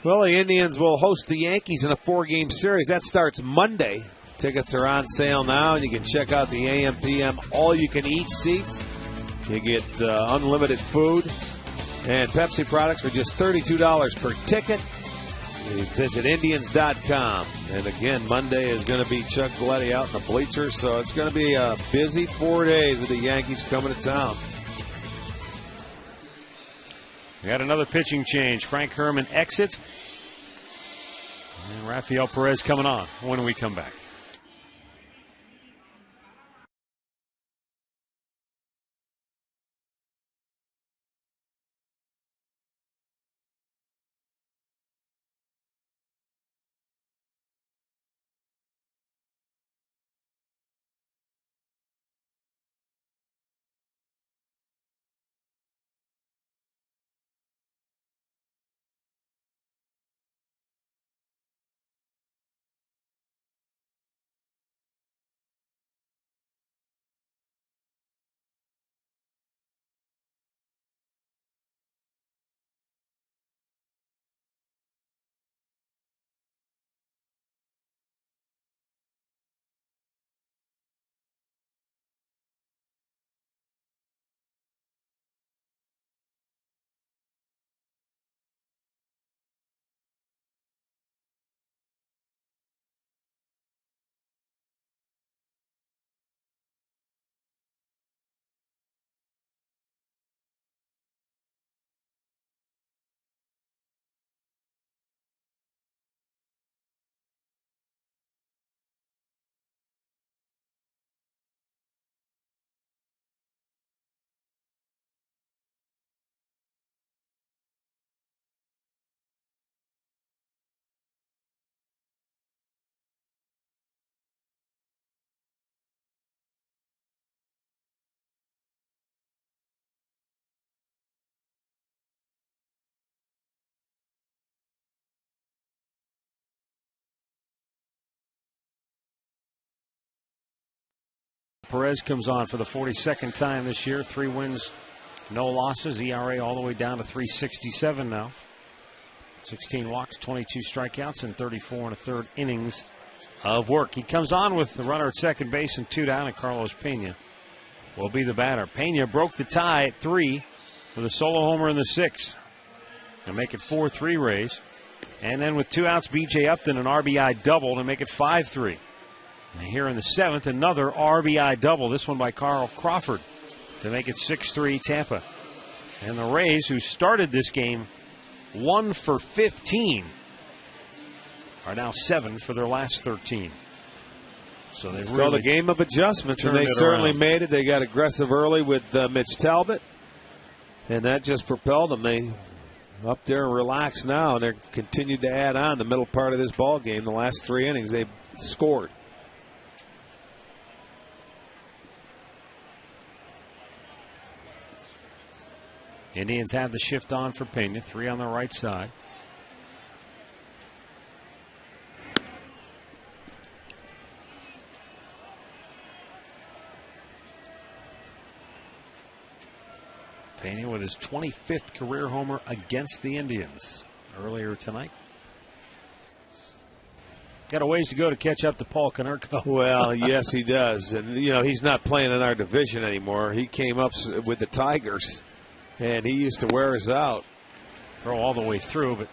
Well, the Indians will host the Yankees in a 4-game series. That starts Monday. Tickets are on sale now, and you can check out the AM/PM all-you-can-eat seats. You get unlimited food and Pepsi products for just $32 per ticket. You visit Indians.com. And again, Monday is going to be Chuck Valetti out in the bleachers, so it's going to be a busy 4 days with the Yankees coming to town. We got another pitching change. Frank Herman exits. And Rafael Perez coming on when we come back. Perez comes on for the 42nd time this year. 3 wins, no losses. ERA all the way down to 3.67 now. 16 walks, 22 strikeouts, and 34 1/3 innings of work. He comes on with the runner at second base and 2 down, and Carlos Pena will be the batter. Pena broke the tie at 3 with a solo homer in the 6th. And make it 4-3 Rays. And then with 2 outs, B.J. Upton an RBI double to make it 5-3. And here in the 7th, another RBI double, this one by Carl Crawford, to make it 6-3 Tampa. And the Rays, who started this game 1 for 15, are now 7 for their last 13. So they've really called a game of adjustments, and they certainly made it. They got aggressive early with Mitch Talbot, and that just propelled them. They up there and relaxed now, and they're continued to add on the middle part of this ball game. The last 3 innings, they've scored. Indians have the shift on for Pena. 3 on the right side. Pena with his 25th career homer against the Indians earlier tonight. Got a ways to go to catch up to Paul Konerko. Well, yes, he does. And, he's not playing in our division anymore. He came up with the Tigers, and he used to wear us out. Throw all the way through, but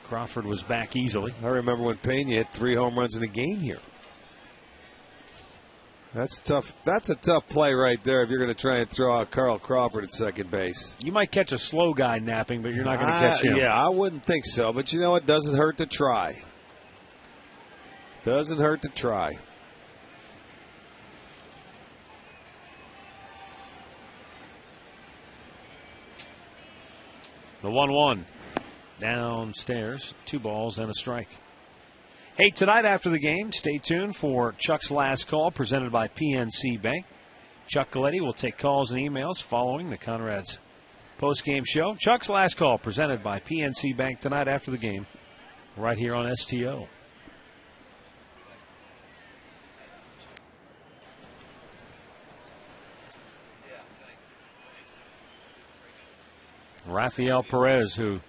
Crawford was back easily. I remember when Pena hit 3 home runs in a game here. That's tough. That's a tough play right there if you're going to try and throw out Carl Crawford at second base. You might catch a slow guy napping, but you're not going to catch him. Yeah, I wouldn't think so. But it doesn't hurt to try. Doesn't hurt to try. The 1-1 downstairs. 2 balls and a strike. Hey, tonight after the game, stay tuned for Chuck's Last Call, presented by PNC Bank. Chuck Coletti will take calls and emails following the Conrad's post-game show. Chuck's Last Call, presented by PNC Bank tonight after the game, right here on STO. Rafael Perez, who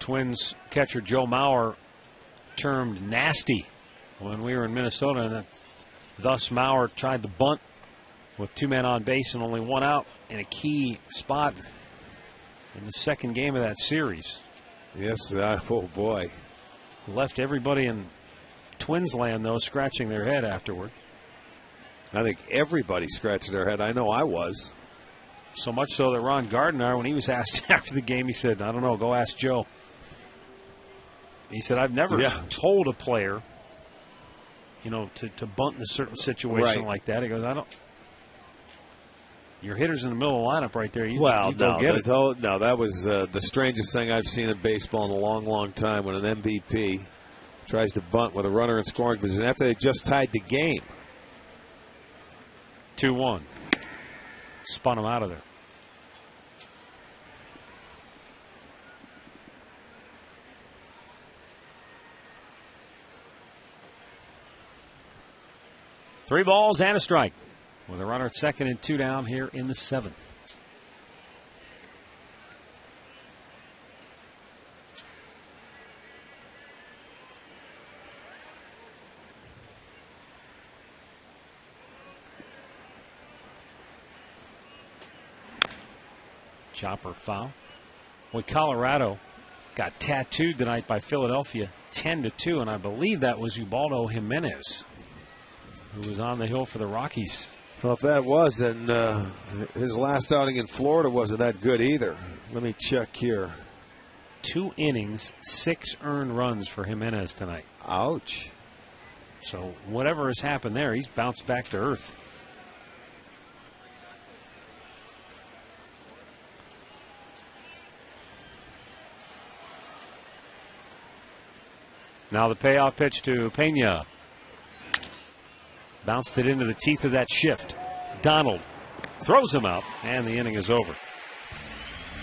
Twins catcher Joe Mauer termed nasty when we were in Minnesota, and thus Mauer tried to bunt with 2 men on base and only 1 out in a key spot in the second game of that series. Yes, oh boy. Left everybody in Twins land, though, scratching their head afterward. I think everybody scratched their head. I know I was. So much so that Ron Gardner, when he was asked after the game, he said, I don't know, go ask Joe. He said, I've never told a player, to bunt in a certain situation like that. He goes, I don't. Your hitter's in the middle of the lineup right there. You go get it. No, that was the strangest thing I've seen in baseball in a long, long time when an MVP tries to bunt with a runner in scoring position after they just tied the game. 2-1. Spun him out of there. Three balls and a strike with a runner at second and 2 down here in the 7th. Chopper foul. Well, Colorado got tattooed tonight by Philadelphia 10-2, and I believe that was Ubaldo Jimenez, who was on the hill for the Rockies. Well, if that was, then his last outing in Florida wasn't that good either. Let me check here. 2 innings, 6 earned runs for Jimenez tonight. Ouch. So whatever has happened there, he's bounced back to earth. Now the payoff pitch to Pena. Bounced it into the teeth of that shift. Donald throws him out, and the inning is over.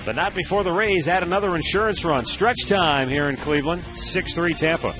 But not before the Rays add another insurance run. Stretch time here in Cleveland. 6-3 Tampa.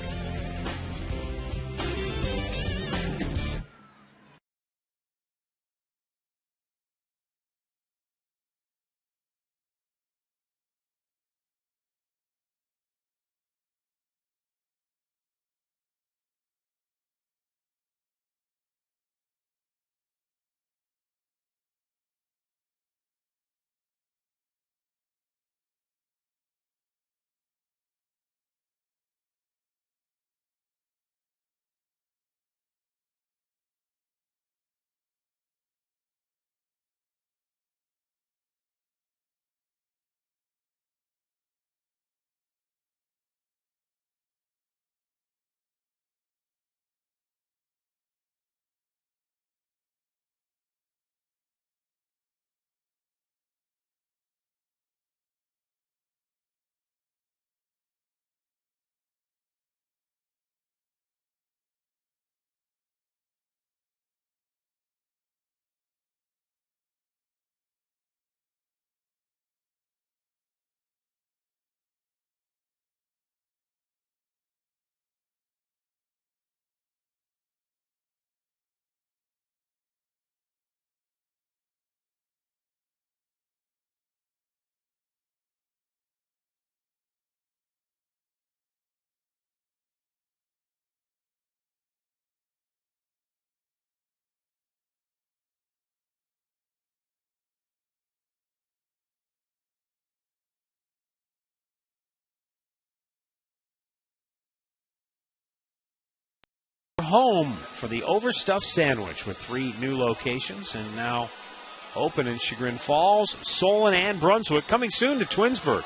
home for the overstuffed sandwich with 3 new locations and now open in Chagrin Falls, Solon, and Brunswick. Coming soon to Twinsburg.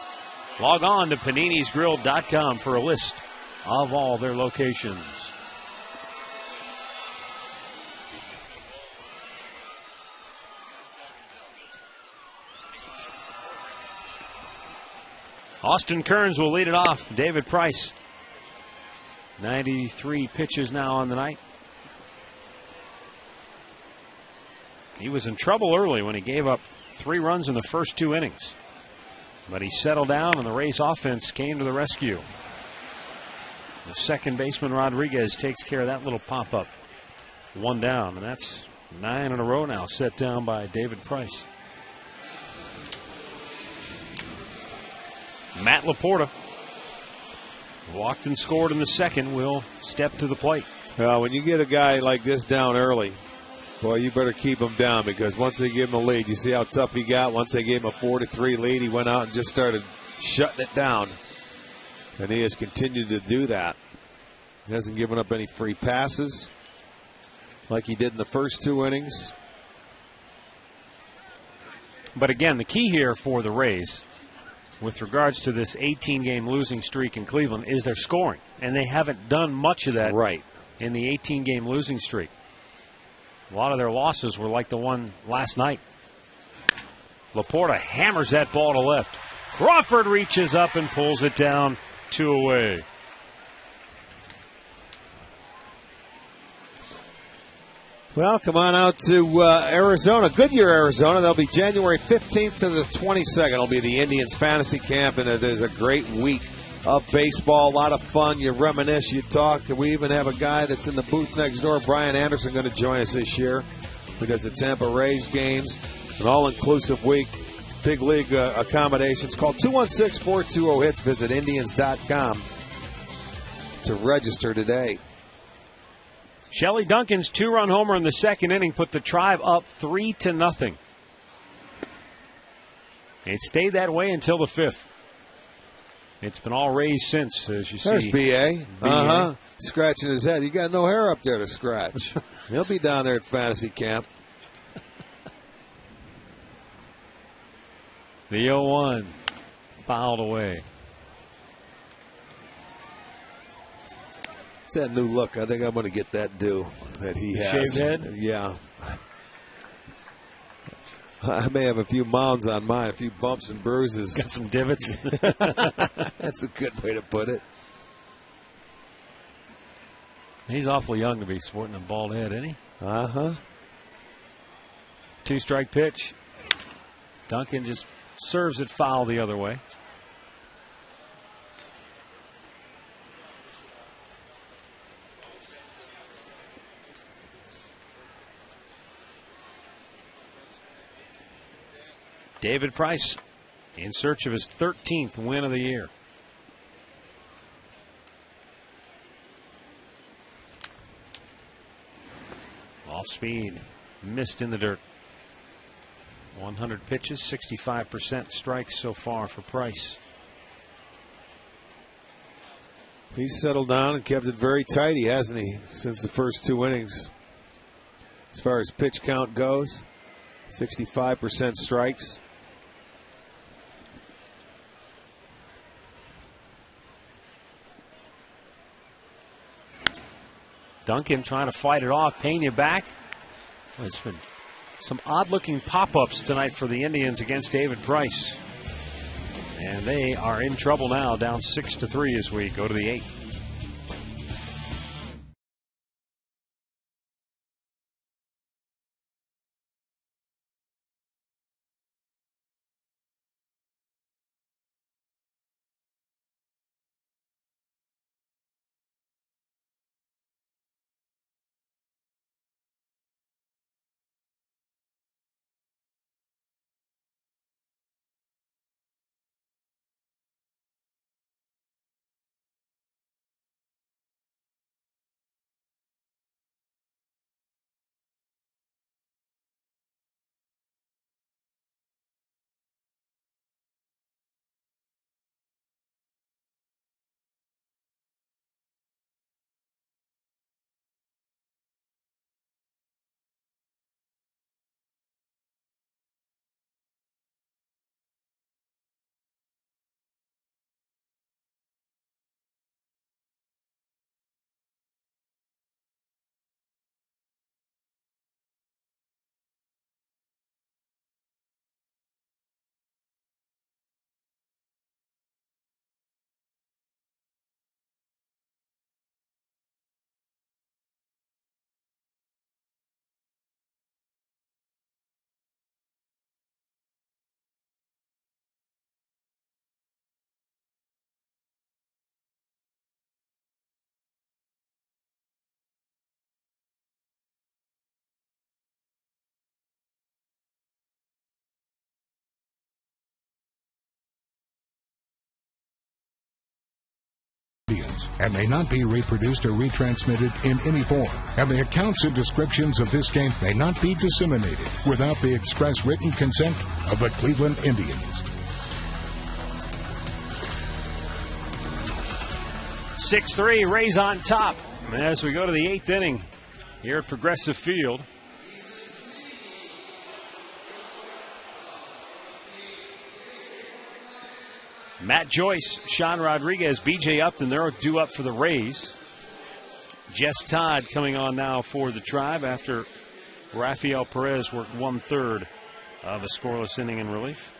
Log on to paninisgrill.com for a list of all their locations. Austin Kearns will lead it off. David Price. 93 pitches now on the night. He was in trouble early when he gave up 3 runs in the first 2 innings. But he settled down and the Rays offense came to the rescue. The second baseman Rodriguez takes care of that little pop-up. 1 down, and that's 9 in a row now set down by David Price. Matt Laporta walked and scored in the second, will step to the plate. Well, when you get a guy like this down early, boy, you better keep him down, because once they give him a lead, you see how tough he got. Once they gave him a 4-3 lead, he went out and just started shutting it down. And he has continued to do that. He hasn't given up any free passes like he did in the first 2 innings. But again, the key here for the Rays, with regards to this 18-game losing streak in Cleveland, is their scoring. And they haven't done much of that in the 18-game losing streak. A lot of their losses were like the one last night. Laporta hammers that ball to left. Crawford reaches up and pulls it down, 2 away. Well, come on out to Arizona, Goodyear, Arizona. They'll be January 15th to the 22nd. It'll be the Indians Fantasy Camp, and there's a great week of baseball. A lot of fun. You reminisce, you talk. We even have a guy that's in the booth next door, Brian Anderson, going to join us this year. He does the Tampa Rays games, an all-inclusive week. Big league accommodations. Call 216-420-HITS. Visit Indians.com to register today. Shelley Duncan's 2-run homer in the second inning put the Tribe up 3-0. It stayed that way until the 5th. It's been all Rays since, as you see. There's B.A. Scratching his head. You got no hair up there to scratch. He'll be down there at fantasy camp. The 0-1 fouled away. It's that new look. I think I'm going to get that do that he has. Shaved head? Yeah. I may have a few mounds on mine, a few bumps and bruises. Got some divots. That's a good way to put it. He's awfully young to be sporting a bald head, isn't he? 2-strike pitch. Duncan just serves it foul the other way. David Price in search of his 13th win of the year. Off speed, missed in the dirt. 100 pitches, 65% strikes so far for Price. He's settled down and kept it very tidy, hasn't he, since the first 2 innings? As far as pitch count goes, 65% strikes. Duncan trying to fight it off. Pena back. Well, it's been some odd-looking pop-ups tonight for the Indians against David Price. And they are in trouble now, down 6-3 as we go to the 8th. and may not be reproduced or retransmitted in any form. And the accounts and descriptions of this game may not be disseminated without the express written consent of the Cleveland Indians. 6-3, Rays on top as we go to the 8th inning here at Progressive Field. Matt Joyce, Sean Rodriguez, B.J. Upton, they're due up for the Rays. Jess Todd coming on now for the Tribe after Rafael Perez worked 1/3 of a scoreless inning in relief.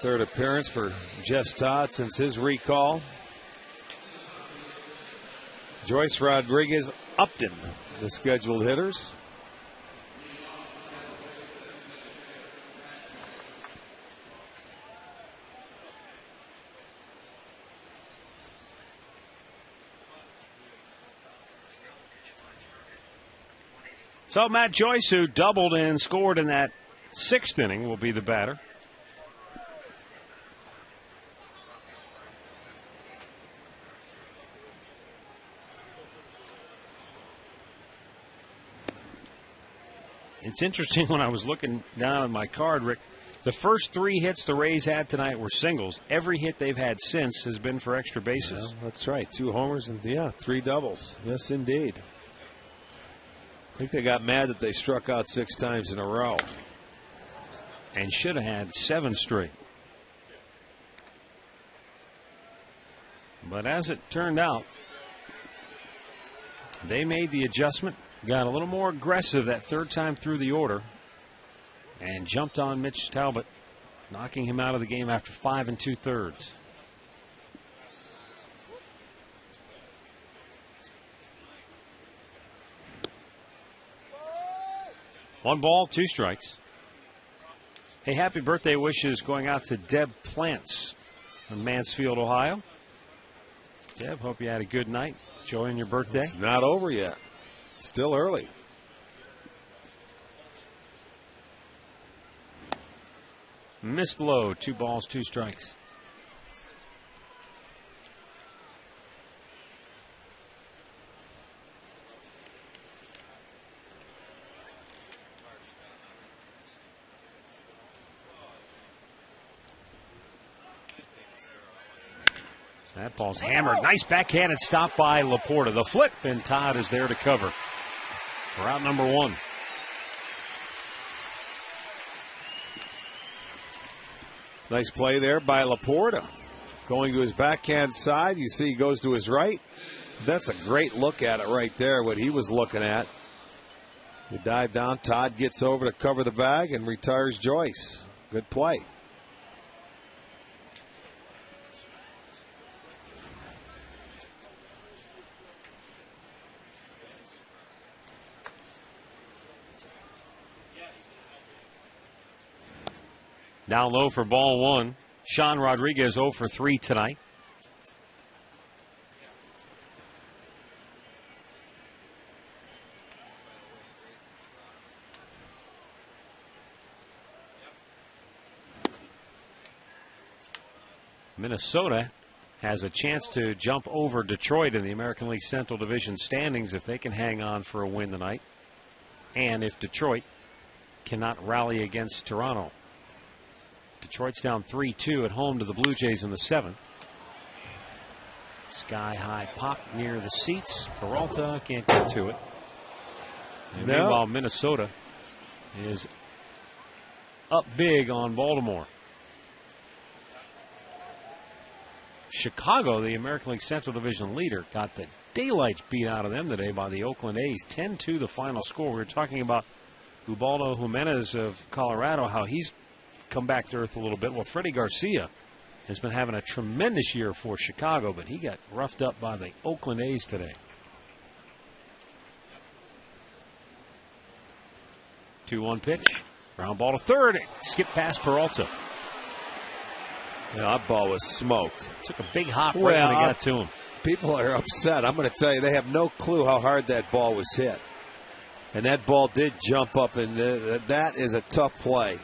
Third appearance for Jess Todd since his recall. Joyce, Rodriguez, Upton, the scheduled hitters. So Matt Joyce, who doubled and scored in that 6th inning, will be the batter. It's interesting when I was looking down at my card, Rick, the first 3 hits the Rays had tonight were singles. Every hit they've had since has been for extra bases. Yeah, that's right. 2 homers and, 3 doubles. Yes, indeed. I think they got mad that they struck out 6 times in a row. And should have had 7 straight. But as it turned out, they made the adjustment, got a little more aggressive that 3rd time through the order, and jumped on Mitch Talbot, knocking him out of the game after 5 2/3. One ball, 2 strikes. Hey, happy birthday wishes going out to Deb Plants from Mansfield, Ohio. Deb, hope you had a good night. Enjoying your birthday. It's not over yet. Still early. Missed low, 2 balls, 2 strikes. That ball's hammered. Nice backhanded stop by Laporta. The flip, and Todd is there to cover for out number 1. Nice play there by Laporta. Going to his backhand side. You see he goes to his right. That's a great look at it right there, what he was looking at. You dive down. Todd gets over to cover the bag and retires Joyce. Good play. Down low for ball 1. Sean Rodriguez 0 for 3 tonight. Minnesota has a chance to jump over Detroit in the American League Central Division standings if they can hang on for a win tonight, and if Detroit cannot rally against Toronto. Detroit's down 3-2 at home to the Blue Jays in the 7th. Sky high pop near the seats. Peralta can't get to it. And meanwhile, Minnesota is up big on Baltimore. Chicago, the American League Central Division leader, got the daylights beat out of them today by the Oakland A's. 10-2 the final score. We were talking about Ubaldo Jimenez of Colorado, how he's come back to earth a little bit. Well, Freddie Garcia has been having a tremendous year for Chicago, but he got roughed up by the Oakland A's today. 2-1 pitch. Ground ball to third. Skip past Peralta. Yeah, that ball was smoked. Took a big hop right when it got to him. People are upset. I'm going to tell you, they have no clue how hard that ball was hit. And that ball did jump up, and that is a tough play.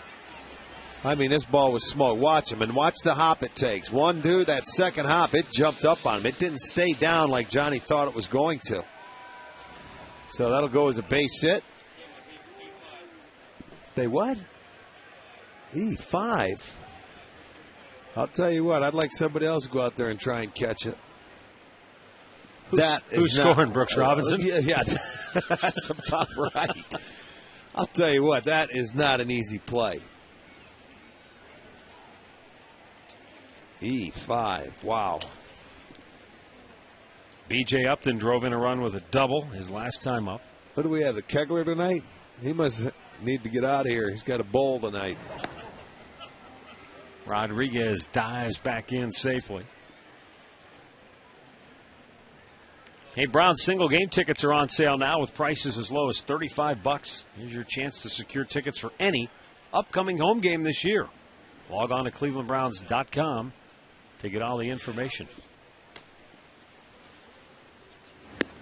I mean, this ball was smoked. Watch him, and watch the hop it takes. 1-2, that second hop, it jumped up on him. It didn't stay down like Johnny thought it was going to. So that'll go as a base hit. They what? E5. I'll tell you what, I'd like somebody else to go out there and try and catch it. Who's scoring, Brooks Robinson? Yeah, that's about right. I'll tell you what, that is not an easy play. E5, wow. B.J. Upton drove in a run with a double his last time up. What do we have, the Kegler tonight? He must need to get out of here. He's got a bowl tonight. Rodriguez dives back in safely. Hey, Browns single game tickets are on sale now with prices as low as $35. Here's your chance to secure tickets for any upcoming home game this year. Log on to clevelandbrowns.com to get all the information.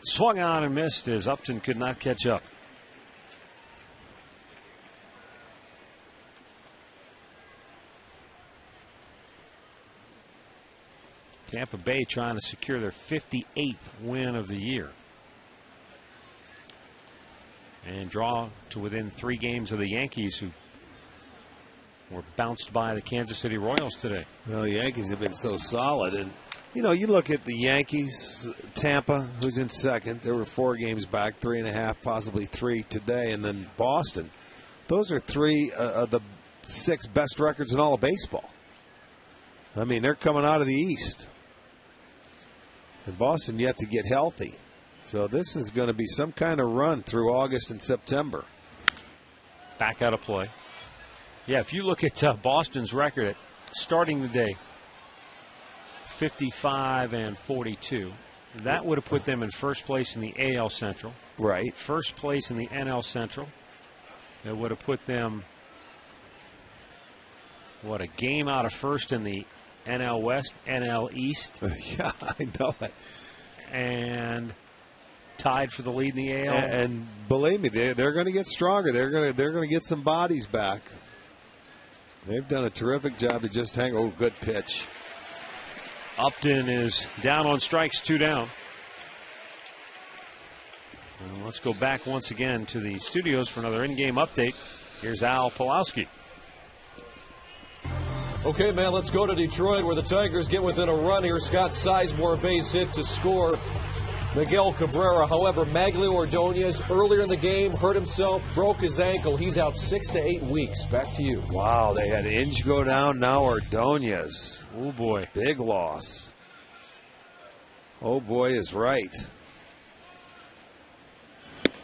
Swung on and missed as Upton could not catch up. Tampa Bay trying to secure their 58th win of the year. And draw to within 3 games of the Yankees, who were bounced by the Kansas City Royals today. Well, the Yankees have been so solid. And, you know, you look at the Yankees, Tampa, who's in second. There were 4 games back, 3.5, possibly 3 today. And then Boston. Those are 3 of the 6 best records in all of baseball. I mean, they're coming out of the East. And Boston yet to get healthy. So this is going to be some kind of run through August and September. Back out of play. Yeah, if you look at Boston's record at starting the day, 55-42, that would have put them in first place in the AL Central. Right. First place in the NL Central. It would have put them, a game out of first in the NL West, NL East. Yeah, I know it. And tied for the lead in the AL. And believe me, they're going to get stronger. They're going to get some bodies back. They've done a terrific job to just hang. Oh, good pitch. Upton is down on strikes, 2 down. And let's go back once again to the studios for another in-game update. Here's Al Pawlowski. Okay, man, let's go to Detroit where the Tigers get within a run here. Scott Sizemore base hit to score Miguel Cabrera. However, Maglio Ordonez earlier in the game hurt himself, broke his ankle. He's out 6 to 8 weeks. Back to you. Wow, they had Inge go down. Now Ordonez. Oh, boy. Big loss. Oh, boy is right.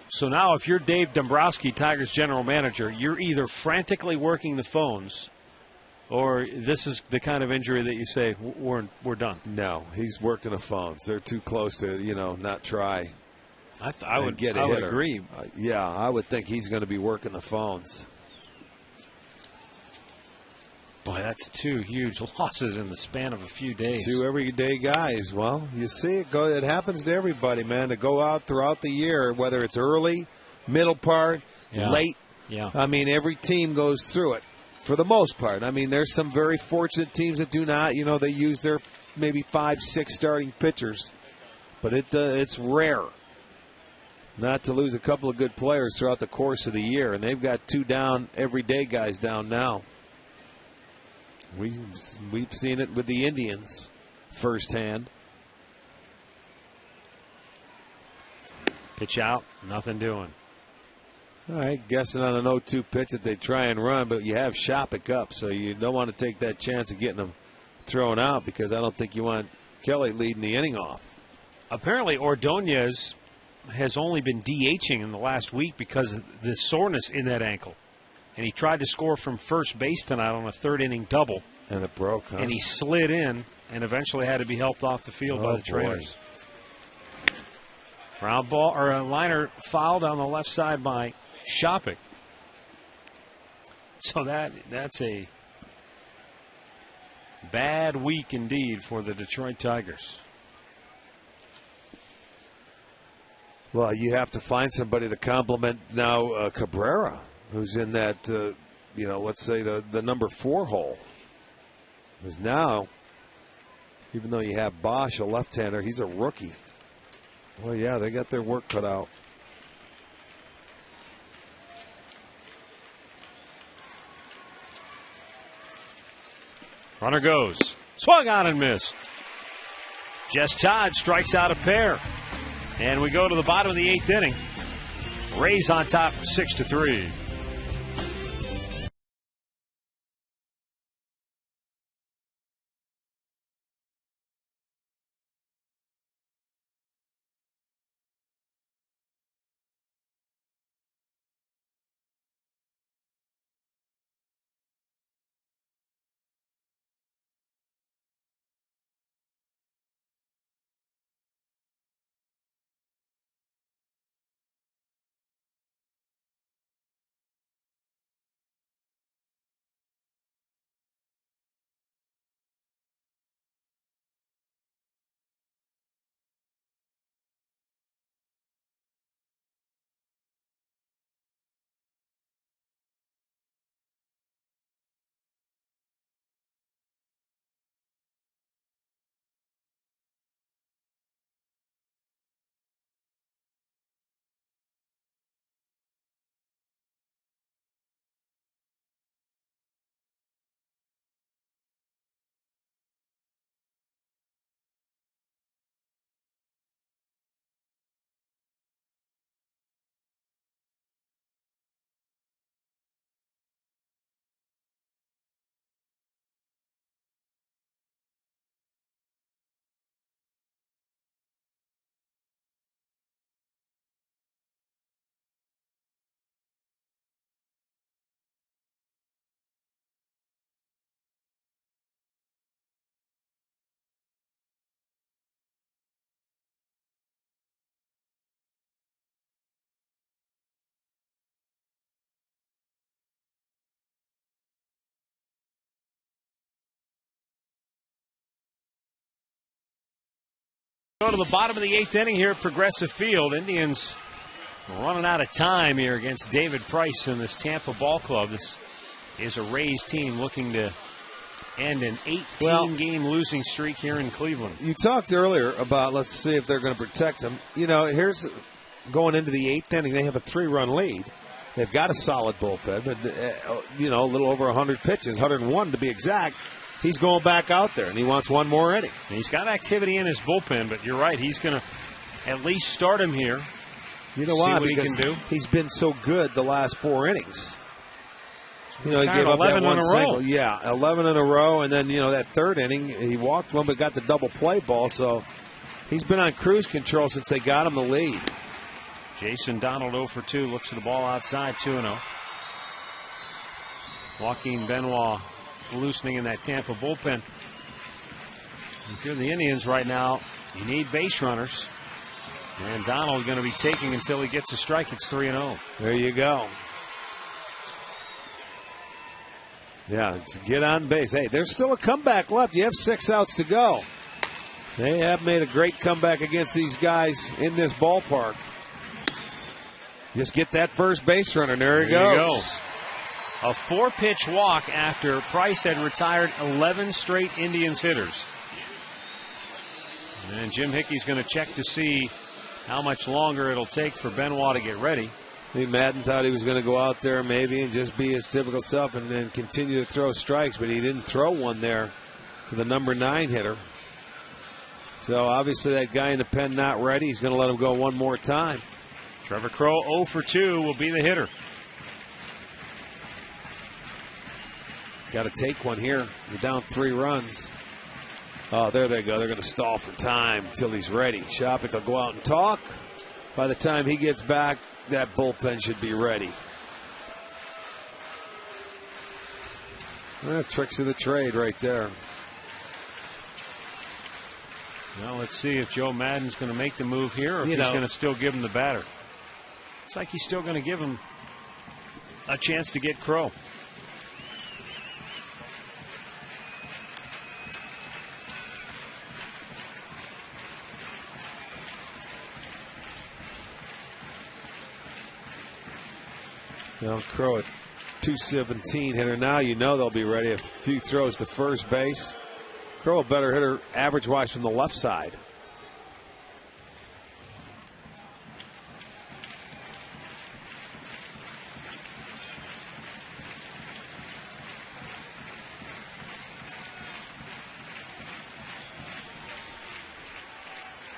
So now if you're Dave Dombrowski, Tigers general manager, you're either frantically working the phones or this is the kind of injury that you say, we're done. No, he's working the phones. They're too close to, not try. I would agree. Yeah, I would think he's going to be working the phones. Boy, that's 2 huge losses in the span of a few days. 2 everyday guys. Well, you see it go. It happens to everybody, man, to go out throughout the year, whether it's early, middle part, late. Yeah. I mean, every team goes through it. For the most part. I mean, there's some very fortunate teams that do not. They use their maybe 5, 6 starting pitchers. But it's rare not to lose a couple of good players throughout the course of the year. And they've got 2 down, everyday guys down now. We've seen it with the Indians firsthand. Pitch out, nothing doing. All right, guessing on an 0-2 pitch that they try and run, but you have Shopik up, so you don't want to take that chance of getting them thrown out because I don't think you want Kelly leading the inning off. Apparently, Ordonez has only been DHing in the last week because of the soreness in that ankle. And he tried to score from first base tonight on a 3rd-inning double. And it broke, huh? And he slid in and eventually had to be helped off the field by the trainers. Ground ball, or a liner fouled on the left side by Shopik. So that's a bad week indeed for the Detroit Tigers. Well, you have to find somebody to complement now Cabrera, who's in that let's say the number 4 hole. Because now, even though you have Bosch, a left-hander, he's a rookie. Well, yeah, they got their work cut out. Runner goes. Swung on and missed. Jess Todd strikes out a pair. And we go to the bottom of the 8th inning. Rays on top 6-3. Go to the bottom of the 8th inning here at Progressive Field. Indians running out of time here against David Price and this Tampa Ball Club. This is a Rays team looking to end an 18-game losing streak here in Cleveland. You talked earlier about, let's see if they're going to protect him. Here's going into the 8th inning. They have a 3-run lead. They've got a solid bullpen, but, a little over 100 pitches, 101 to be exact. He's going back out there, and he wants one more inning. He's got activity in his bullpen, but you're right. He's going to at least start him here. You know why? What because he can do. He's been so good the last 4 innings. He gave up 11 that one in a single. row. Yeah, 11 in a row, and then, that 3rd inning, he walked one but got the double play ball, so he's been on cruise control since they got him the lead. Jason Donald 0 for 2, looks at the ball outside, 2-0. Joaquin Benoit loosening in that Tampa bullpen. If you're the Indians right now, you need base runners. And Donald going to be taking until he gets a strike. It's 3-0. There you go. Yeah, get on base. Hey, there's still a comeback left. You have 6 outs to go. They have made a great comeback against these guys in this ballpark. Just get that first base runner. There he goes. A 4-pitch walk after Price had retired 11 straight Indians hitters. And Jim Hickey's going to check to see how much longer it'll take for Benoit to get ready. I think Madden thought he was going to go out there maybe and just be his typical self and then continue to throw strikes, but he didn't throw one there to the number 9 hitter. So obviously that guy in the pen not ready. He's going to let him go one more time. Trevor Crowe 0 for 2 will be the hitter. Got to take one here. You're down 3 runs. Oh, there they go. They're going to stall for time until he's ready. Shopik will go out and talk. By the time he gets back, that bullpen should be ready. Tricks of the trade right there. Well, let's see if Joe Madden's going to make the move here or if he's going to still give him the batter. It's like he's still going to give him a chance to get Crowe. Crowe at .217 hitter now. You know they'll be ready. A few throws to first base. Crow a better hitter average-wise from the left side.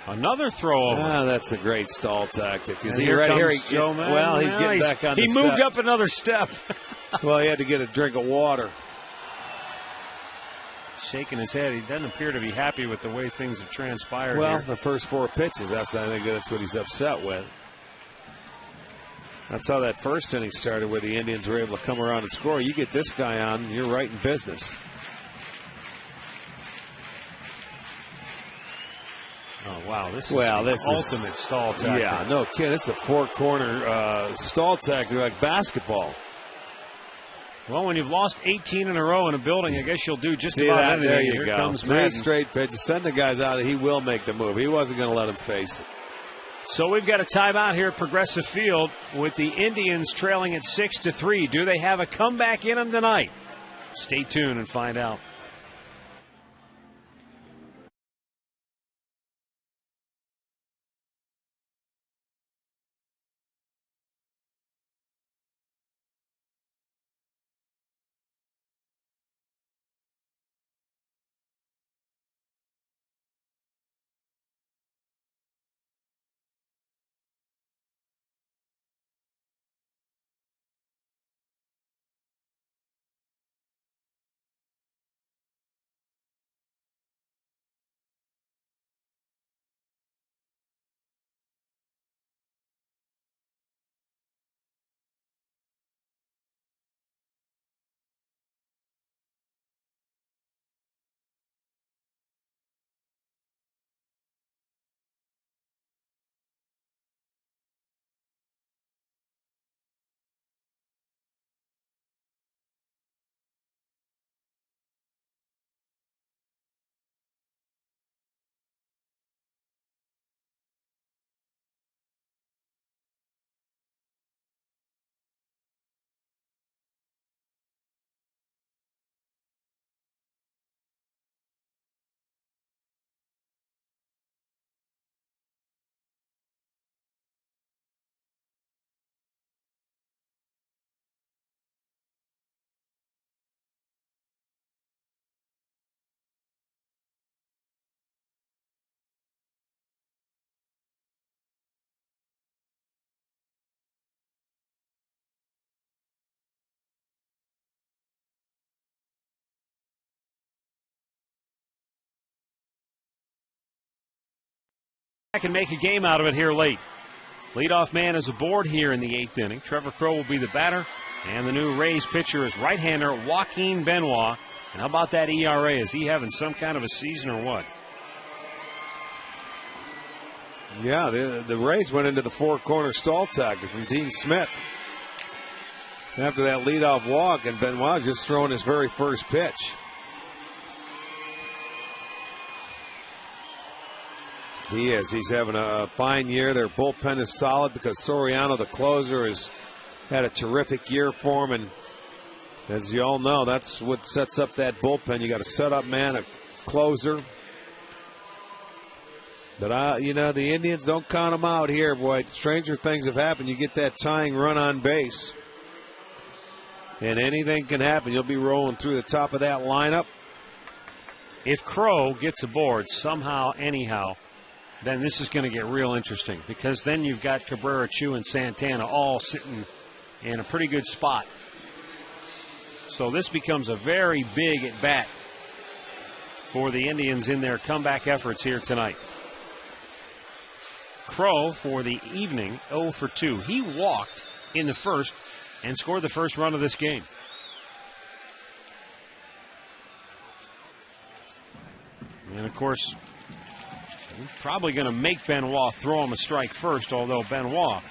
Another throw over. That's a great stall tactic. Is And he ready here? Joe Madden. Well, he's getting back on the He step. moved up another step. Well, he had to get a drink of water. Shaking his head. He doesn't appear to be happy with the way things have transpired Well, here. the first 4 pitches, I think that's what he's upset with. That's how that first inning started, where the Indians were able to come around and score. You get this guy on, you're right in business. Oh, wow. This is ultimate stall tactic. Yeah, no kid. This is the four-corner stall tactic like basketball. Well, when you've lost 18 in a row in a building, I guess you'll do just about anything. There you Here go. comes 3 Madden. straight pitches. Send the guys out. He will make the move. He wasn't going to let him face it. So we've got a timeout here at Progressive Field with the Indians trailing at 6-3. Do they have a comeback in them tonight? Stay tuned and find out. Can make a game out of it here late. Leadoff man is aboard here in the 8th inning. Trevor Crow will be the batter, and the new Rays pitcher is right-hander Joaquin Benoit. And how about that ERA? Is he having some kind of a season or what? Yeah, the Rays went into the four-corner stall tactic from Dean Smith after that leadoff walk, and Benoit just throwing his very first pitch. He is. He's having a fine year. Their bullpen is solid because Soriano, the closer, has had a terrific year for him. And as you all know, that's what sets up that bullpen. You got a setup man, a closer. But, the Indians don't count them out here, boy. Stranger things have happened. You get that tying run on base, and anything can happen. You'll be rolling through the top of that lineup. If Crow gets aboard somehow, anyhow, then this is going to get real interesting, because then you've got Cabrera, Chu, and Santana all sitting in a pretty good spot. So this becomes a very big at-bat for the Indians in their comeback efforts here tonight. Crow, for the evening, 0 for 2. He walked in the first and scored the first run of this game. And, of course, probably going to make Benoit throw him a strike first, although Benoit,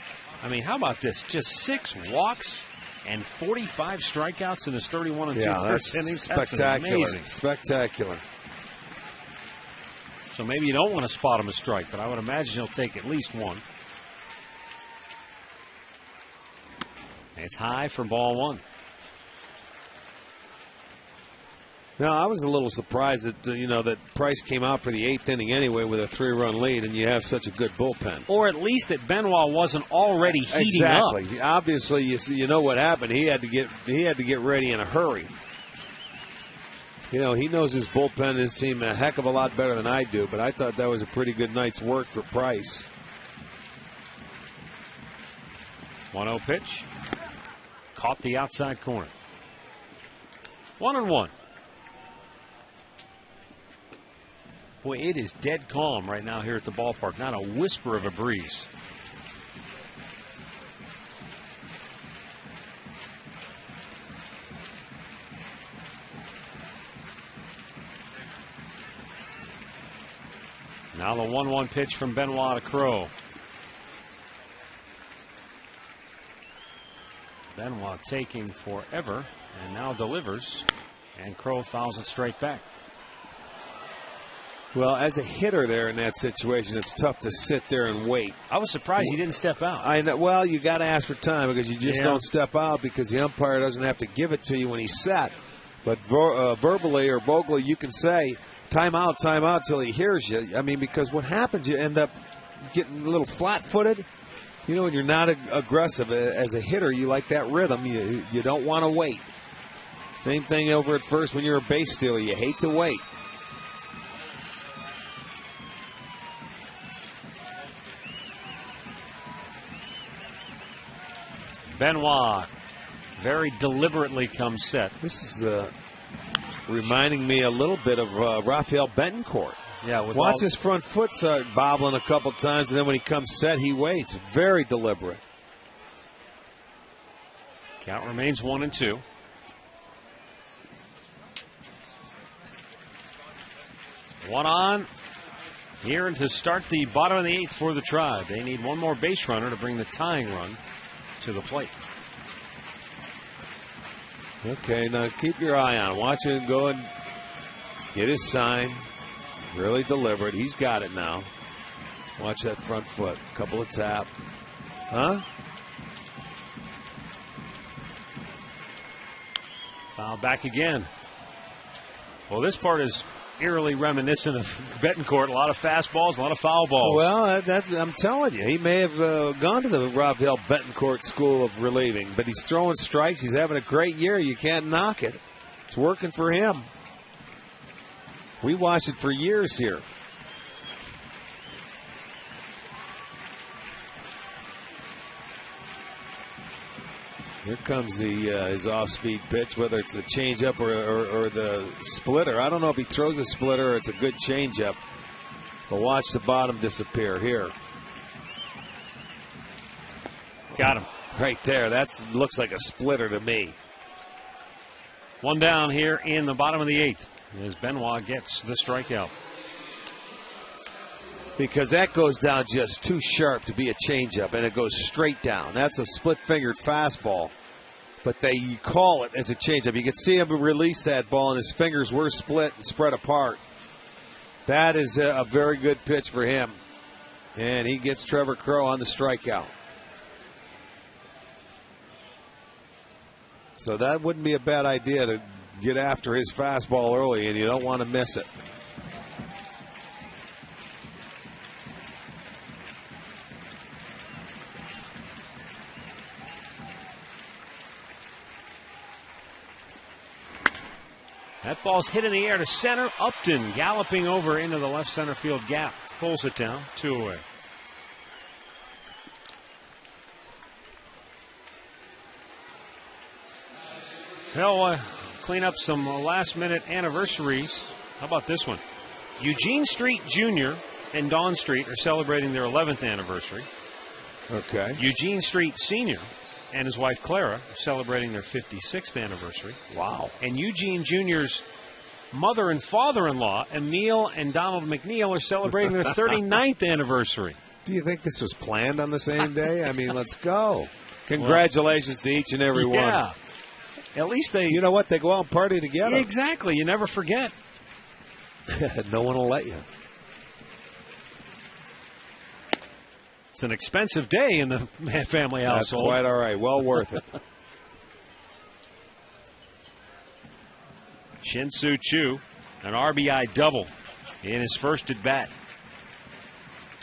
how about this? Just 6 walks and 45 strikeouts in his 31 and 2/3 innings. Spectacular. That's amazing. Spectacular. So maybe you don't want to spot him a strike, but I would imagine he'll take at least one. It's high for ball 1. No, I was a little surprised that that Price came out for the 8th inning anyway with a 3-run lead, and you have such a good bullpen. Or at least that Benoit wasn't already heating up. Exactly. Obviously, you know what happened. He had to get ready in a hurry. He knows his bullpen, his team a heck of a lot better than I do. But I thought that was a pretty good night's work for Price. 1-0 pitch, caught the outside corner. 1-1. Boy, it is dead calm right now here at the ballpark. Not a whisper of a breeze. Now the 1-1 pitch from Benoit to Crow. Benoit taking forever and now delivers, and Crow fouls it straight back. Well, as a hitter there in that situation, it's tough to sit there and wait. I was surprised he didn't step out. I know. Well, you got to ask for time because you just don't step out because the umpire doesn't have to give it to you when he's set. But verbally or vocally, you can say, time out till he hears you. I mean, because what happens, you end up getting a little flat-footed. When you're not aggressive as a hitter, you like that rhythm. You don't want to wait. Same thing over at first when you're a base stealer. You hate to wait. Benoit very deliberately comes set. This is reminding me a little bit of Rafael Betancourt. Yeah, watch his front foot start bobbling a couple times, and then when he comes set, he waits. Very deliberate. Count remains 1-2. One on here to start the bottom of the 8th for the Tribe. They need one more base runner to bring the tying run to the plate. Okay, now keep your eye on him. Watch him go and get his sign. Really deliberate. He's got it now. Watch that front foot. Couple of tap. Huh? Foul back again. Well, this part is eerily reminiscent of Betancourt. A lot of fastballs, a lot of foul balls. Well, I'm telling you, he may have gone to the Rafael Betancourt school of relieving, but he's throwing strikes. He's having a great year. You can't knock it. It's working for him. We watched it for years here. Here comes his off-speed pitch, whether it's the changeup or the splitter. I don't know if he throws a splitter or it's a good changeup. But watch the bottom disappear here. Got him. Right there. That looks like a splitter to me. One down here in the bottom of the 8th as Benoit gets the strikeout. Because that goes down just too sharp to be a changeup, and it goes straight down. That's a split-fingered fastball, but they call it as a changeup. You can see him release that ball, and his fingers were split and spread apart. That is a very good pitch for him, and he gets Trevor Crow on the strikeout. So that wouldn't be a bad idea to get after his fastball early, and you don't want to miss it. That ball's hit in the air to center. Upton galloping over into the left center field gap. Pulls it down. 2 away. They'll clean up some last-minute anniversaries. How about this one? Eugene Street Jr. and Dawn Street are celebrating their 11th anniversary. Okay. Eugene Street Sr. and his wife Clara are celebrating their 56th anniversary. Wow. And Eugene Jr.'s mother and father-in-law, Emil and Donald McNeil, are celebrating their 39th anniversary. Do you think this was planned on the same day? I mean, let's go. Congratulations to each and every one. Yeah. At least they... You know what? They go out and party together. Exactly. You never forget. No one will let you. It's an expensive day in the family household. That's quite all right. Well worth it. Shin-Soo Choo, an RBI double in his first at bat.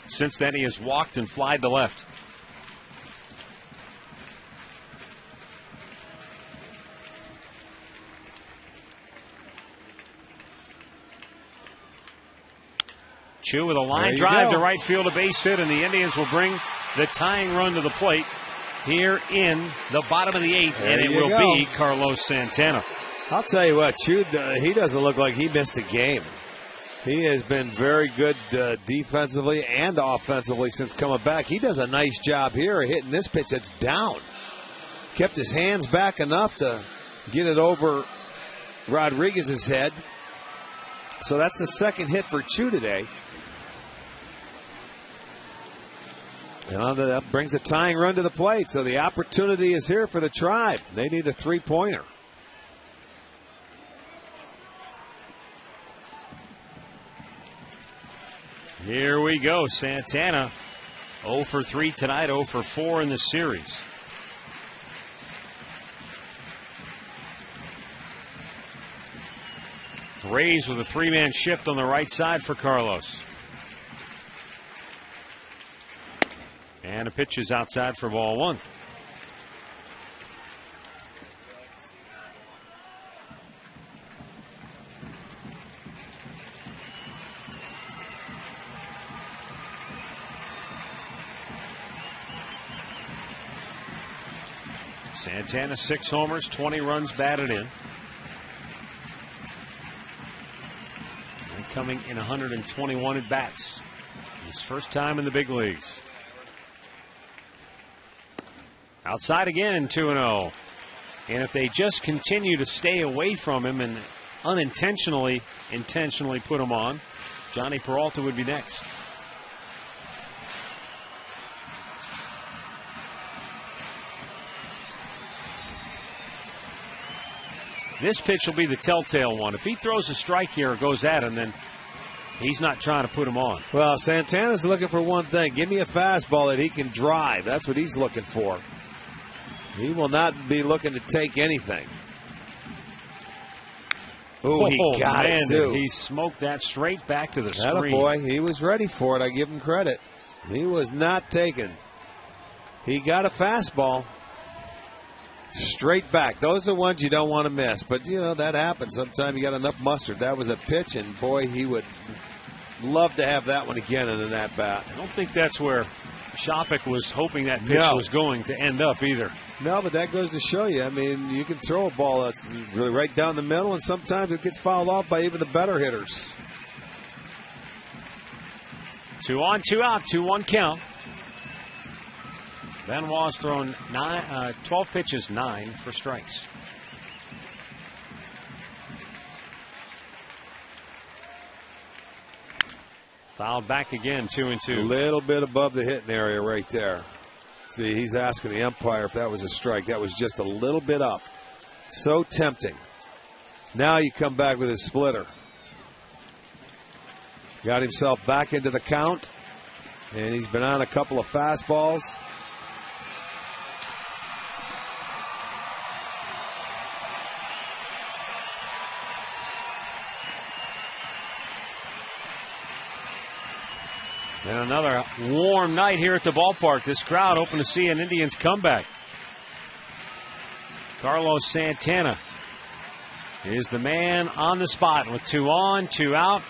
Since then, he has walked and flied to left. Choo with a line drive to right field, a base hit, and the Indians will bring the tying run to the plate here in the bottom of the 8th, and it will be Carlos Santana. I'll tell you what, Choo, he doesn't look like he missed a game. He has been very good defensively and offensively since coming back. He does a nice job here hitting this pitch that's down. Kept his hands back enough to get it over Rodriguez's head. So that's the second hit for Choo today. And that brings a tying run to the plate. So the opportunity is here for the Tribe. They need a 3-pointer. Here we go. Santana 0 for 3 tonight, 0 for 4 in the series. Rays with a 3-man shift on the right side for Carlos. And a pitch is outside for ball 1. Santana 6 homers, 20 runs batted in. And coming in 121 at bats. His first time in the big leagues. Outside again, 2-0. And if they just continue to stay away from him and intentionally put him on, Johnny Peralta would be next. This pitch will be the telltale one. If he throws a strike here or goes at him, then he's not trying to put him on. Well, Santana's looking for one thing. Give me a fastball that he can drive. That's what he's looking for. He will not be looking to take anything. Oh, he got it, too. He smoked that straight back to the screen. Attaboy. He was ready for it. I give him credit. He was not taken. He got a fastball. Straight back. Those are the ones you don't want to miss. But, you know, that happens. Sometimes you got enough mustard. That was a pitch, and, boy, he would love to have that one again in an at-bat. I don't think that's where Shopik was hoping that pitch was going to end up either. No, but that goes to show you. I mean, you can throw a ball that's really right down the middle, and sometimes it gets fouled off by even the better hitters. 2 on, 2 out, 2-1 count. Benoit's thrown 12 pitches, 9 for strikes. Fouled back again, 2-2. A little bit above the hitting area right there. See, he's asking the umpire if that was a strike. That was just a little bit up. So tempting. Now you come back with his splitter. Got himself back into the count, and he's been on a couple of fastballs. And another warm night here at the ballpark. This crowd hoping to see an Indians comeback. Carlos Santana is the man on the spot with 2 on, 2 out.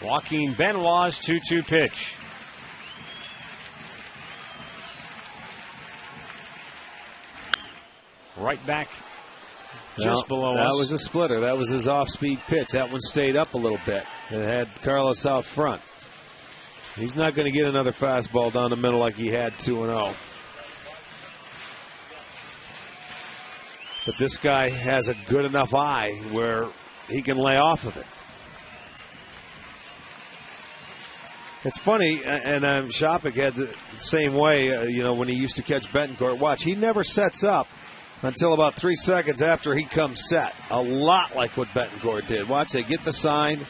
Joaquin Benoit's 2-2 pitch. Right back just below us. That was a splitter. That was his off-speed pitch. That one stayed up a little bit. It had Carlos out front. He's not going to get another fastball down the middle like he had 2-0. But this guy has a good enough eye where he can lay off of it. It's funny, and Shopik had the same way, when he used to catch Betancourt. Watch, he never sets up until about 3 seconds after he comes set. A lot like what Betancourt did. Watch, they get the sign.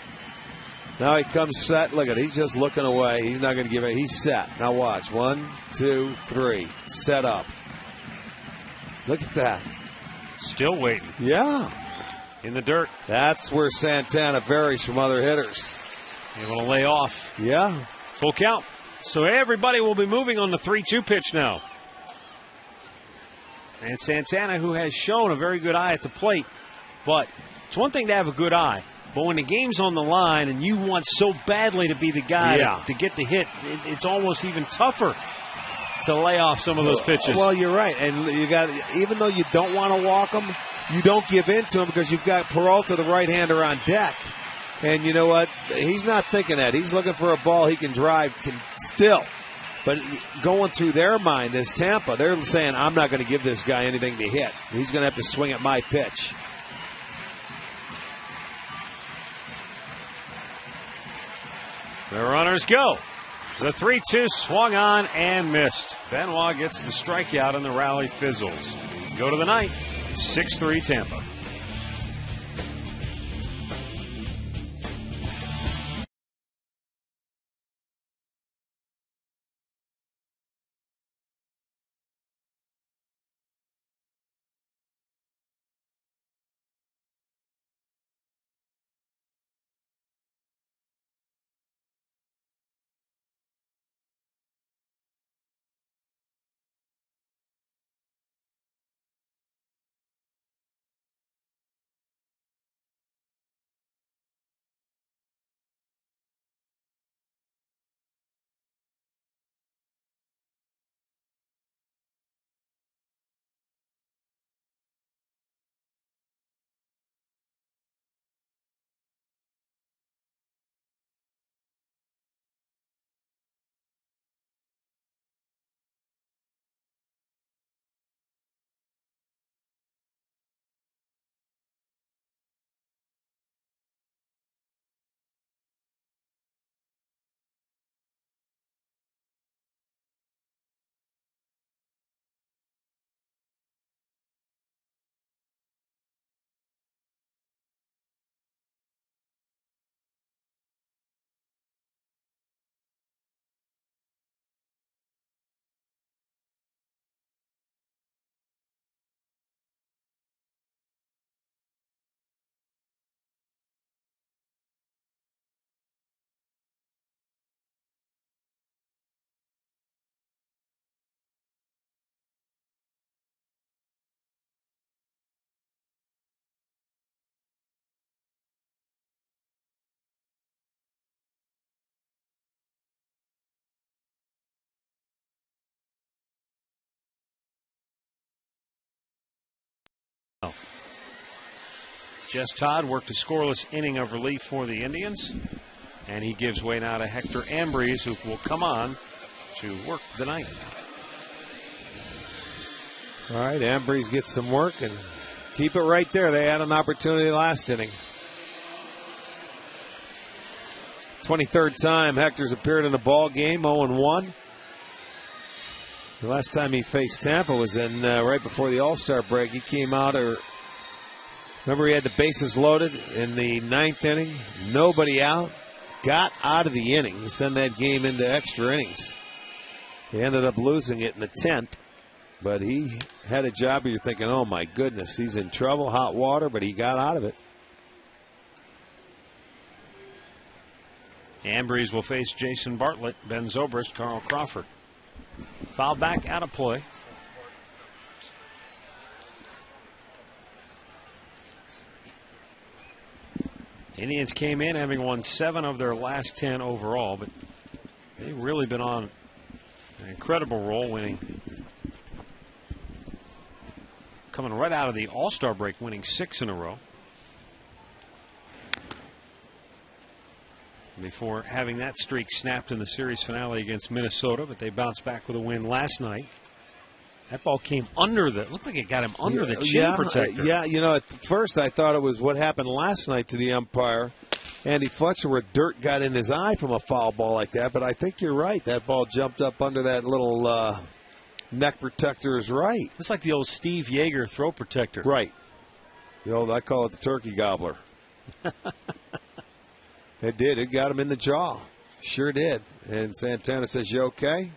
Now he comes set. Look at it. He's just looking away. He's not going to give it. He's set. Now watch. 1, 2, 3. Set up. Look at that. Still waiting. Yeah. in the dirt. That's where Santana varies from other hitters. Able to lay off. Yeah. Full count. So everybody will be moving on the 3-2 pitch now. And Santana, who has shown a very good eye at the plate, but it's one thing to have a good eye, but when the game's on the line and you want so badly to be the guy to get the hit, it's almost even tougher to lay off some of those pitches. Well, you're right, and you got, even though you don't want to walk them, you don't give in to them because you've got Peralta, the right-hander, on deck. And you know what? He's not thinking that. He's looking for a ball he can drive still. But going through their mind is Tampa. They're saying, I'm not going to give this guy anything to hit. He's going to have to swing at my pitch. The runners go. The 3-2 swung on and missed. Benoit gets the strikeout and the rally fizzles. Go to the ninth. 6-3 Tampa. Jess Todd worked a scoreless inning of relief for the Indians, and he gives way now to Hector Ambrose, who will come on to work the ninth. All right, Ambrose gets some work and keep it right there. They had an opportunity last inning. 23rd time Hector's appeared in the ball game, 0-1. The last time he faced Tampa was in right before the All-Star break. He came out, remember he had the bases loaded in the ninth inning, nobody out, got out of the inning to send that game into extra innings. He ended up losing it in the 10th, but he had a job where you're thinking, oh my goodness, he's in trouble, hot water, but he got out of it. Ambrose will face Jason Bartlett, Ben Zobrist, Carl Crawford. Foul back, out of play. Indians came in having won 7 of their last 10 overall, but they've really been on an incredible roll, coming right out of the All-Star break, winning 6 in a row. Before having that streak snapped in the series finale against Minnesota, but they bounced back with a win last night. That ball came under looked like it got him under the chin protector. Yeah, you know, at first I thought it was what happened last night to the umpire, Andy Fletcher, where dirt got in his eye from a foul ball like that, but I think you're right. That ball jumped up under that little neck protector is right. It's like the old Steve Yeager throw protector. Right. The old, I call it the turkey gobbler. It did. It got him in the jaw. Sure did. And Santana says, you okay?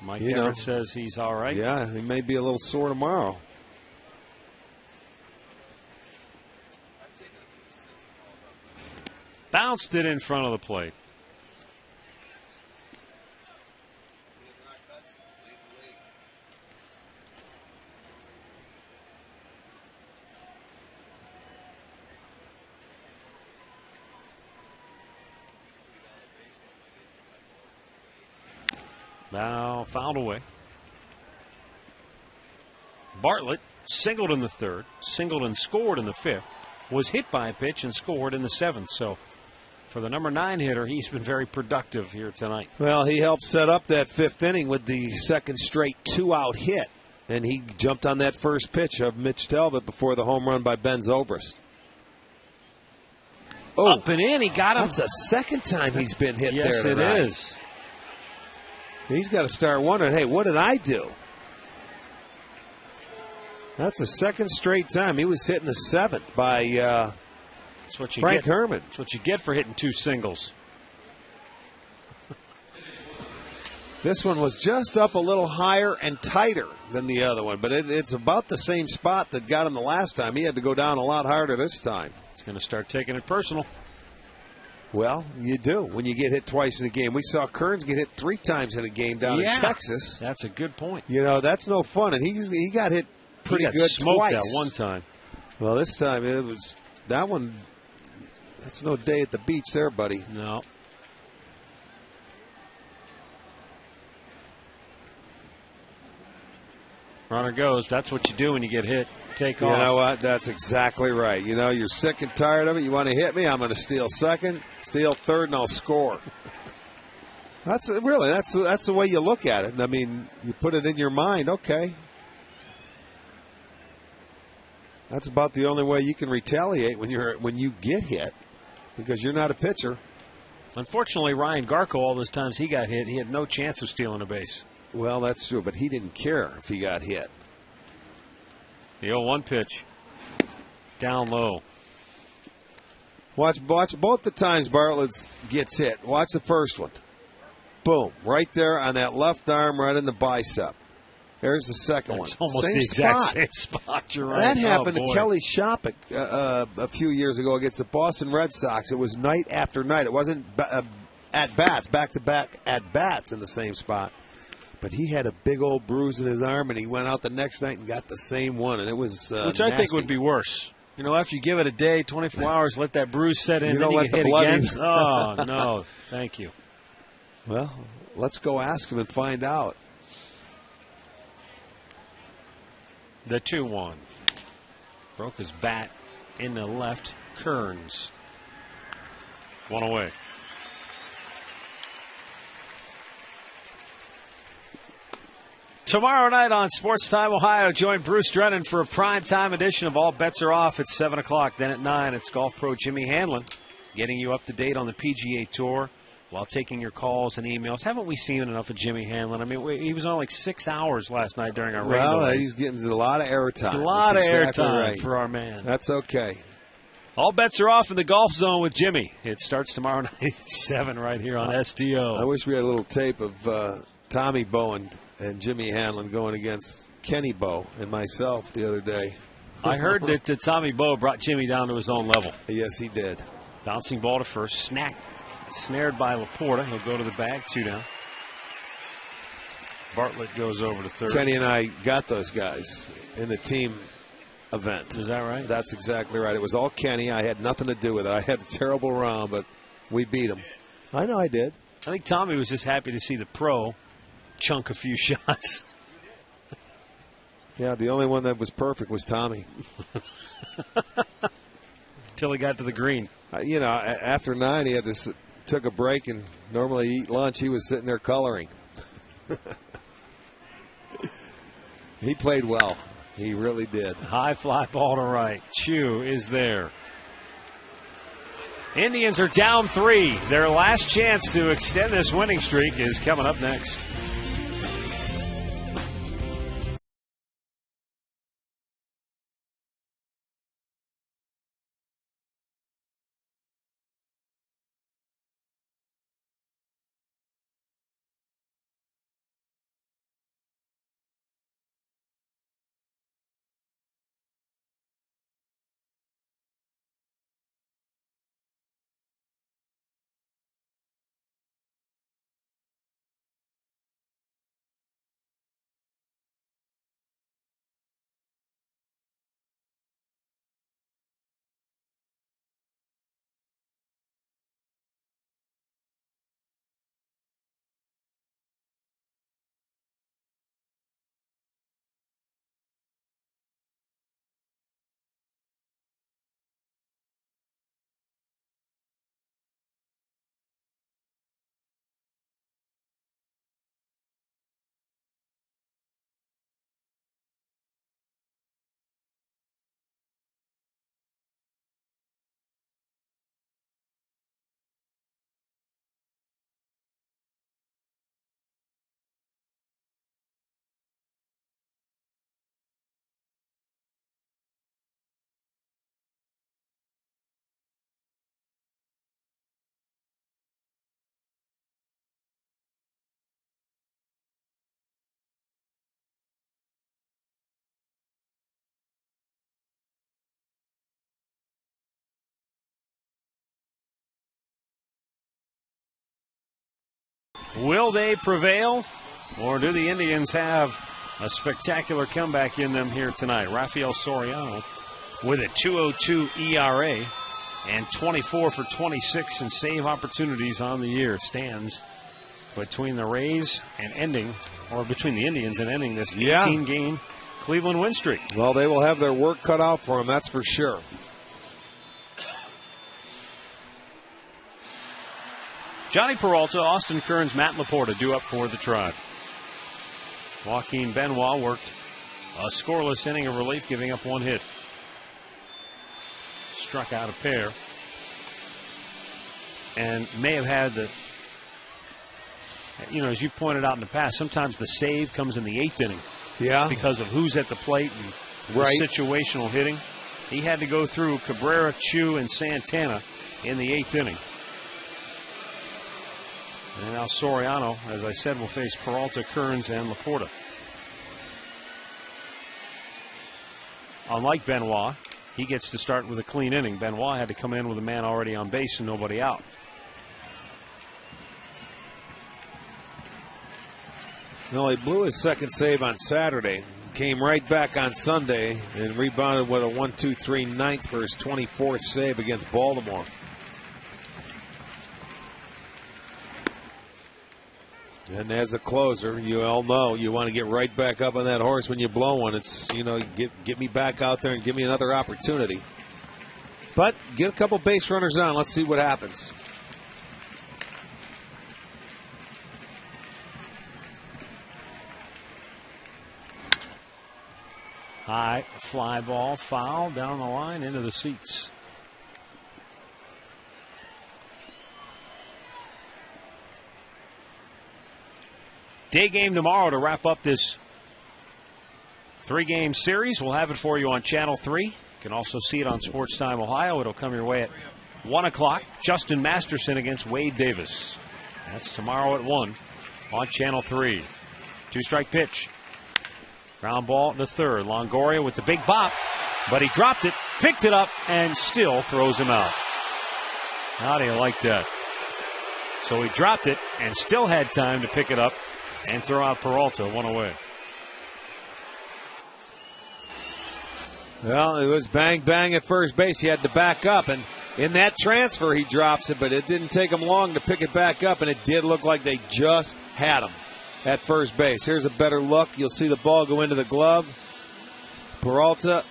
Mike Everett says he's all right. Yeah, he may be a little sore tomorrow. Bounced it in front of the plate. Now fouled away. Bartlett singled in the third, singled and scored in the fifth, was hit by a pitch and scored in the seventh. So for the number 9 hitter, he's been very productive here tonight. Well, he helped set up that fifth inning with the second straight 2-out hit. And he jumped on that first pitch of Mitch Talbot before the home run by Ben Zobrist. Oh, up and in, he got him. That's the second time he's been hit there Yes, tonight. it is. He's got to start wondering, hey, what did I do? That's the second straight time. He was hitting the seventh by That's what you Frank get. Herman. That's what you get for hitting 2 singles. This one was just up a little higher and tighter than the other one, but it's about the same spot that got him the last time. He had to go down a lot harder this time. He's going to start taking it personal. Well, you do when you get hit twice in a game. We saw Kearns get hit 3 times in a game down in Texas. That's a good point. You know, that's no fun. And he got hit pretty he got good smoked twice. that one time. Well, this time it was that one. That's no day at the beach there, buddy. No. Runner goes. That's what you do when you get hit. Take off. You know what? That's exactly right. You know, you're sick and tired of it. You want to hit me? I'm going to steal second, steal third, and I'll score. That's the way you look at it. I mean, you put it in your mind. Okay, that's about the only way you can retaliate when you get hit, because you're not a pitcher. Unfortunately, Ryan Garko, all those times he got hit, he had no chance of stealing a base. Well, that's true, but he didn't care if he got hit. The 0-1 pitch. Down low. Watch both the times Bartlett gets hit. Watch the first one. Boom. Right there on that left arm, right in the bicep. There's the second one. It's almost same the exact spot. same spot. You're right. That happened Oh, to Kelly Shopik a few years ago against the Boston Red Sox. It was night after night. It wasn't at-bats, back-to-back at-bats in the same spot. But he had a big old bruise in his arm, and he went out the next night and got the same one, and it was which I think would be worse. You know, after you give it a day, 24 hours, let that bruise set in, You then don't you let get the hit blood again. in. Oh, no. Thank you. Well, let's go ask him and find out. The 2-1. Broke his bat in the left. Kearns. One away. Tomorrow night on Sports Time Ohio, join Bruce Drennan for a primetime edition of All Bets Are Off at 7 o'clock. Then at 9, it's golf pro Jimmy Hanlon getting you up to date on the PGA Tour while taking your calls and emails. Haven't we seen enough of Jimmy Hanlon? I mean, he was on like 6 hours last night during our radio. Well, he's getting a lot of airtime. A lot of exactly airtime right. for our man. That's okay. All bets are off in the golf zone with Jimmy. It starts tomorrow night at 7 right here on STO. I wish we had a little tape of Tommy Bowen and Jimmy Hanlon going against Kenny Bowe and myself the other day. I heard that Tommy Bowe brought Jimmy down to his own level. Yes, he did. Bouncing ball to first. Snared by Laporta. He'll go to the bag. 2 down. Bartlett goes over to third. Kenny and I got those guys in the team event. Is that right? That's exactly right. It was all Kenny. I had nothing to do with it. I had a terrible round, but we beat him. I know I did. I think Tommy was just happy to see the pro chunk a few shots. Yeah, the only one that was perfect was Tommy. Until he got to the green. You know, after 9, he had to took a break and normally eat lunch. He was sitting there coloring. He played well. He really did. High fly ball to right. Chu is there. Indians are down 3. Their last chance to extend this winning streak is coming up next. Will they prevail, or do the Indians have a spectacular comeback in them here tonight? Rafael Soriano with a 2.02 ERA and 24 for 26 in save opportunities on the year stands between the Rays and ending, or between the Indians and ending this 18-game Cleveland win streak. Well, they will have their work cut out for them, that's for sure. Johnny Peralta, Austin Kearns, Matt Laporta due up for the Tribe. Joaquin Benoit worked a scoreless inning of relief, giving up 1 hit. Struck out a pair. And may have had the, as you pointed out in the past, sometimes the save comes in the 8th inning. Yeah. Because of who's at the plate and situational hitting. He had to go through Cabrera, Chu, and Santana in the 8th inning. And now Soriano, as I said, will face Peralta, Kearns, and Laporta. Unlike Benoit, he gets to start with a clean inning. Benoit had to come in with a man already on base and nobody out. No, he blew his second save on Saturday. Came right back on Sunday and rebounded with a 1-2-3 ninth for his 24th save against Baltimore. And as a closer, you all know you want to get right back up on that horse when you blow one. It's, get me back out there and give me another opportunity. But get a couple base runners on. Let's see what happens. High fly ball, foul down the line into the seats. Day game tomorrow to wrap up this 3-game series. We'll have it for you on Channel 3. You can also see it on Sports Time Ohio. It'll come your way at 1 o'clock. Justin Masterson against Wade Davis. That's tomorrow at 1 on Channel 3. 2-strike pitch. Ground ball to third. Longoria with the big bop, but he dropped it, picked it up, and still throws him out. How do you like that? So he dropped it and still had time to pick it up and throw out Peralta, 1 away. Well, it was bang, bang at first base. He had to back up, and in that transfer, he drops it, but it didn't take him long to pick it back up, and it did look like they just had him at first base. Here's a better look. You'll see the ball go into the glove. Peralta,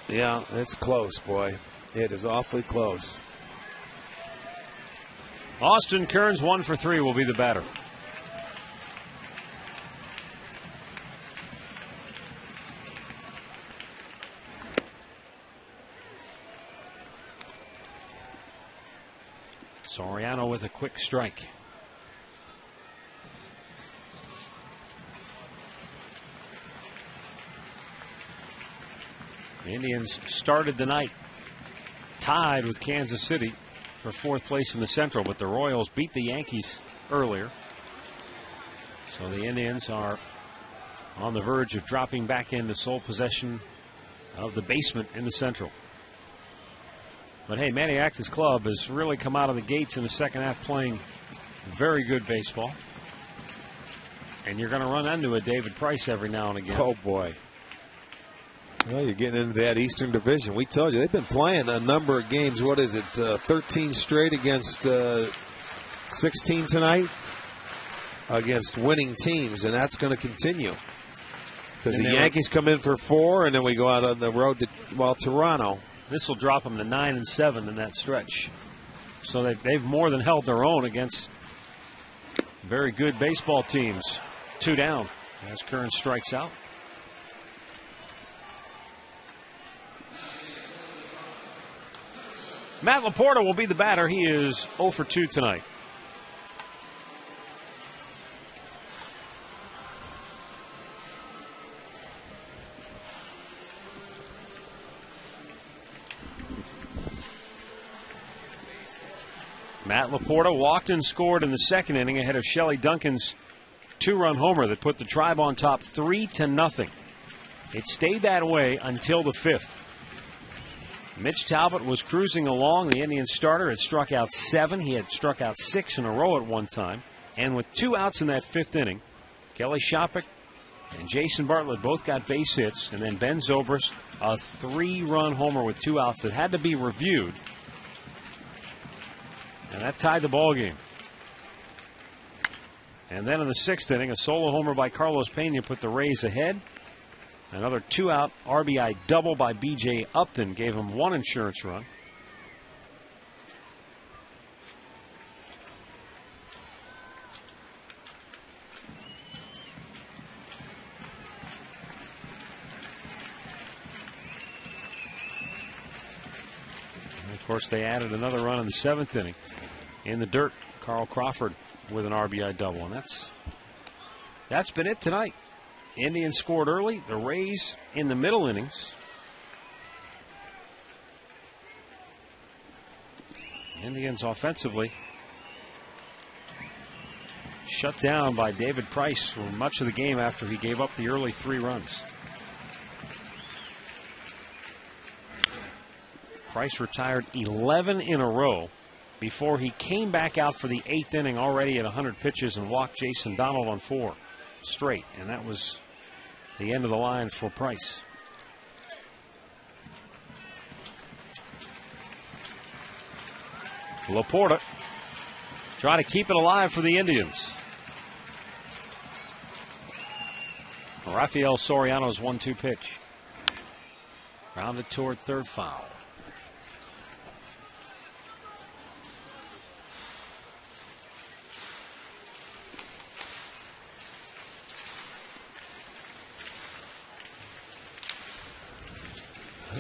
yeah, it's close, boy. It is awfully close. Austin Kearns, 1 for 3, will be the batter. Soriano with a quick strike. The Indians started the night tied with Kansas City for 4th place in the Central, but the Royals beat the Yankees earlier. So the Indians are on the verge of dropping back into sole possession of the basement in the Central. But hey, Maniac's club has really come out of the gates in the second half playing very good baseball. And you're going to run into a David Price every now and again. Oh, boy. Well, you're getting into that Eastern Division. We told you, they've been playing a number of games. What is it, 13 straight against 16 tonight against winning teams, and that's going to continue. Because the Yankees come in for 4, and then we go out on the road to, Toronto. This will drop them to 9-7 in that stretch. So they've more than held their own against very good baseball teams. 2 down as Kearns strikes out. Matt Laporta will be the batter. He is 0 for 2 tonight. Matt Laporta walked and scored in the second inning ahead of Shelley Duncan's 2-run homer that put the Tribe on top 3-0. It stayed that way until the 5th. Mitch Talbot was cruising along. The Indian starter had struck out 7. He had struck out 6 in a row at one time. And with 2 outs in that 5th inning, Kelly Shopik and Jason Bartlett both got base hits. And then Ben Zobrist, a 3-run homer with 2 outs that had to be reviewed. And that tied the ball game. And then in the 6th inning, a solo homer by Carlos Pena put the Rays ahead. Another 2-out RBI double by B.J. Upton gave him 1 insurance run. And of course, they added another run in the 7th inning. In the dirt, Carl Crawford with an RBI double. And that's been it tonight. Indians scored early. The Rays in the middle innings. Indians offensively shut down by David Price for much of the game after he gave up the early 3 runs. Price retired 11 in a row before he came back out for the 8th inning already at 100 pitches and walked Jason Donald on 4 straight. And that was the end of the line for Price. Laporta try to keep it alive for the Indians. Rafael Soriano's 1-2 pitch. Rounded toward third foul.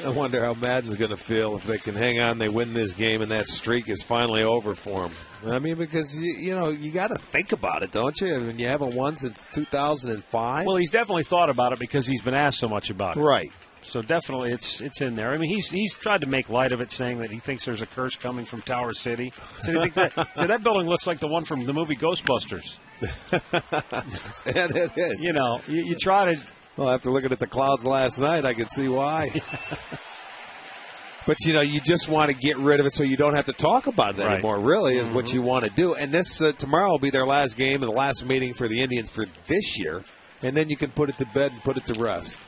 I wonder how Madden's going to feel if they can hang on, they win this game, and that streak is finally over for them. I mean, because, you got to think about it, don't you? I mean, you haven't won since 2005. Well, he's definitely thought about it because he's been asked so much about it. Right. So definitely it's in there. I mean, he's tried to make light of it, saying that he thinks there's a curse coming from Tower City. So that building looks like the one from the movie Ghostbusters. And it is. You try to... Well, after looking at the clouds last night, I could see why. But, you just want to get rid of it so you don't have to talk about it anymore, really, is what you want to do. And this tomorrow will be their last game and the last meeting for the Indians for this year. And then you can put it to bed and put it to rest.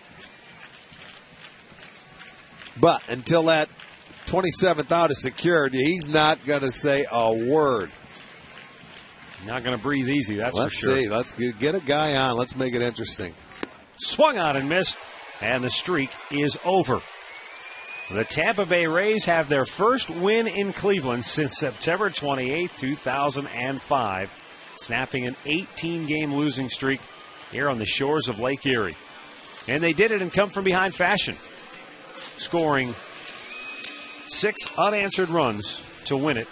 But until that 27th out is secured, he's not going to say a word. Not going to breathe easy, that's for sure. Let's see. Let's get a guy on. Let's make it interesting. Swung on and missed, and the streak is over. The Tampa Bay Rays have their first win in Cleveland since September 28, 2005, snapping an 18-game losing streak here on the shores of Lake Erie. And they did it in come-from-behind fashion, scoring 6 unanswered runs to win it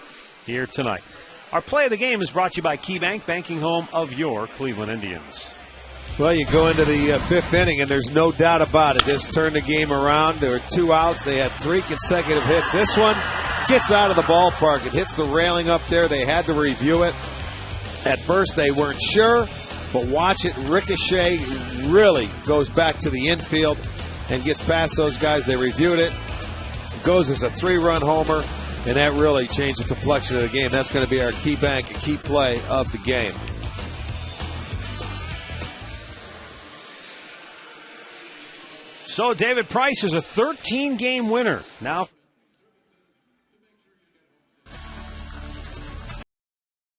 here tonight. Our play of the game is brought to you by KeyBank, banking home of your Cleveland Indians. Well, you go into the 5th inning, and there's no doubt about it. This turned the game around. There were 2 outs. They had 3 consecutive hits. This one gets out of the ballpark. It hits the railing up there. They had to review it. At first, they weren't sure, but watch it ricochet. Really goes back to the infield and gets past those guys. They reviewed it. Goes as a 3-run homer, and that really changed the complexion of the game. That's going to be our key bank and key play of the game. So David Price is a 13-game winner. Now